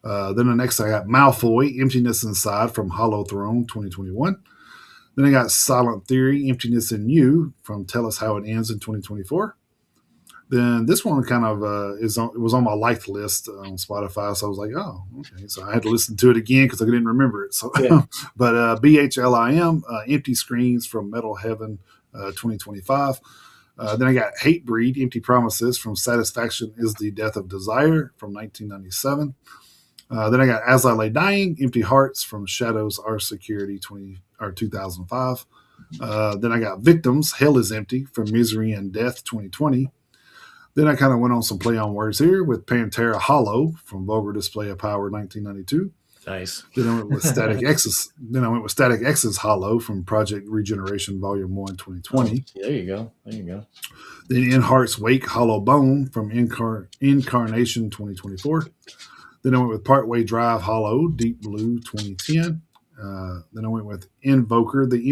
Then the next I got Malfoy, Emptiness Inside from Hollow Throne, 2021. Then I got Silent Theory, Emptiness in You from Tell Us How It Ends in 2024. Then this one kind of it was on my liked list on Spotify, so I was like, oh, okay. So I had to listen to it again because I didn't remember it. So, Yeah. But BHLIM, Empty Screens from Metal Heaven, 2025. Then I got Hatebreed, Empty Promises from Satisfaction Is the Death of Desire from 1997. Then I got As I Lay Dying, Empty Hearts from Shadows Are Security 2005. Then I got Victims, Hell is Empty from Misery and Death 2020. Then I kind of went on some play on words here with Pantera Hollow from Vulgar Display of Power 1992. Nice. Then I went with Static X's. Then I went with Static X's Hollow from Project Regeneration Volume 1 2020. There you go. There you go. Then In Heart's Wake Hollow Bone from Incarnation 2024. Then I went with Partway Drive Hollow Deep Blue 2010. Then I went with Invoker, the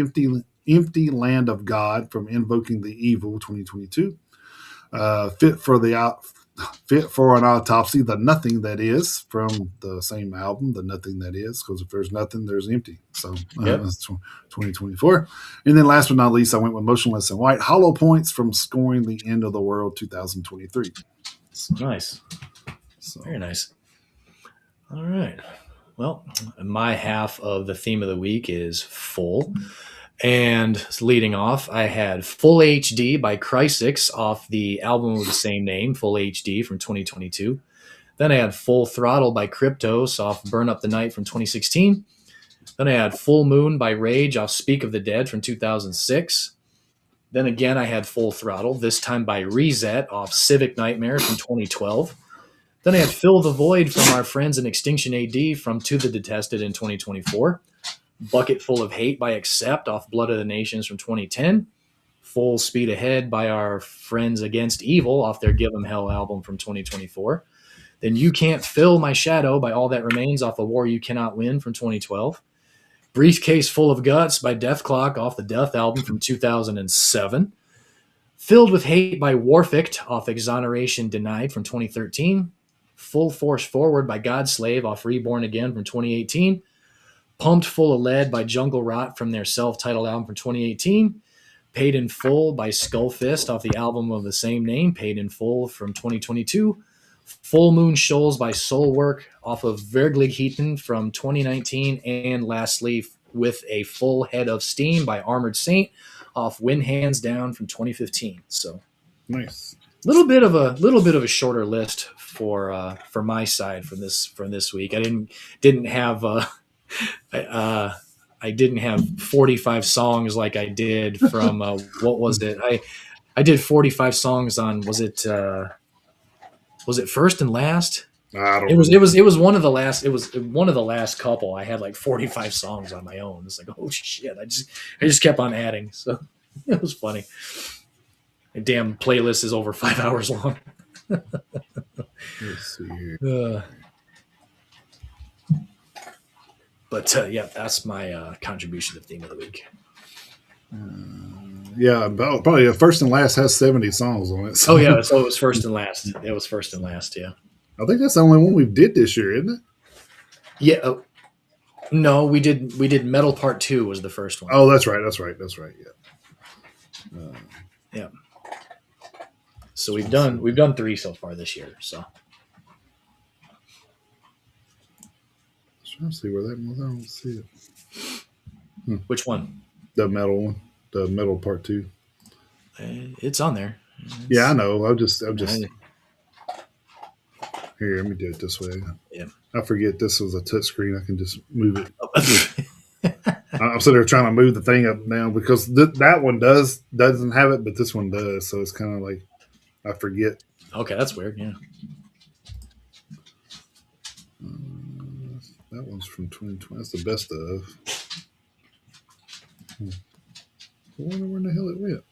Empty Land of God from Invoking the Evil 2022. Fit for an Autopsy, The Nothing That Is from the same album, The Nothing That Is, because if there's nothing, there's empty. So Yep. that's 2024. And then last but not least, I went with Motionless in White Hollow Points from Scoring the End of the World 2023. Nice. So, Very nice. All right. Well, my half of the theme of the week is full. And leading off, I had Full HD by Crysis off the album of the same name, Full HD from 2022. Then I had Full Throttle by Cryptos off Burn Up the Night from 2016. Then I had Full Moon by Rage off Speak of the Dead from 2006. Then again, I had Full Throttle, this time by Reset off Civic Nightmare from 2012. Then I had Fill the Void from our friends in Extinction AD from To the Detested in 2024. Bucket Full of Hate by Accept off Blood of the Nations from 2010. Full Speed Ahead by our friends Against Evil off their Give 'Em Hell album from 2024. Then You Can't Fill My Shadow by All That Remains off A War You Cannot Win from 2012. Briefcase Full of Guts by Death Clock off the Death album from 2007. Filled with Hate by Warfict off Exoneration Denied from 2013. Full Force Forward by Godslave off Reborn Again from 2018. Pumped Full of Lead by Jungle Rot from their self-titled album from 2018. Paid in Full by Skullfist off the album of the same name, Paid in Full from 2022. Full Moon Shoals by Soulwork off of Vergligheten from 2019. And lastly, with a Full Head of Steam by Armored Saint off Win Hands Down from 2015. So nice. little bit of a shorter list for my side from this week. I didn't have I didn't have 45 songs like I did from what was it? I did 45 songs on was it First and Last? I don't It was one of the last couple. I had like 45 songs on my own. It's like, oh shit. I just kept on adding. So it was funny. My damn playlist is over 5 hours long. Let's see here. But yeah, that's my contribution to the theme of the week. Yeah, probably First and Last has 70 songs on it. So. Oh yeah, so it was First and Last. It was First and Last. Yeah. I think that's the only one we did this year, isn't it? Yeah. No, we did Metal Part 2 was the first one. Oh, that's right. Yeah. Yeah. So we've done 3 so far this year. So. Trying to see where that was. I don't see it. Which one? The metal one. The metal part 2. It's on there. Yeah, I know. I'm just here. Let me do it this way. Yeah. I forget this was a touch screen. I can just move it. I'm sitting there trying to move the thing up now because that one doesn't have it, but this one does. So it's kind of like I forget. Okay, that's weird. Yeah. That one's from 2020. That's the best of. I wonder where the hell it went.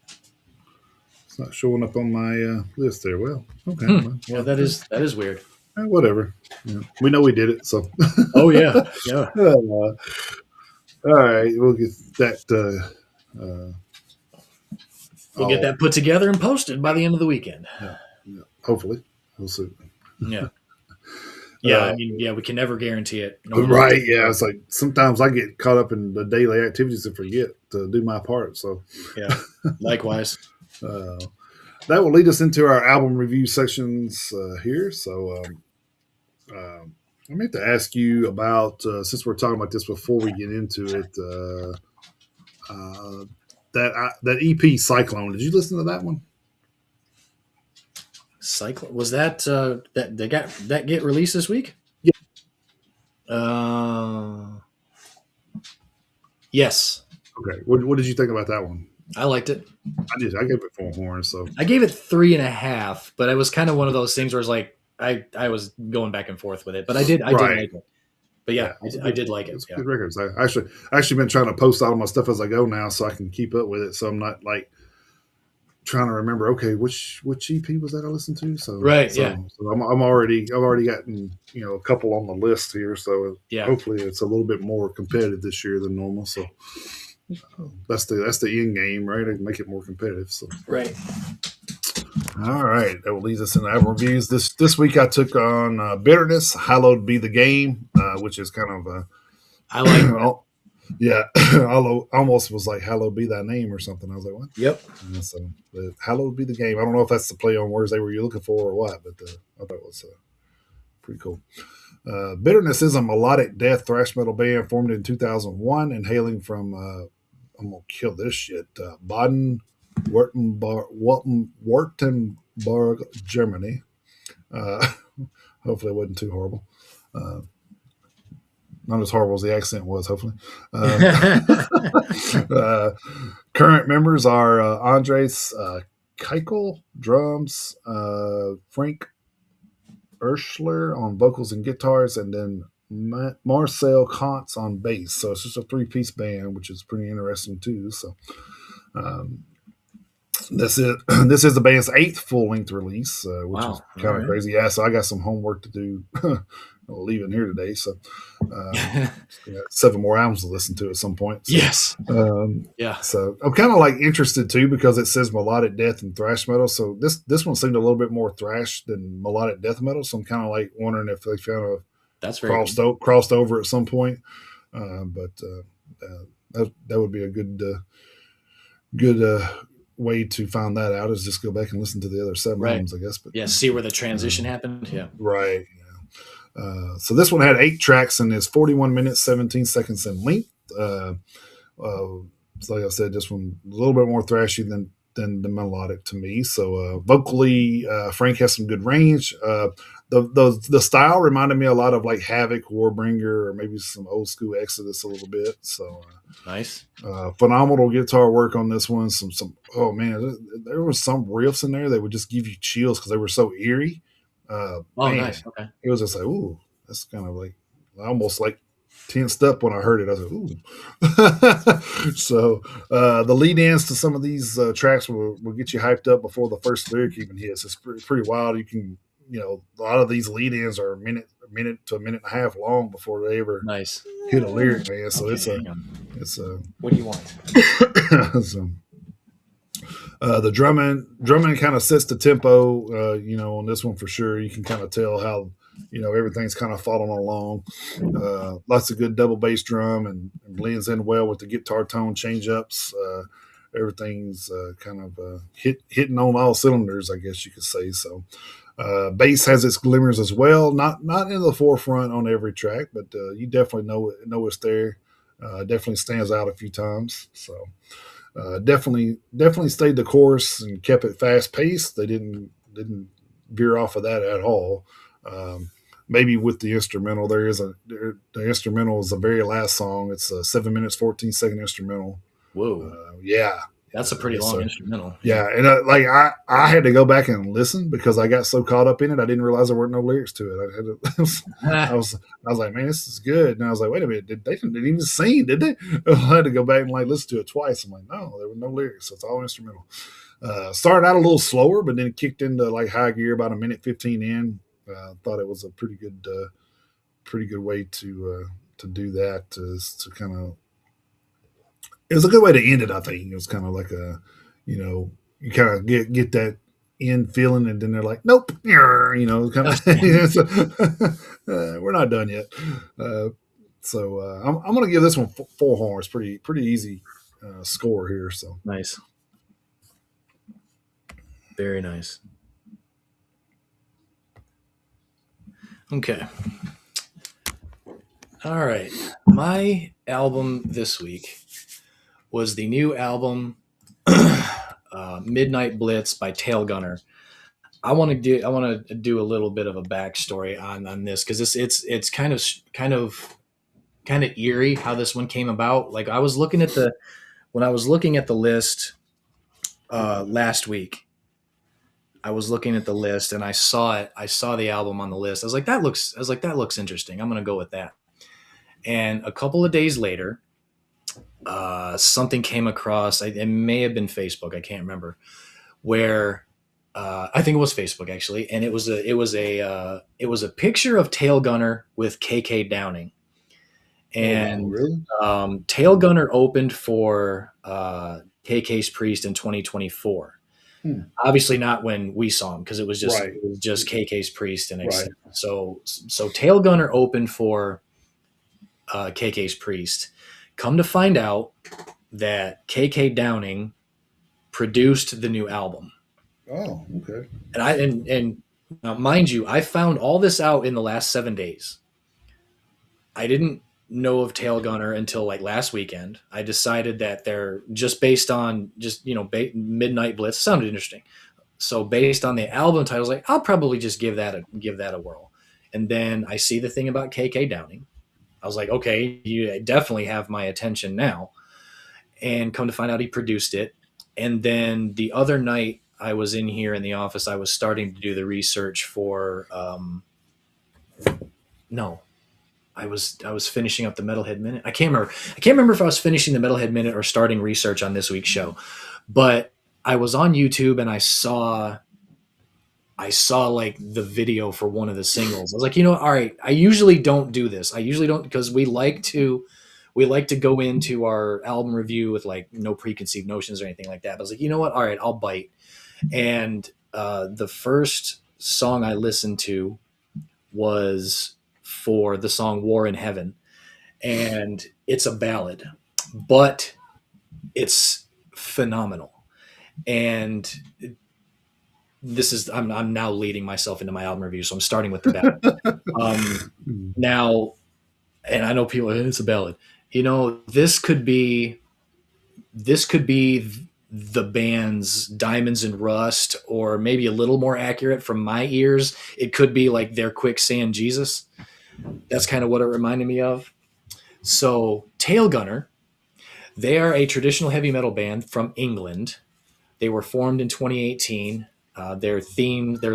It's not showing up on my list there. Well, okay. Well, yeah, that is weird. Whatever. Yeah. We know we did it, so. Oh yeah, yeah. All right, we'll get that. We'll get that put together and posted by the end of the weekend. Yeah. Hopefully, we'll see. Yeah. Yeah, I mean, yeah, we can never guarantee it. Right, yeah. It's like sometimes I get caught up in the daily activities and forget to do my part. So, yeah, likewise. That will lead us into our album review sections here. So, I meant to ask you about, since we're talking about this before we get into it, that EP Cyclone. Did you listen to that one? Cyclone, was that that get released this week? Yeah. Yes. Okay. What did you think about that one? I liked it. I did. I gave it 4 horns. So I gave it 3.5, but it was kind of one of those things where it's like I was going back and forth with it, but I did right. like it. But yeah, Yeah, it's I good. did like it. It's Yeah. good records. I actually been trying to post all my stuff as I go now, so I can keep up with it. So I'm not like trying to remember. Okay, which EP was that I listened to? So Right. so, Yeah. so I've already gotten a couple on the list here. So Yeah. hopefully it's a little bit more competitive this year than normal. So that's the end game, right? I make it more competitive. So Right. all right, that will lead us into album reviews. This week I took on Bitterness, Hallowed Be the Game, which is kind of I like that. yeah, almost was like "Hallowed be thy name" or something. I was like, "What?" Yep. So, but "Hallowed be the game." I don't know if that's the play on words they were looking for or what, but I thought it was pretty cool. Bitterness is a melodic death thrash metal band formed in 2001 and hailing from I'm gonna kill this shit Baden Württemberg, Germany. Uh, hopefully, it wasn't too horrible. Uh, not as horrible as the accent was, hopefully. Uh, current members are Andres Keikel, drums, Frank Urschler on vocals and guitars, and then Marcel Kantz on bass. So it's just a three-piece band, which is pretty interesting too. So um, this is this is the band's 8th full-length release, which is Wow. kind All of right. crazy. Yeah, so I got some homework to do. Leaving here today, so got 7 more albums to listen to at some point. So, Yes. Yeah. so I'm kind of like interested too because it says melodic death and thrash metal. So this one seemed a little bit more thrash than melodic death metal. So I'm kind of like wondering if they kind of That's very crossed over at some point. But that would be a good way to find that out is just go back and listen to the other 7 right. albums, I guess. But Yeah. See where the transition happened. Yeah. right. So this one had 8 tracks and is 41 minutes 17 seconds in length. So like I said, this one a little bit more thrashy than the melodic to me. So vocally, Frank has some good range. The style reminded me a lot of like Havoc, Warbringer, or maybe some old school Exodus a little bit. So Nice. phenomenal guitar work on this one. Some oh man, there was some riffs in there that would just give you chills because they were so eerie. Oh, Man, nice. Okay. it was just like, ooh, that's kind of like almost like tensed up when I heard it. I was like, ooh. So the lead ins to some of these tracks will get you hyped up before the first lyric even hits. It's pretty wild. You can, a lot of these lead ins are a minute to a minute and a half long before they ever Nice. hit a lyric, man. So Okay, it's a what do you want? so, the drumming kind of sets the tempo, on this one for sure. You can kind of tell how, everything's kind of following along. Lots of good double bass drum and blends in well with the guitar tone change ups. Everything's kind of hitting on all cylinders, I guess you could say. So, bass has its glimmers as well. Not in the forefront on every track, but you definitely know it's there. Definitely stands out a few times. So. Definitely stayed the course and kept it fast paced. They didn't veer off of that at all. Maybe with the instrumental, the instrumental is the very last song. It's a 7 minutes 14-second instrumental. Whoa, Yeah, that's a pretty long instrumental. Yeah, and I had to go back and listen because I got so caught up in it. I didn't realize there weren't no lyrics to it. I had to, I was like, man, this is good. And I was like, wait a minute, they didn't even sing, did they? I had to go back and like listen to it twice. I'm like, no, there were no lyrics. So it's all instrumental. Started out a little slower, but then it kicked into like high gear about a minute 15 in. Thought it was a pretty good way to do that. To kind of, it was a good way to end it. I think it was kind of like you kind of get that end feeling, and then they're like, nope, kind of. We're not done yet. So I'm going to give this one 4 horns. Pretty easy score here. So nice, very nice. Okay. All right. My album this week was the new album Midnight Blitz by Tail Gunner. I want to do a little bit of a backstory on this because it's kind of eerie how this one came about. Like I was looking at when I was looking at the list last week, I was looking at the list and I saw it. I saw the album on the list. I was like, that looks interesting. I'm going to go with that. And a couple of days later, something came across. It may have been Facebook. I can't remember. Where I think it was Facebook actually, and it was a picture of Tail Gunner with KK Downing, Oh, wow, and really? Tail Gunner opened for KK's Priest in 2024. Hmm. Obviously not when we saw him because Right. it was just KK's Priest and Right. so Tail Gunner opened for KK's Priest. Come to find out that KK Downing produced the new album. Oh, okay. And mind you, I found all this out in the last 7 days. I didn't know of Tail Gunner until like last weekend. I decided that they're just based on Midnight Blitz sounded interesting. So based on the album titles, like I'll probably just give that a whirl. And then I see the thing about KK Downing. I was like, okay, you definitely have my attention now. And come to find out, he produced it. And then the other night, I was in here in the office. I was starting to do the research for. No, I was finishing up the Metalhead Minute. I can't remember. I can't remember if I was finishing the Metalhead Minute or starting research on this week's show. But I was on YouTube and I saw like the video for one of the singles. I was like, all right. I usually don't do this. I usually don't because we like to go into our album review with like no preconceived notions or anything like that. But I was like, you know what? All right, I'll bite. And the first song I listened to was for the song War in Heaven. And it's a ballad, but it's phenomenal. And I'm now leading myself into my album review. So I'm starting with the ballad. Now, and I know people, it's a ballad. This could be the band's Diamonds and Rust, or maybe a little more accurate from my ears, it could be like their Quicksand Jesus. That's kind of what it reminded me of. So Tail Gunner, they are a traditional heavy metal band from England. They were formed in 2018. Their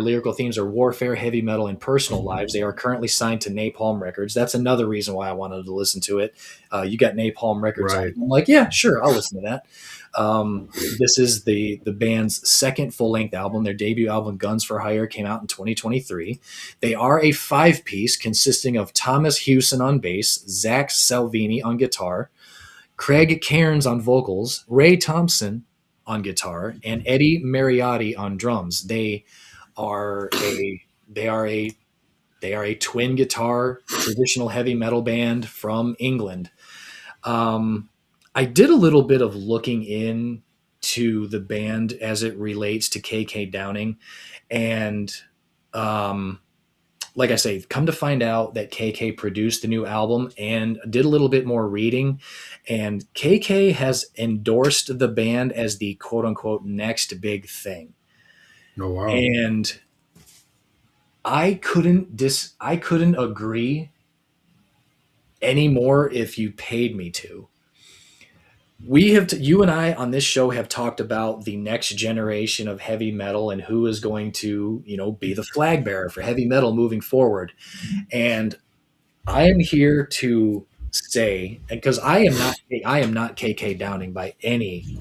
lyrical themes are warfare, heavy metal, and personal lives. They are currently signed to Napalm Records. That's another reason why I wanted to listen to it. You got Napalm Records. Right. I'm like, yeah, sure, I'll listen to that. This is the band's second full-length album. Their debut album, Guns for Hire, came out in 2023. They are a 5-piece consisting of Thomas Hewson on bass, Zach Salvini on guitar, Craig Cairns on vocals, Ray Thompson on guitar, and Eddie Mariotti on drums. They are a twin guitar traditional heavy metal band from England. I did a little bit of looking into the band as it relates to KK Downing, and like I say, come to find out that KK produced the new album and did a little bit more reading. And KK has endorsed the band as the quote unquote next big thing. Oh, wow. And I couldn't agree anymore if you paid me to. You and I on this show have talked about the next generation of heavy metal and who is going to, be the flag bearer for heavy metal moving forward. And I am here to say, because I am not KK Downing by any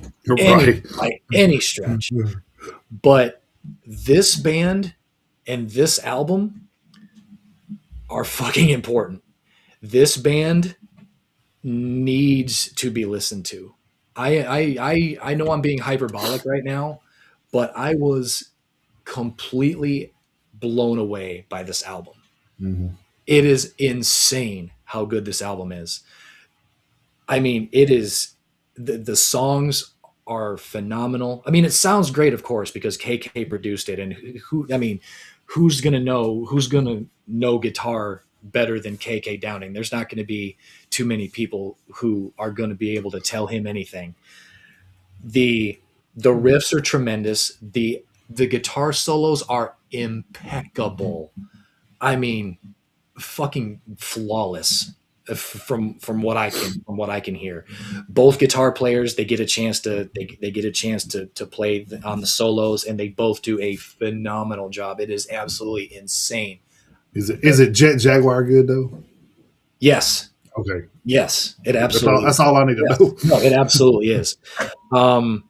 stretch, but this band and this album are fucking important. This band needs to be listened to. I know I'm being hyperbolic right now, but I was completely blown away by this album. Mm-hmm. It is insane how good this album is. I mean, it is the songs are phenomenal. I mean, it sounds great, of course, because KK produced it, and who's gonna know guitar better than KK Downing? There's not going to be too many people who are going to be able to tell him anything. The riffs are tremendous. The guitar solos are impeccable. I mean, fucking flawless. from what I can hear. Both guitar players, they get a chance to they get a chance to play on the solos, and they both do a phenomenal job. It is absolutely insane. Is it Jet Jaguar good though? Yes, Okay, yes, it that's all. absolutely. That's all I need to Yes, know. no, it absolutely is. Um,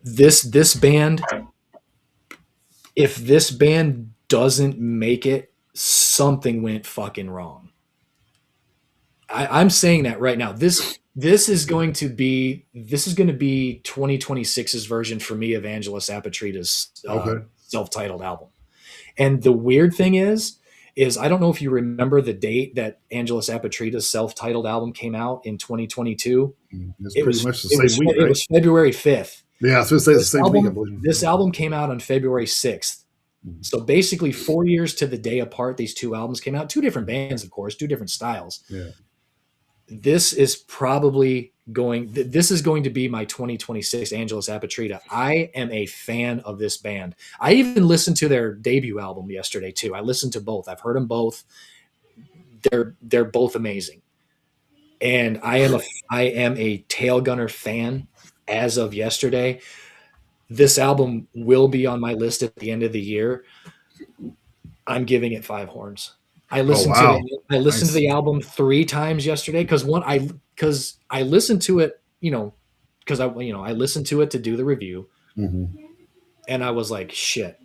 this band, if this band doesn't make it, something went fucking wrong. I'm saying that right now. This is going to be 2026's version for me of Angelus Apatrita's Okay. self-titled album. And the weird thing is I don't know if you remember the date that Angelus Apatrita's self-titled album came out in 2022. It's It pretty was much the it same was week, it right? was February 5th. Yeah, I was going to say it's the same week, I believe. This album came out on February 6th. So basically 4 years to the day apart, these two albums came out. Two different bands, of course, two different styles. Yeah. This is going to be my 2026 Angelus Apatrita. I am a fan of this band. I even listened to their debut album yesterday too. I listened to both. I've heard them both. They're both amazing. And I am a Tail Gunner fan as of yesterday. This album will be on my list at the end of the year. I'm giving it 5 horns. I listened wow. I listened Nice. to the album 3 times yesterday because I listened to it, I listened to it to do the review, and I was like, shit.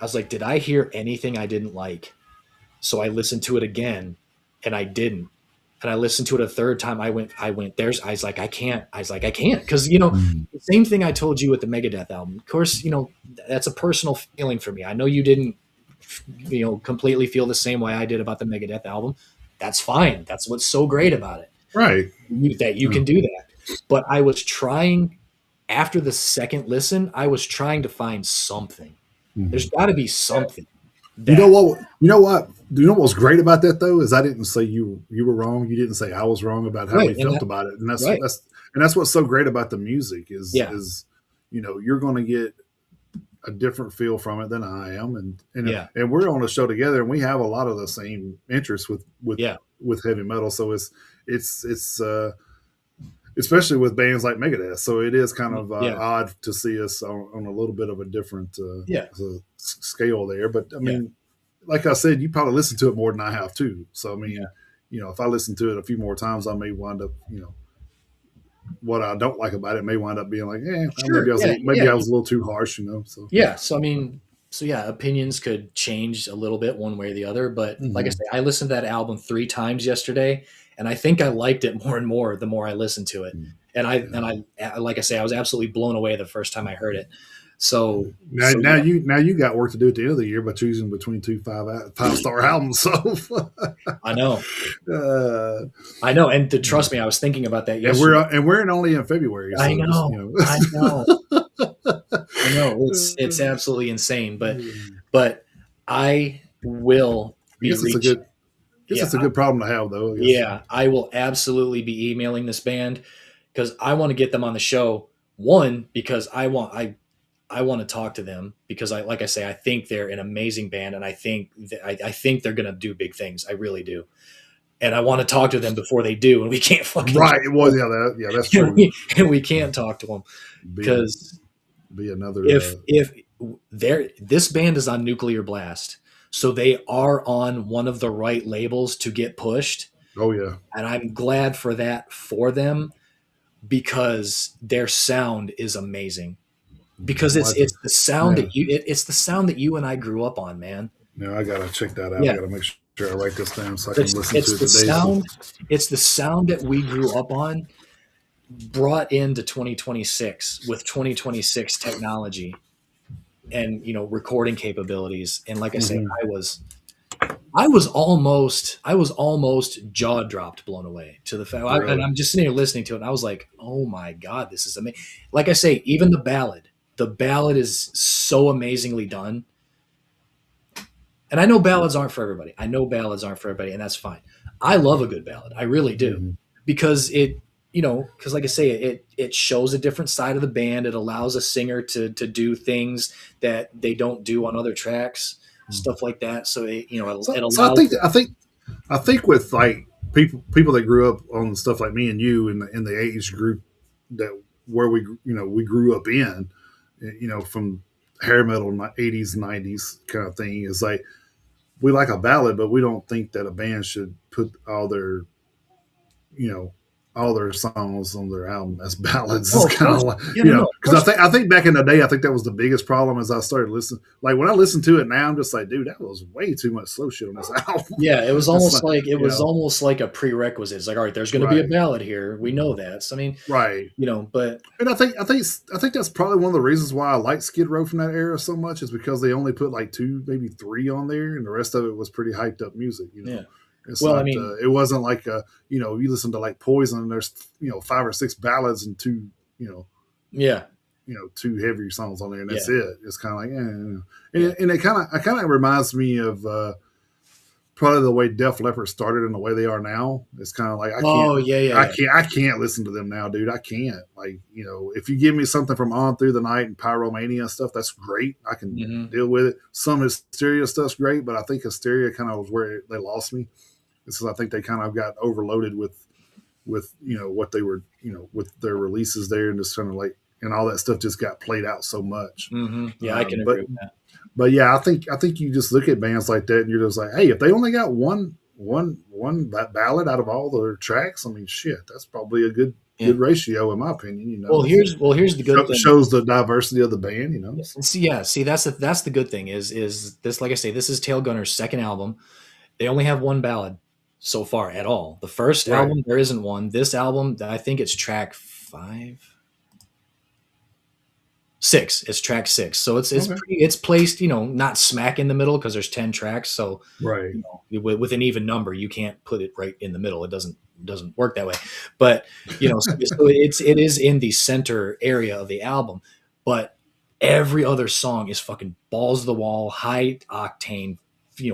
I was like, did I hear anything I didn't like? So I listened to it again, and I didn't. And I listened to it a third time. I went. I was like, I can't. Because the same thing I told you with the Megadeth album. Of course, that's a personal feeling for me. I know you didn't completely feel the same way I did about the Megadeth album. That's fine. That's what's so great about it. Right. That you can do that. But I was trying, after the second listen, I was trying to find something. There's got to be something. You know what? You know what? You know what's great about that though is I didn't say you were wrong. You didn't say I was wrong about how we felt about it, and that's what's so great about the music is you're going to get a different feel from it than I am, and we're on a show together, and we have a lot of the same interests with heavy metal. So it's especially with bands like Megadeth. So it is kind of odd to see us on a little bit of a different scale there. But I mean, like I said, you probably listen to it more than I have too. So I mean, if I listen to it a few more times, I may wind up, what I don't like about it may wind up being like, maybe I was a little too harsh, So So I mean, opinions could change a little bit one way or the other. But like I say, I listened to that album 3 times yesterday, and I think I liked it more and more the more I listened to it. And I like I say, I was absolutely blown away the first time I heard it. So now you got work to do at the end of the year by choosing between 2 5-star albums. So I know, and to trust me, I was thinking about that yesterday. And we're only in February. So I know. I know. It's absolutely insane, but I will be reaching. It's a good problem to have, though. I will absolutely be emailing this band because I want to get them on the show. One, because I want to talk to them because like I say, I think they're an amazing band, and I think they're going to do big things. I really do. And I want to talk to them before they do, and we can't fucking right. Well, that's true. And we can't talk to them because be another if this band is on Nuclear Blast, so they are on one of the right labels to get pushed. Oh yeah, and I'm glad for that for them because their sound is amazing. Because it's the sound that it's the sound that you and I grew up on, man. No, I gotta check that out. I gotta make sure I write this down so I can listen to it today. It's the sound that we grew up on, brought into 2026 with 2026 technology and recording capabilities. And like I say, I was almost jaw dropped, blown away to the fact. And I'm just sitting here listening to it, and I was like, "Oh my god, this is amazing!" Like I say, even the ballad is so amazingly done. And I know ballads aren't for everybody. And that's fine. I love a good ballad. I really do. Because because like I say, it shows a different side of the band. It allows a singer to do things that they don't do on other tracks, stuff like that. So it allows. So I think with like people that grew up on stuff like me and you in the age group that where we grew up in, from hair metal in the 80s, 90s kind of thing is like we like a ballad, but we don't think that a band should put you know all their songs on their album as ballads. Oh, It's of kind of course. like Yeah, no, no, of because course. I think back in the day I think that was the biggest problem as I started listening. Like when I listen to it now, I'm just like, dude, that was way too much slow shit on this album. Yeah, It's like, it was almost like a prerequisite. It's like, all right, there's going to be a right, ballad here. We know that. So, I mean, right. but And I think that's probably one of the reasons why I like Skid Row from that era so much is because they only put like two, maybe three on there, and the rest of it was pretty hyped up music. yeah. It's Well, I not. mean, It wasn't like you listen to like Poison, and there's five or six ballads and two yeah, two heavier songs on there, and yeah, that's it. It's kind of like, yeah. and it kind of reminds me of probably the way Def Leppard started and the way they are now. It's kind of like Oh, yeah, yeah, yeah. I can't listen to them now, dude. I can't. Like, if you give me something from On Through the Night and Pyromania stuff, that's great. I can Hmm. deal with it. Some Hysteria stuff's great, but I think Hysteria kind of was where they lost me. Because I think they kind of got overloaded with what they were with their releases there, and just kind of like, and all that stuff just got played out so much. Yeah, I can But agree with that. yeah, I think you just look at bands like that and you're just like, hey, if they only got one ballad out of all their tracks, I mean, shit, that's probably a good Yeah. ratio in my opinion. Here's the good thing. Shows the diversity of the band. See, that's the good thing is this, like I say, this is Tail Gunner's second album. They only have one ballad so far at all. The first Right. album, there isn't one. This album, I think it's track 6. It's track 6. So it's Okay. it's placed, not smack in the middle because there's 10 tracks. So Right. with an even number, you can't put it right in the middle. It doesn't work that way. But so it is in the center area of the album. But every other song is fucking balls to the wall, high octane,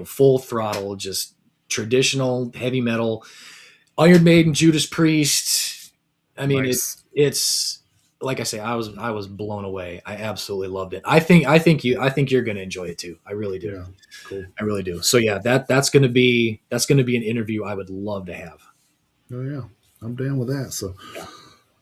full throttle, just traditional heavy metal. Iron Maiden, Judas Priest. I mean, Nice. it's like I say, I was blown away. I absolutely loved it. I think you're going to enjoy it too. I really do. Yeah. Cool. I really do. So yeah, that's going to be an interview I would love to have. Oh yeah, I'm down with that. So,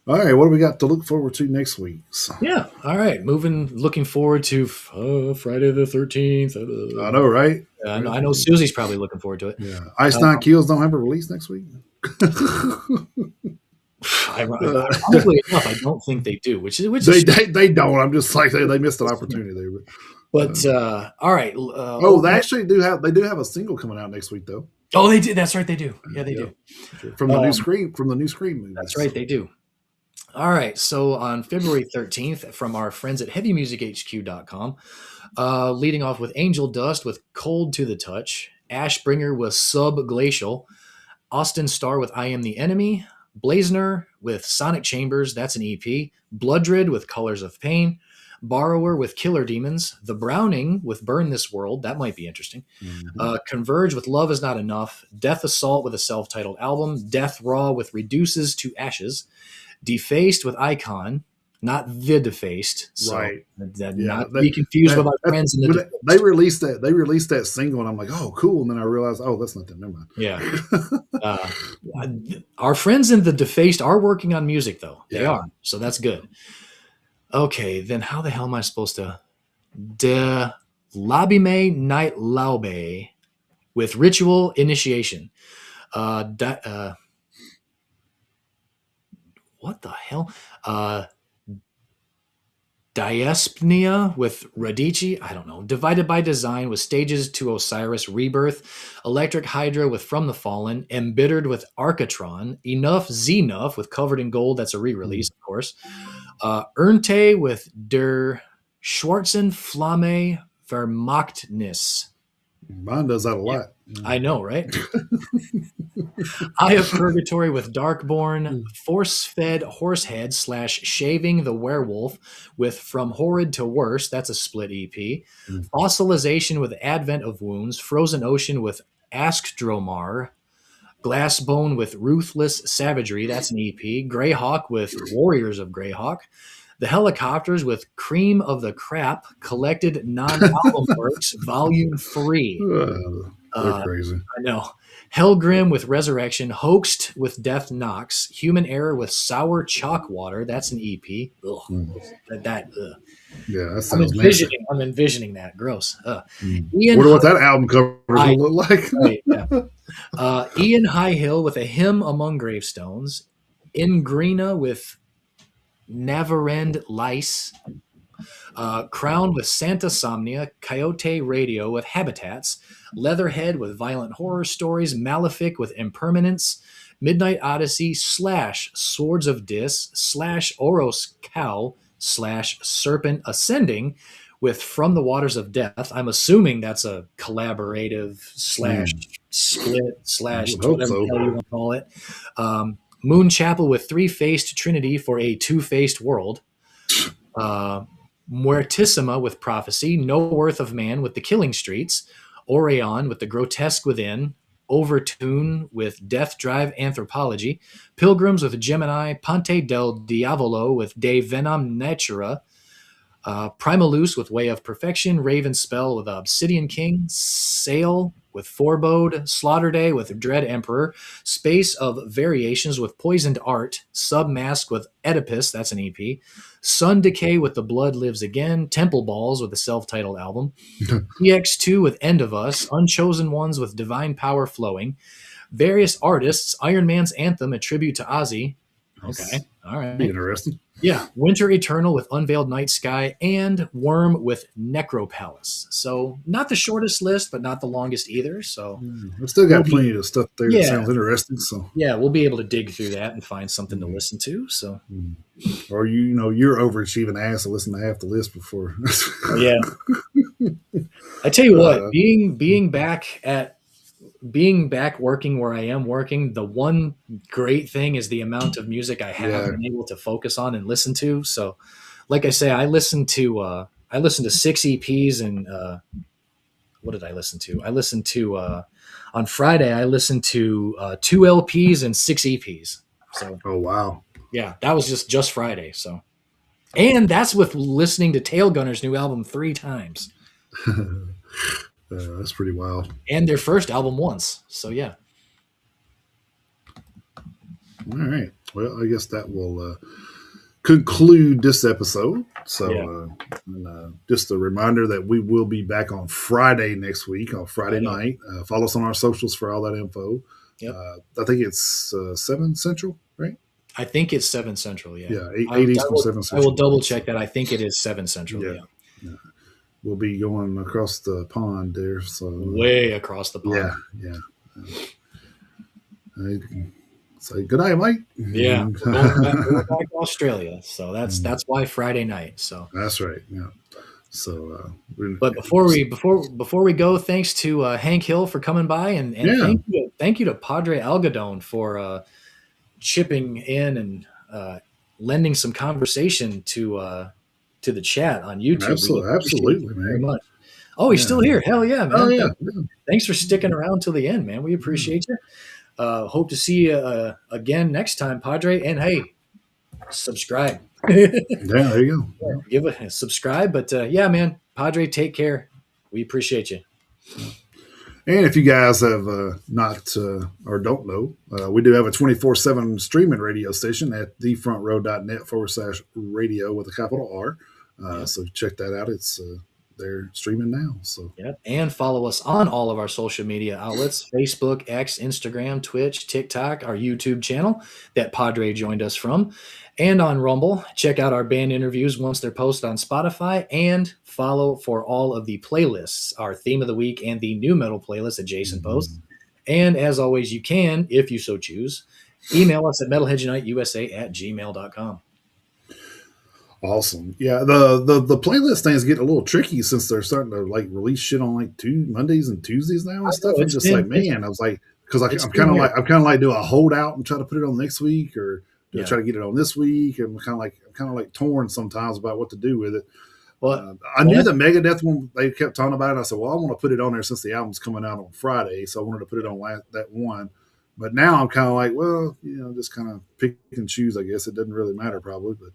all right, what do we got to look forward to next week? So, Yeah. All right. Looking forward to Friday the 13th. I know, right? I know Susie's probably looking forward to it. Yeah. Ice Nine Kills don't have a release next week. Ironically enough, I don't think they do, which is They don't. I'm just like they missed an opportunity there. But all right. They actually do have a single coming out next week though. Oh, they did. That's right. They do. Yeah, they do. From the new Scream movie. That's right. They do. All right. So on February 13th, from our friends at HeavyMusicHQ.com, leading off with Angel Dust with Cold to the Touch, Ashbringer with Subglacial, Austin Starr with I Am the Enemy, Blazner with Sonic Chambers, that's an EP, Bloodred with Colors of Pain, Borrower with Killer Demons, The Browning with Burn This World, that might be interesting, Converge with Love Is Not Enough, Death Assault with a self-titled album, Death Raw with Reduces to Ashes, Defaced with Icon, not The Defaced, so Right. not to be confused with our friends in the they released that single and I'm like, oh cool, and then I realized, oh, that's not them. Never mind. Yeah. Our friends in the Defaced are working on music though. They Yeah. are. So that's good. Okay, then how the hell am I supposed to De Labime Night Laube with Ritual Initiation. What the hell? Diaspnia with Radici, I don't know. Divided by Design with Stages to Osiris Rebirth. Electric Hydra with From the Fallen. Embittered with Arcatron. Enough Zenuff with Covered in Gold, that's a re-release, of course. Ernte with Der Schwarzen Flamme Vermachtnis. Mine does that a lot. I know, right? Eye of Purgatory with Darkborn, Force-Fed Horsehead / Shaving the Werewolf with From Horrid to Worse, that's a split EP. Fossilization with Advent of Wounds, Frozen Ocean with Askdromar, Glassbone with Ruthless Savagery, that's an EP. Greyhawk with Warriors of Greyhawk. The Helicopters with Cream of the Crap, Collected Non-Album Works, Volume 3. They're Uh, crazy. I know. Hellgrim with Resurrection, Hoaxed with Death Knocks, Human Error with Sour Chalk Water. That's an EP. Ugh. Mm. Ugh. Yeah, that sounds nasty. I'm envisioning that. Gross. Mm. Ian Wonder what that album cover is High, going to look like. right, yeah. Ian Highhill with A Hymn Among Gravestones, Ingrina with Navarend Lice, Crown with Santa Somnia, Coyote Radio with Habitats, Leatherhead with Violent Horror Stories, Malefic with Impermanence, Midnight Odyssey / Swords of Dis / Oros Cow / Serpent Ascending with From the Waters of Death. I'm assuming that's a collaborative Mm. / split / I would hope whatever the so. hell you want to call it. Moon Chapel with Three-Faced Trinity for a Two-Faced World. Muertissima with Prophecy, No Worth of Man with The Killing Streets, Orion with The Grotesque Within, Overtune with Death Drive Anthropology, Pilgrims with Gemini, Ponte del Diavolo with De Venom Natura, Primalus with Way of Perfection, Raven Spell with Obsidian King, Sail with Forebode, Slaughter Day with Dread Emperor, Space of Variations with Poisoned Art, Submask with Oedipus, that's an EP, Sun Decay with The Blood Lives Again, Temple Balls with the self-titled album, EX2 with End of Us, Unchosen Ones with Divine Power Flowing, various artists, Iron Man's Anthem, a tribute to Ozzy. Okay, all right. Be interesting. Yeah, Winter Eternal with Unveiled Night Sky, and Worm with Necropalace. So not the shortest list, but not the longest either. So I've still got plenty of stuff there that yeah, sounds interesting. So yeah, we'll be able to dig through that and find something to listen to. So or you're overachieving ass to listen to half the list before. yeah, I tell you what, being back working where I am working, the one great thing is the amount of music I have Yeah. been able to focus on and listen to. So, like I say, I listened to 6 EPs and what did I listen to? I listened to on Friday. I listened to 2 LPs and 6 EPs. So Oh wow. yeah, that was just Friday. So, and that's with listening to Tailgunner's new album 3 times That's pretty wild. and their first album once. So yeah. All right. Well, I guess that will conclude this episode. So, Yeah. just a reminder that we will be back on Friday next week, on Friday night. Follow us on our socials for all that info. Yep. I think it's 7 Central, right? I think it's 7 Central. Yeah. Yeah, 8 Eastern, 7 I Central. will double check that. I think it is 7 Central. Yeah. Yeah. Yeah. We'll be going across the pond there. So Way across the pond. Yeah. Say good night, Mike. Yeah. We're back to Australia. So that's why Friday night. So That's right. Yeah. So, but before we go, thanks to Hank Hill for coming by and thank you to Padre Algodone for chipping in and lending some conversation to the chat on YouTube. Absolutely, man. Very much. Oh, he's still here. Hell yeah, man. Oh yeah. Thanks for sticking around till the end, man. We appreciate you. Hope to see you again next time, Padre. And hey, subscribe. Yeah, there you go. Give a subscribe. But yeah, man, Padre, take care. We appreciate you. And if you guys have not or don't know, we do have a 24/7 streaming radio station at thefrontrow.net/radio with a capital R. So check that out. It's they're streaming now. So yeah, and follow us on all of our social media outlets: Facebook, X, Instagram, Twitch, TikTok, our YouTube channel that Padre joined us from, and on Rumble. Check out our band interviews once they're posted on Spotify, and follow for all of the playlists, our theme of the week and the new metal playlist that Jason posts. And as always, you can, if you so choose, email us at metalheaduniteusa@gmail.com. Awesome. Yeah, the playlist thing is getting a little tricky since they're starting to like release shit on like Mondays and Tuesdays now and stuff. I'm just like, man, I was like, because I'm kind of like, do I hold out and try to put it on next week, or do I try to get it on this week? And I'm kind of like torn sometimes about what to do with it. Well, I knew the Megadeth one. They kept talking about it. I said, well, I want to put it on there since the album's coming out on Friday, so I wanted to put it on that one. But now I'm kind of like, well, just kind of pick and choose. I guess it doesn't really matter probably, but.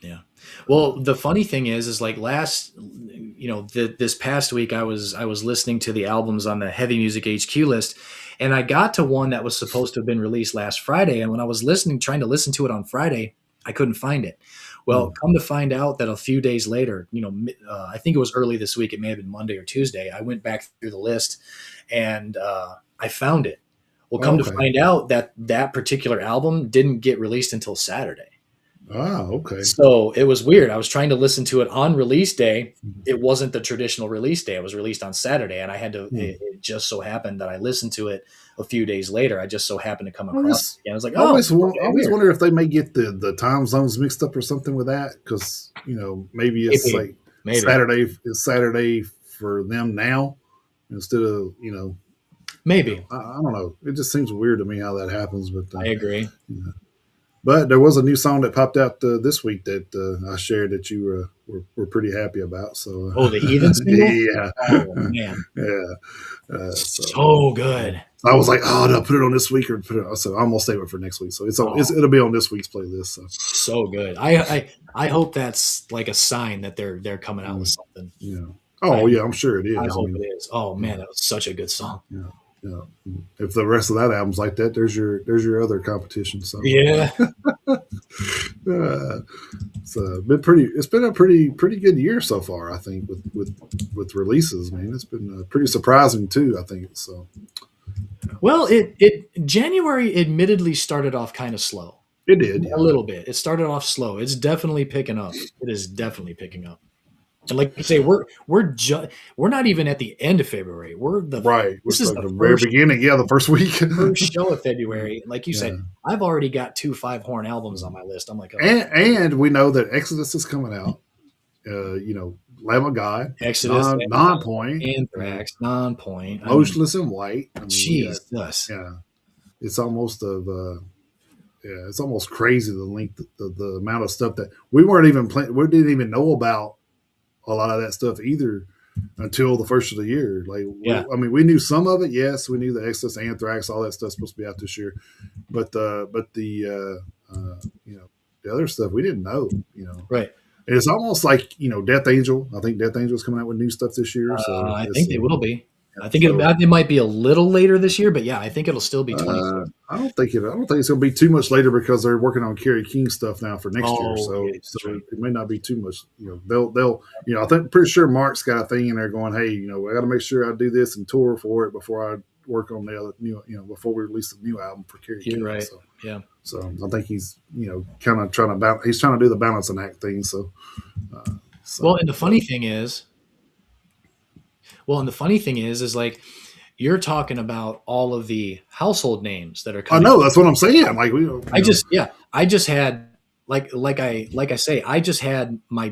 Yeah. Well, the funny thing is like this past week I was listening to the albums on the Heavy Music HQ list, and I got to one that was supposed to have been released last Friday. And when I was trying to listen to it on Friday, I couldn't find it. Well, Mm. come to find out that a few days later, I think it was early this week. It may have been Monday or Tuesday. I went back through the list, and I found it. Well, come to Okay. find out that that particular album didn't get released until Saturday. Ah, okay. So it was weird. I was trying to listen to it on release day. It wasn't the traditional release day. It was released on Saturday, and I had to. Mm. It just so happened that I listened to it a few days later. I just so happened to come I across always, it again. I was like, I "Oh, always, won- I okay, always weird." wonder if they may get the time zones mixed up or something with that, because maybe it's Maybe, like maybe, Saturday for them now instead of maybe. I don't know. It just seems weird to me how that happens, but I agree. but there was a new song that popped out this week that I shared that you were pretty happy about. So Oh, the Heathen single. yeah, Oh man, yeah. So so good. I was like, oh no, put it on this week or put it. So I'm gonna save it for next week. So Oh, it'll be on this week's playlist. So so good. I hope that's like a sign that they're coming out with mm, something. yeah. I Oh yeah, I'm sure it I is. I hope it mean, is. Oh yeah, man, that was such a good song. yeah, yeah. If the rest of that album's like that, there's your other competition. So Yeah. uh, been pretty. It's been a pretty good year so far. I think with releases, man, it's been pretty surprising too. I think so. Well, it January admittedly started off kind of slow. It did, A yeah. little bit. It started off slow. It's definitely picking up. It is definitely picking up. And like you say, we're not even at the end of February. Right. This It's is like the the very first beginning. Yeah, the first week. show of February. Like you Yeah. said, I've already got 2 5-horn albums on my list. I'm like, oh, And we know that Exodus is coming out. Lamb of God, Exodus, non-point, Anthrax, Non-Point. I mean, Motionless in White. I mean, we got Jesus. yeah. It's almost it's almost crazy the length, the amount of stuff that we weren't even playing. We didn't even know about a lot of that stuff either until the first of the year. Like, Yeah. we knew some of it. Yes, we knew the Exodus, Anthrax, all that stuff's supposed to be out this year, but the other stuff we didn't know. Right. And it's almost like Death Angel. I think Death Angel's coming out with new stuff this year. So I think they will be. I think so, it might be a little later this year, but yeah, I think it'll still be 26. I don't think it's going to be too much later because they're working on Kerry King stuff now for next year. Oh, So yeah, that's right. it may not be too much. They'll I think pretty sure Mark's got a thing in there going, hey, I got to make sure I do this and tour for it before I work on the other new, before we release the new album for Kerry King. You're right. So, Yeah. so I think he's kind of trying to balance. He's trying to do the balancing act thing. So, Well, and the funny thing is, is like you're talking about all of the household names that are I coming. know that's what I'm saying. Like I just had like I say, I just had my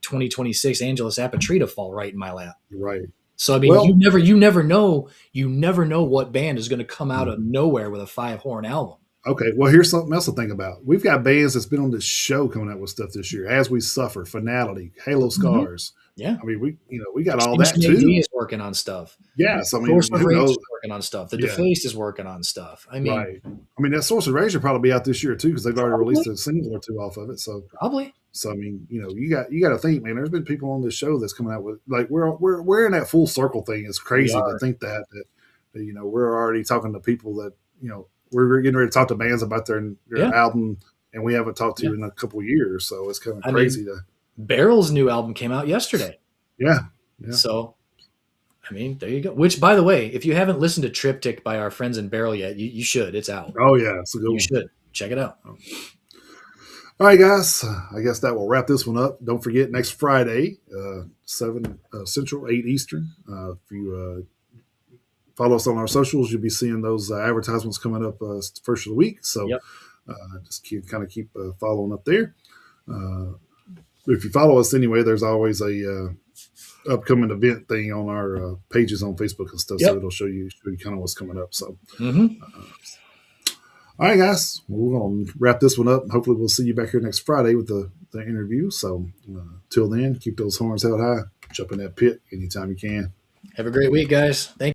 2026 Angelus Apatrida fall right in my lap. right. So I mean, Well, you never know what band is going to come out of nowhere with a 5-horn album. okay. Well, here's something else to think about. We've got bands that's been on this show coming out with stuff this year. As We Suffer, Finality, Halo Scars. Yeah. I mean, we got all Extinction that too. AD is working on stuff. Yes, I mean, Source of who Rage knows? is working on stuff. The Yeah. Defaced is working on stuff. I mean, Right. I mean, that Source of Rage will probably be out this year too because they've already Probably. released a single or two off of it. So, probably. I mean, you got to think, man. There's been people on this show that's coming out with like we're in that full circle thing. It's crazy to think that we're already talking to people that we're getting ready to talk to bands about their Yeah. album, and we haven't talked to Yeah. in a couple of years. So it's kind of I crazy mean, Barrel's new album came out yesterday. yeah. So, I mean, there you go. Which, by the way, if you haven't listened to Triptych by our friends in Barrel yet, you should. It's out. Oh yeah, it's a good You one. should check it out. All right, guys. I guess that will wrap this one up. Don't forget next Friday, 7 Central, 8 Eastern. If you follow us on our socials, you'll be seeing those advertisements coming up first of the week. So Yep. just keep following up there. If you follow us anyway, there's always a upcoming event thing on our pages on Facebook and stuff. Yep. So it'll show you kind of what's coming up. So. Mm-hmm. All right, guys. We're going to wrap this one up. Hopefully, we'll see you back here next Friday with the interview. So, till then, keep those horns held high. Jump in that pit anytime you can. Have a great week, guys. Thank you.